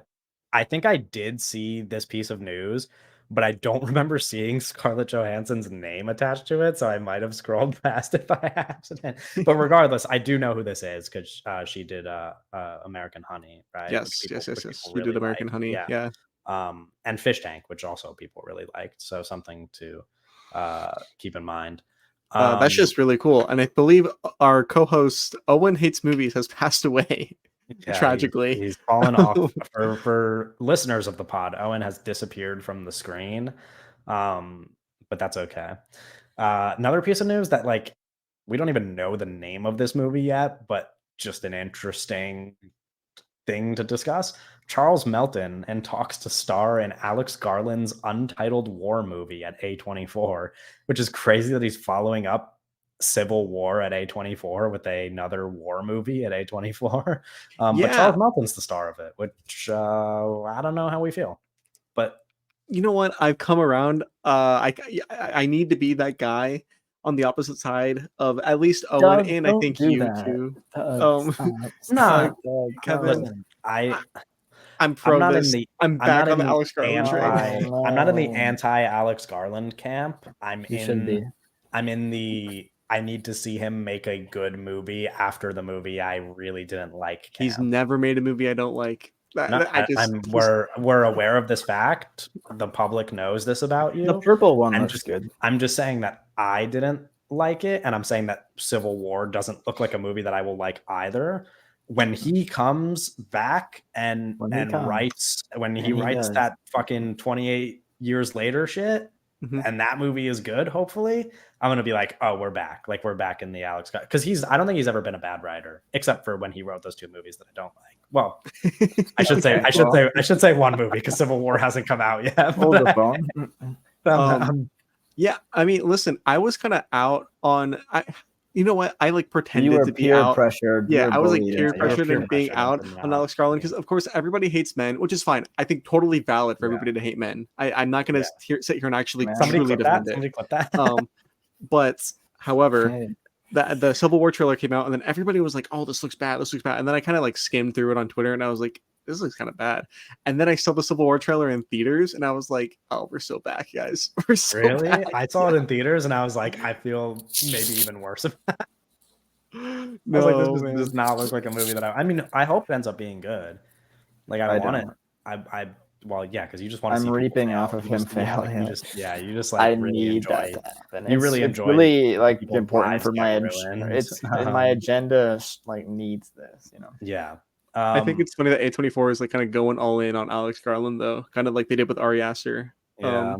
I think I did see this piece of news, but I don't remember seeing Scarlett Johansson's name attached to it, so I might have scrolled past it by accident. But regardless, I do know who this is because she did American Honey, right? Yes. She did American Honey, yeah. And Fish Tank, which also people really liked, so something to keep in mind. That's just really cool, and I believe our co-host Owen Hates Movies has passed away. Yeah, tragically, he's fallen off. For listeners of the pod, Owen has disappeared from the screen, but that's okay. Another piece of news that like we don't even know the name of this movie yet, but just an interesting thing to discuss. Charles Melton in talks to star in Alex Garland's untitled war movie at A24, which is crazy that he's following up Civil War at A24 with another war movie at A24. But Yeah. Charles Melton's the star of it, which I don't know how we feel. But You know what? I've come around. I need to be that guy on the opposite side of at least Owen, Doug, and I don't think do you that. too. Stop. No, Doug, Kevin. listen, I'm pro I'm not this. in the I'm back on the anti, Alex Garland train. No. I'm not in the anti Alex Garland camp. You should be. I'm in the I need to see him make a good movie after the movie I really didn't like camp. He's never made a movie I don't like. No, we're aware of this fact. The public knows this about you. The purple one looks good. I'm just saying that I didn't like it, and I'm saying that Civil War doesn't look like a movie that I will like either. When he comes back and writes that fucking 28 years later shit, and that movie is good, hopefully, I'm gonna be like, oh, we're back. Like, we're back in the Alex Scott, because I don't think he's ever been a bad writer, except for when he wrote those two movies that I don't like. Well, I should say one movie, because Civil War hasn't come out yet. Hold the phone. Yeah, I mean, listen, I was kind of out on. You know what? I like pretended you were to be peer out. pressured. Yeah, I was like peer pressured and being out on Alex Garland, because of course everybody hates men, which is fine. I think totally valid for everybody to hate men. I'm not going to sit here and actually truly defend it. Somebody clip that. But however, the Civil War trailer came out, and then everybody was like, "Oh, this looks bad. This looks bad." And then I kind of like skimmed through it on Twitter, and I was like, "This looks kind of bad." And then I saw the Civil War trailer in theaters, and I was like, "Oh, we're so back, guys. We're so really back." I saw it in theaters, and I was like, I feel maybe even worse about it. No, I was like, this does not look like a movie that I mean, I hope it ends up being good. Like, I want it. Well, yeah, because you just want to see. I'm reaping off of him failing. You just like really enjoy. You really enjoy. Really like important for my it's my agenda. Like needs this, you know. Yeah. I think it's funny that A24 is like kind of going all in on Alex Garland, though, kind of like they did with Ari Aster. Yeah.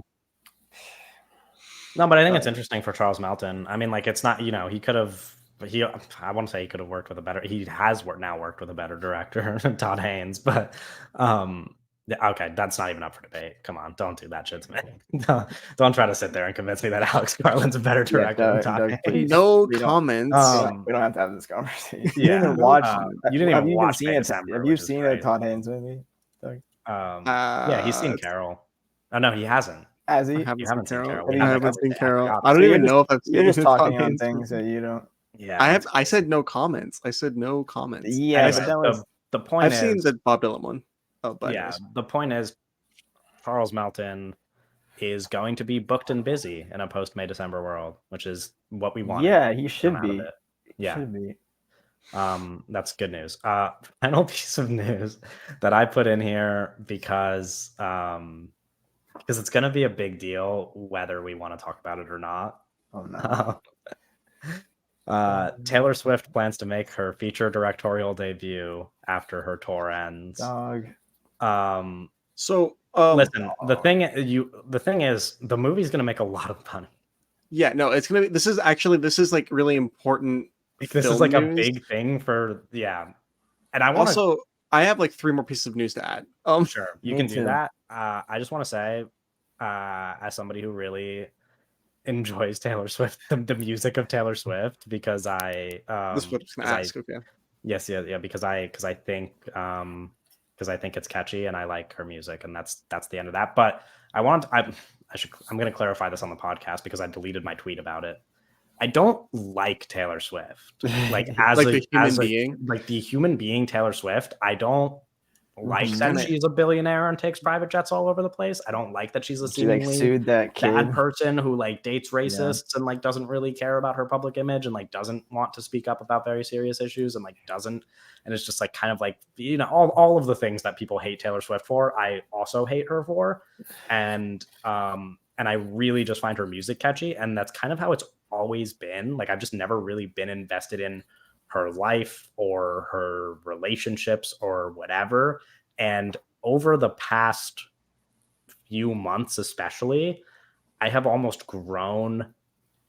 No, but I think it's interesting for Charles Melton. I mean, like, it's not, he could have. But I want to say he could have worked with a better. He has worked with a better director, Todd Haynes. But okay, that's not even up for debate. Come on, don't do that shit to me. Don't try to sit there and convince me that Alex Garland's a better director than Todd Haynes. No comments. We don't have to have this conversation. Yeah, you didn't even watch December. Have you seen a Todd Haynes movie? Yeah, he's seen Carol. Oh no, he hasn't. Has he? You haven't seen Carol. I haven't seen Carol. I don't even know if I've seen. You're just talking on things that you don't. Yeah, I said no comments. Yeah, the point. I've seen the Bob Dylan one. Oh, but yeah, the point is, Charles Melton is going to be booked and busy in a post-May December world, which is what we want. Yeah, he should be. Should be. That's good news. Final piece of news that I put in here because it's going to be a big deal whether we want to talk about it or not. Oh no. Taylor Swift plans to make her feature directorial debut after her tour ends. Dog. Listen, the thing is the movie's gonna make a lot of money. Yeah, no, it's gonna be. This is like really important. This is like a big thing for And I have like 3 more pieces of news to add. Sure, you can do that. I just want to say, as somebody who really enjoys Taylor Swift, the music of Taylor Swift, because I this is what I was gonna ask. Okay. Yes, yeah, because I think it's catchy and I like her music, and that's the end of that. But I'm going to clarify this on the podcast because I deleted my tweet about it. I don't like Taylor Swift, like as like the human being Taylor Swift. I don't like that she's a billionaire and takes private jets all over the place. I don't like that she's a seemingly sued that kid. Bad person who like dates racists and like doesn't really care about her public image and like doesn't want to speak up about very serious issues and like doesn't. And it's just like kind of like, all of the things that people hate Taylor Swift for, I also hate her for. And I really just find her music catchy. And that's kind of how it's always been. Like, I've just never really been invested in her life or her relationships or whatever. And over the past few months, especially, I have almost grown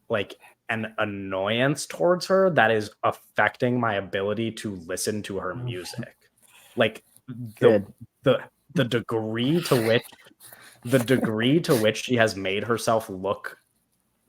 like an annoyance towards her that is affecting my ability to listen to her music. Like the degree to which she has made herself look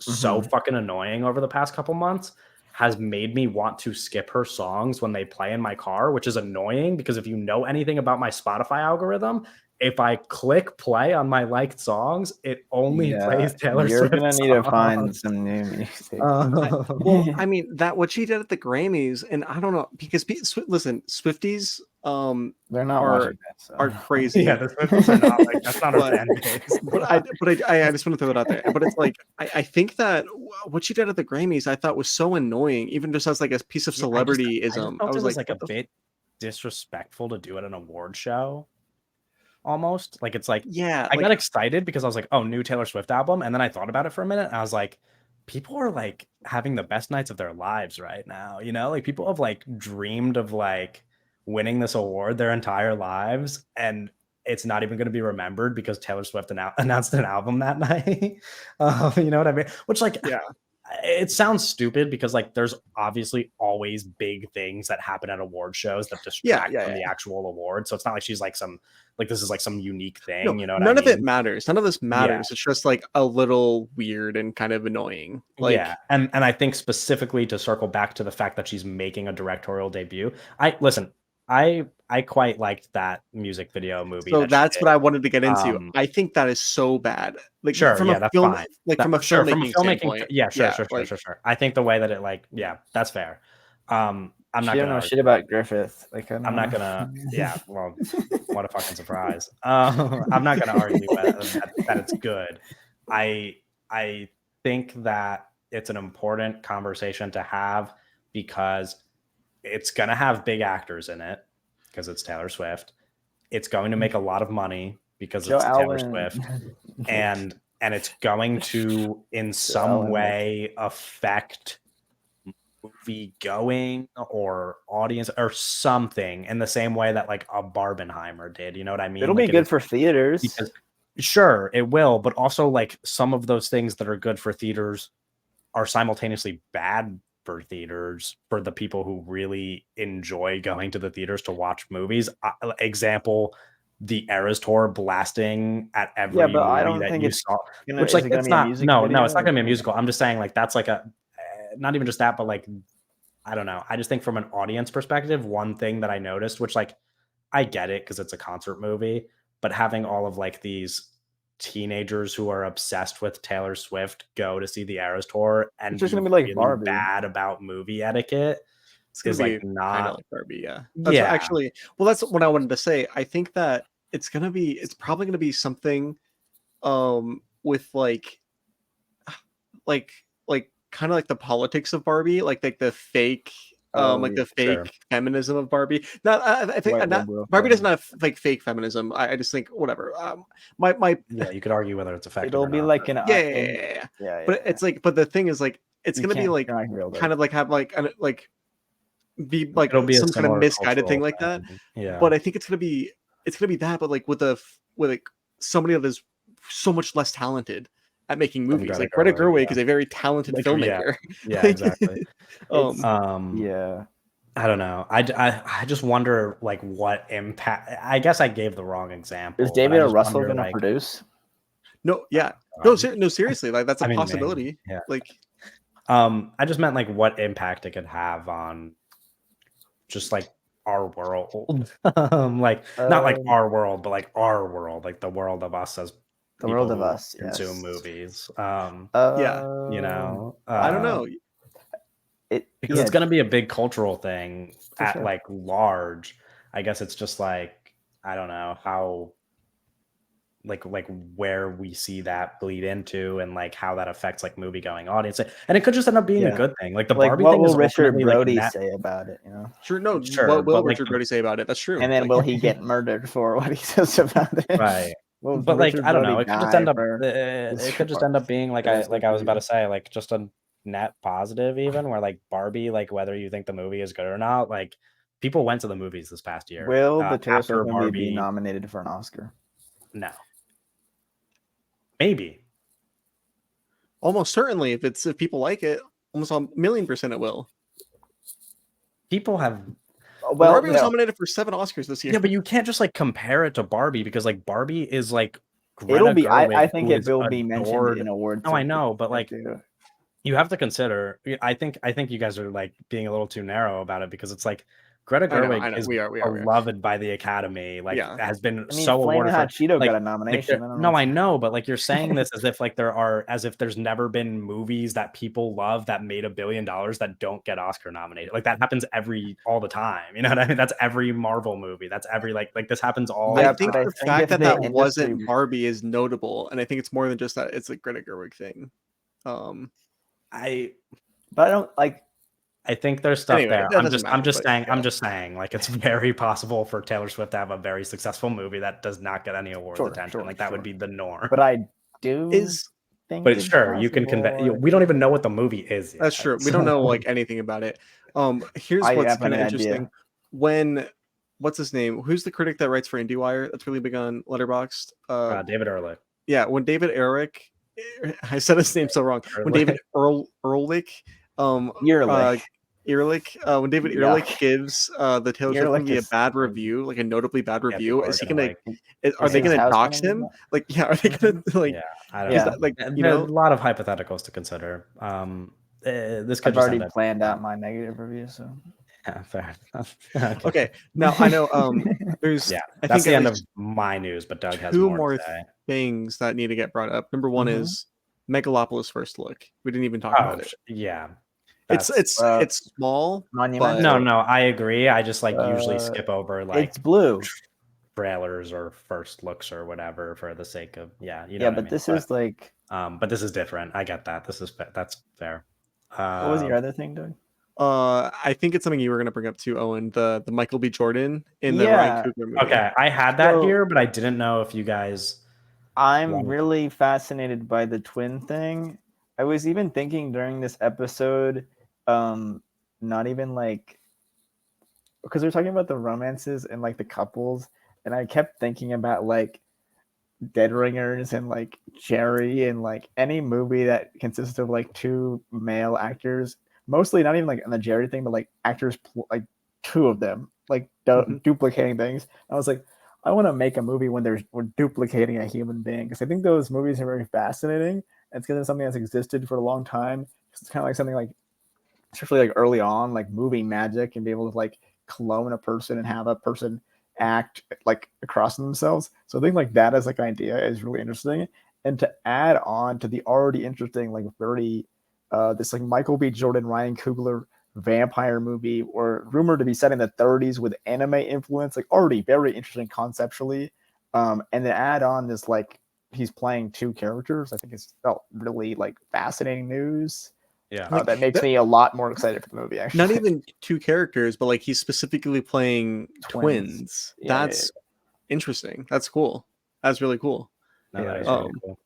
so fucking annoying over the past couple months has made me want to skip her songs when they play in my car, which is annoying because if you know anything about my Spotify algorithm, if I click play on my liked songs, it only plays Taylor You're Swift gonna need to find songs. some new music. Well, I mean that what she did at the Grammys, and I don't know because listen, Swifties, They're not are watching that. So. are crazy. Yeah, the Swifties are not like that's not our fan base. I just want to throw that out there. But it's like I think that what she did at the Grammys I thought was so annoying, even just as like a piece of Yeah, I celebrityism. felt I was it was like, like a bit disrespectful to do at an award show. Almost like it's like yeah, I like got excited because I was like, oh, new Taylor Swift album, and then I thought about it for a minute, and I was like, people are like having the best nights of their lives right now, you know? Like people have like dreamed of like winning this award their entire lives, and it's not even going to be remembered because Taylor Swift announced an album that night. You know what I mean? Which like yeah. it sounds stupid because like there's obviously always big things that happen at award shows that distract from the actual award. So it's not like she's like some like this is like some unique thing, No, you know what none I of it mean? matters. None of this matters. It's just like a little weird and kind of annoying. Like, Yeah, and I think specifically to circle back to the fact that she's making a directorial debut. I quite liked that music video movie. so That she that's did. what I wanted to get into. I think that is so bad. Like Sure, from yeah, a that's film, fine. like That, from a sure, from a filmmaking filmmaking, standpoint. yeah, sure, Like, sure. I think the way that it like, yeah, that's fair. I'm She not don't gonna know argue shit that. about Griffith. Like I'm not gonna, yeah, well, what a fucking surprise. I'm not gonna argue that it's good. I think that it's an important conversation to have because it's gonna have big actors in it because it's Taylor Swift. It's going to make a lot of money because Joe it's Taylor Alwyn. Swift, and it's going to in some Alwyn, way affect movie going or audience or something in the same way that like a Barbenheimer did. You know what I mean? It'll like be good for theaters. because sure it will, but also like some of those things that are good for theaters are simultaneously bad for theaters for the people who really enjoy going to the theaters to watch movies. Example, the Eras Tour blasting at every but I movie don't that think you it's saw. gonna. Which Is like it gonna it's be a not music no video? it's not gonna be a musical. I'm just saying like that's like a not even just that, but like I don't know. I just think from an audience perspective, one thing that I noticed, which like I get it because it's a concert movie, but having all of like these teenagers who are obsessed with Taylor Swift go to see the Eras Tour and It's just be gonna be like really Barbie. bad about movie etiquette it's gonna is be like kind of not like Barbie. Yeah, that's yeah actually. Well, that's what I wanted to say. I think that it's gonna be. It's probably gonna be something, with like kind of like the politics of Barbie, like the fake like the sure. fake feminism of Barbie. Not I think White not liberal Barbie doesn't feminism. have like fake feminism. I just think whatever. My Yeah, you could argue whether it's effective It'll or be not. like an yeah. But it's like, but the thing is like it's You gonna be can't- like you're not gonna be able to- kind of like have like be like It'll be a some kind of similar misguided thing cultural like that. thing. Yeah. But I think it's gonna be that, but like with like somebody that is so much less talented at making movies. Greta Like Greta Gerwig, Gerwig is a very talented Like, filmmaker. Yeah, exactly. Yeah. I don't know. I just wonder like what impact. I guess I gave the wrong example. Is but I David O. just Russell wonder, gonna like, produce? No, yeah. No, seriously, like that's a I mean, maybe, possibility. yeah. Like I just meant like what impact it could have on just like our world. Like not like our world, but like our world, like the world of us as The people world of who us, consume yes. movies. yeah. You know, I don't know. because it's going to be a big cultural thing For at sure. like large. I guess it's just like I don't know how like where we see that bleed into and like how that affects like movie going audience, and it could just end up being a good thing. Like the Like Barbie what thing will is Richard ultimately, like, Brody say about it? You know, Sure, no. Sure, What will but, like, Richard Brody say about it? That's true. and then Like, will he get murdered for what he says about it? right? Will But like Richard I don't know, Brody it could just die end up for this it could just end up being like Taylor I was Swift about to movie? say, like just a net positive, even where like Barbie, like whether you think the movie is good or not, like people went to the movies this past year. Will the Taylor after Swift movie be Barbie? nominated for an Oscar? No, maybe. almost certainly, if people like it, almost 1,000,000% it will. People have Well, Barbie was nominated for 7 Oscars this year. yeah, but you can't just like compare it to Barbie because like Barbie is like Greta it'll be. Gerwig, I think who it is will be mentioned adored. in awards. No, I know, but like you have to consider. I think you guys are like being a little too narrow about it because it's like Greta I Gerwig know. is We are. beloved by the Academy, like Yeah. has been I mean, so Flamin' awarded Hot for Cheeto got a like nomination. I don't know. no, I know, but like you're saying this as if like as if there's never been movies that people love that made $1 billion that don't get Oscar nominated. Like that happens all the time. You know what I mean? That's every Marvel movie. That's every like this happens all I Yeah, the think but I the think fact if that the that industry, wasn't Barbie is notable, and I think it's more than just that it's a Greta Gerwig thing. I but I don't like. I think there's stuff Anyway, there. that doesn't matter. But I'm yeah. just saying, like it's very possible for Taylor Swift to have a very successful movie that does not get any awards attention. Like that would be the norm. But I do Is think But it's sure, you can convey. possible. We don't even know what the movie is yet. That's true. We don't know like anything about it. Here's I what's have kind an of idea. interesting. When what's his name? Who's the critic that writes for IndieWire? That's really big on Letterboxd. David Ehrlich. Yeah, when David Ehrlich, I said his name so wrong. When David Ehrlich, Yearly. when David Yeah. Ehrlich gives the Taylor Swift Ehrlich movie a is- bad review, like a notably bad Yeah, review, people is he gonna, gonna? like, Are they his gonna house dox gonna do him? that? Like, yeah, are they gonna like? Yeah, I don't Is know. that like There's you know? a lot of hypotheticals to consider. This could I've just already end up planned out my negative review, so Yeah, fair enough. Okay, now I know. There's Yeah, I that's think the at end of least my news, but Doug has two more more to say. things that need to get brought up. Number one Mhm. is Megalopolis first look. We didn't even talk about it. Yeah. It's small, Monumental. but No, I agree. I just like usually skip over like it's blue. trailers or first looks or whatever for the sake of you know Yeah, what I but mean? this is like. But this is different. I get that. That's fair. What was your other thing, Doug? I think it's something you were going to bring up too, Owen. The Michael B. Jordan in the Yeah. Ryan Coogler movie. Okay, I had that So- here, but I didn't know if you guys. I'm really fascinated by the twin thing. I was even thinking during this episode, not even like because we're talking about the romances and like the couples, and I kept thinking about like Dead Ringers and like Jerry and like any movie that consists of like two male actors, mostly not even like on the Jerry thing, but like actors like two of them like duplicating things. I was like, I want to make a movie when we're duplicating a human being because I think those movies are very fascinating. And it's because it's something that's existed for a long time. It's kind of like something like, especially like early on, like movie magic and be able to like clone a person and have a person act like across themselves. So I think like that as like idea is really interesting. And to add on to the already interesting, like very this like Michael B. Jordan, Ryan Coogler vampire movie or rumored to be set in the 30s with anime influence, like already very interesting conceptually. And then add on this like he's playing two characters. I think it's really like fascinating news. Yeah, that makes me a lot more excited for the movie. Actually, not even two characters, but like he's specifically playing twins. Yeah, That's interesting. That's cool. That's really cool. no, that is Yeah. really cool.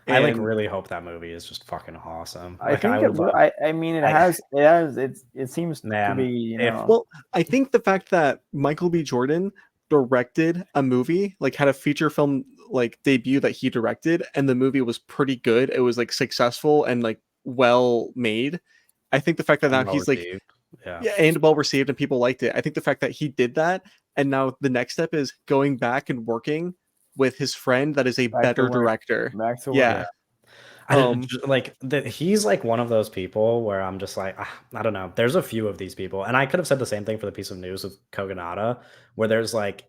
I like And really hope that movie is just fucking awesome. I Like, think I mean, it seems to Man, be, you if- know. well, I think the fact that Michael B. Jordan directed a movie, like had a feature film like debut that he directed, and the movie was pretty good. It was like successful and like well made. I think the fact that now he's like yeah, and well received and people liked it. I think the fact that he did that and now the next step is going back and working with his friend that is a better director. Back to Yeah. He's like one of those people where I'm just like, I don't know. There's a few of these people, and I could have said the same thing for the piece of news with Kogonada, where there's like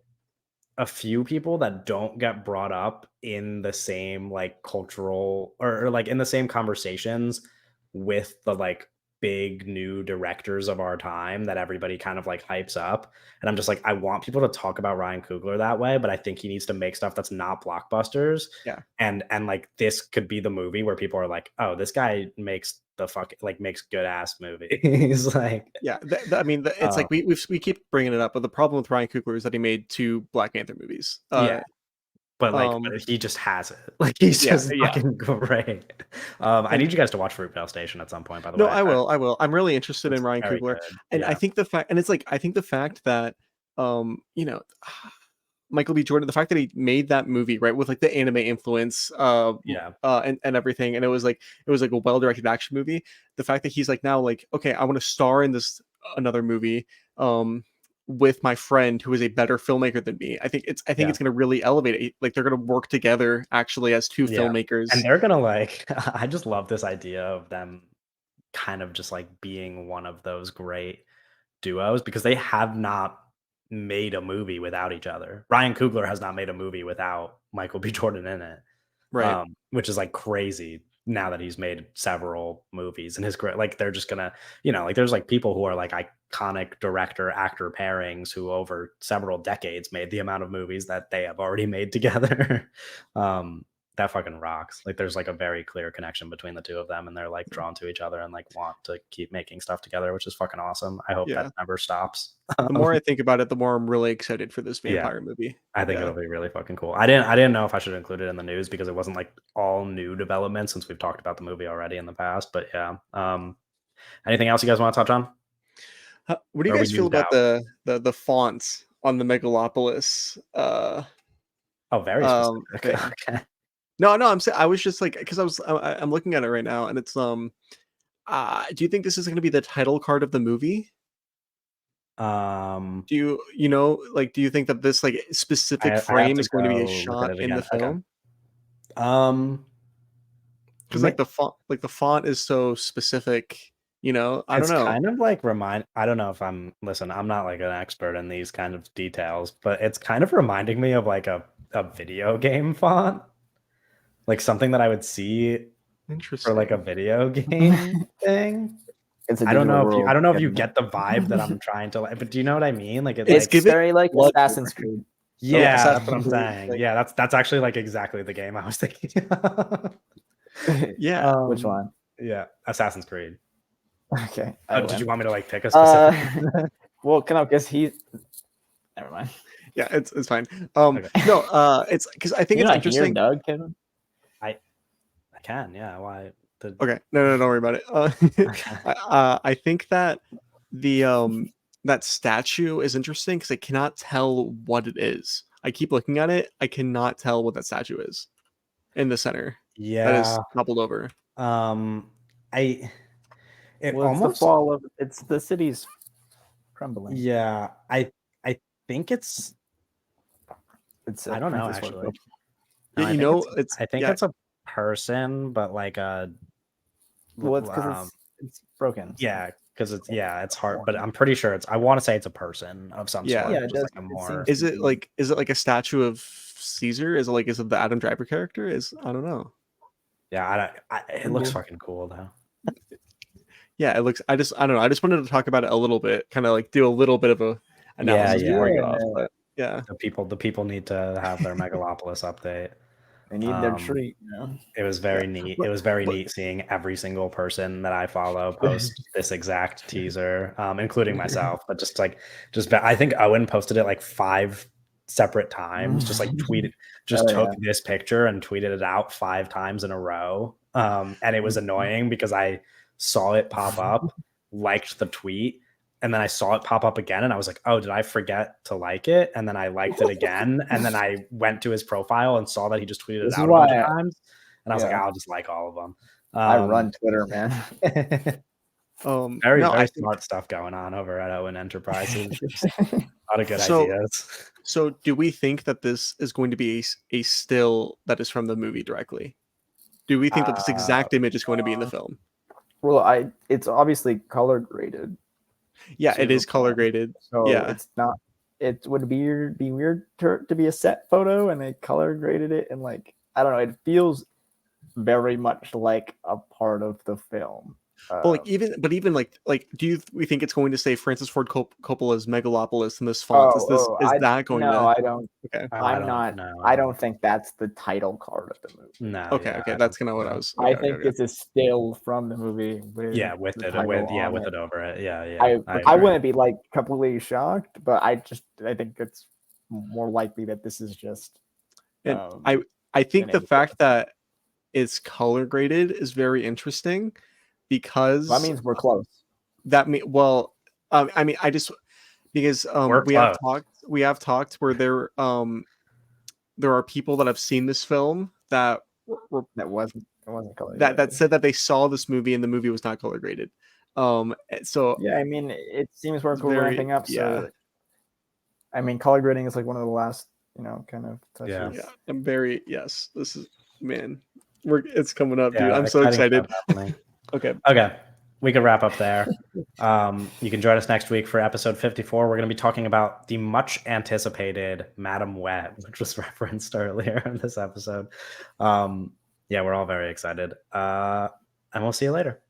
a few people that don't get brought up in the same like cultural or like in the same conversations with the like big new directors of our time that everybody kind of like hypes up. And I'm just like, I want people to talk about Ryan Coogler that way, but I think he needs to make stuff that's not blockbusters. Yeah. And like this could be the movie where people are like, oh, this guy makes makes good ass movies. Like, yeah, I mean, it's like we keep bringing it up, but the problem with Ryan Coogler is that he made two Black Panther movies. Yeah. But like but he just has it. Like he's just fucking great. I need you guys to watch Fruitvale Station at some point, by the way. No, I will. I'm really interested in Ryan Coogler. Good. And I think the fact that you know, Michael B. Jordan, the fact that he made that movie, right, with like the anime influence, and everything, and it was like a well-directed action movie. The fact that he's like now like, okay, I want to star in this another movie, with my friend who is a better filmmaker than me. I think it's going to really elevate it. Like they're going to work together actually as two filmmakers, and they're gonna like. I just love this idea of them kind of just like being one of those great duos because they have not made a movie without each other. Ryan Coogler has not made a movie without Michael B. Jordan in it, Right. which is like crazy now that he's made several movies and his career. Like they're just gonna, like there's like people who are like iconic director actor pairings who over several decades made the amount of movies that they have already made together. That fucking rocks. Like there's like a very clear connection between the two of them and they're like drawn to each other and like want to keep making stuff together, which is fucking awesome. I hope Yeah. that never stops. The more I think about it, the more I'm really excited for this Yeah. vampire movie. I think it'll be really fucking cool. I didn't know if I should include it in the news because it wasn't like all new development since we've talked about the movie already in the past. But yeah. Anything else you guys want to touch on? What do you Or guys we feel moved about out? the fonts on the Megalopolis? Oh, very specific. Thing? Okay. No, I'm saying I was just like because I'm looking at it right now and it's do you think this is going to be the title card of the movie? Do do you think that this like specific I have frame to is going to be a go look at shot it in the again. Okay. film? Because like the font is so specific, I don't know. It's kind of like I don't know if I'm not like an expert in these kind of details, but it's kind of reminding me of like a video game font. Like something that I would see for like a video game thing. It's a I don't know world. I don't know if you get the vibe that I'm trying to but do you know what I mean? Like it's very like Assassin's Creed. Yeah, that's what I'm saying. Yeah, that's actually like exactly the game I was thinking of. Yeah. Which one? Yeah, Assassin's Creed. Okay. Did you want me to like pick a specific? Well, because never mind. Yeah, it's fine. Okay. No, it's because I think it's interesting. Doug, Kevin? I can, yeah. Why? Okay, no, don't worry about it. I think that the that statue is interesting because I cannot tell what it is. I keep looking at it. I cannot tell what that statue is in the center. Yeah, that is toppled over. It's the city's crumbling. Yeah, I think it's I don't know actually. No, I think it's a person, but like a. Well, it's because it's broken. Yeah, because it's hard, but I'm pretty sure I want to say it's a person of some sort. Yeah, is it like a statue of Caesar? Is it the Adam Driver character? I don't know. Yeah, it looks fucking cool though. Yeah, it looks. I don't know. I just wanted to talk about it a little bit, kind of like do a little bit of a analysis before I get off. But yeah, the people need to have their Megalopolis update. They need their treat. It was very neat. It was very neat seeing every single person that I follow post this exact teaser, including myself. But I think Owen posted it like 5 separate times. Just like tweeted, took this picture and tweeted it out 5 times in a row. And it was annoying because I saw it pop up, liked the tweet, and then I saw it pop up again, and I was like, "Oh, did I forget to like it?" And then I liked it again, and then I went to his profile and saw that he just tweeted it out a bunch of times, and I was like, "I'll just like all of them." I run Twitter, man. Very smart stuff going on over at Owen Enterprises. A lot of good ideas. So, do we think that this is going to be a still that is from the movie directly? Do we think that this exact image is going to be in the film? Well, it's obviously color graded. Yeah, it is color graded. So yeah, it's not. It would be weird to be a set photo and they color graded it, and like I don't know. It feels very much like a part of the film. Well, even do we think it's going to say Francis Ford Coppola's Megalopolis in this font? Is that going to? No, I don't. Okay, I'm not. I don't think that's the title card of the movie. No. Okay, that's kind of what I was. I think this is still from the movie. With it over it. Yeah. I wouldn't be like completely shocked, but I think it's more likely that this is just. And I think the fact that it's color graded is very interesting. Because that means we're close. I mean, I just because we have talked where there are people that have seen this film that wasn't color that said that they saw this movie and the movie was not color graded. So yeah, I mean, it seems we're ramping up. So I mean, color grading is like one of the last, kind of touches. Yeah. I'm very This is it's coming up, dude. I'm so excited. Okay. we could wrap up there. You can join us next week for episode 54. We're going to be talking about the much anticipated Madam Web, which was referenced earlier in this episode. Yeah, we're all very excited. And we'll see you later.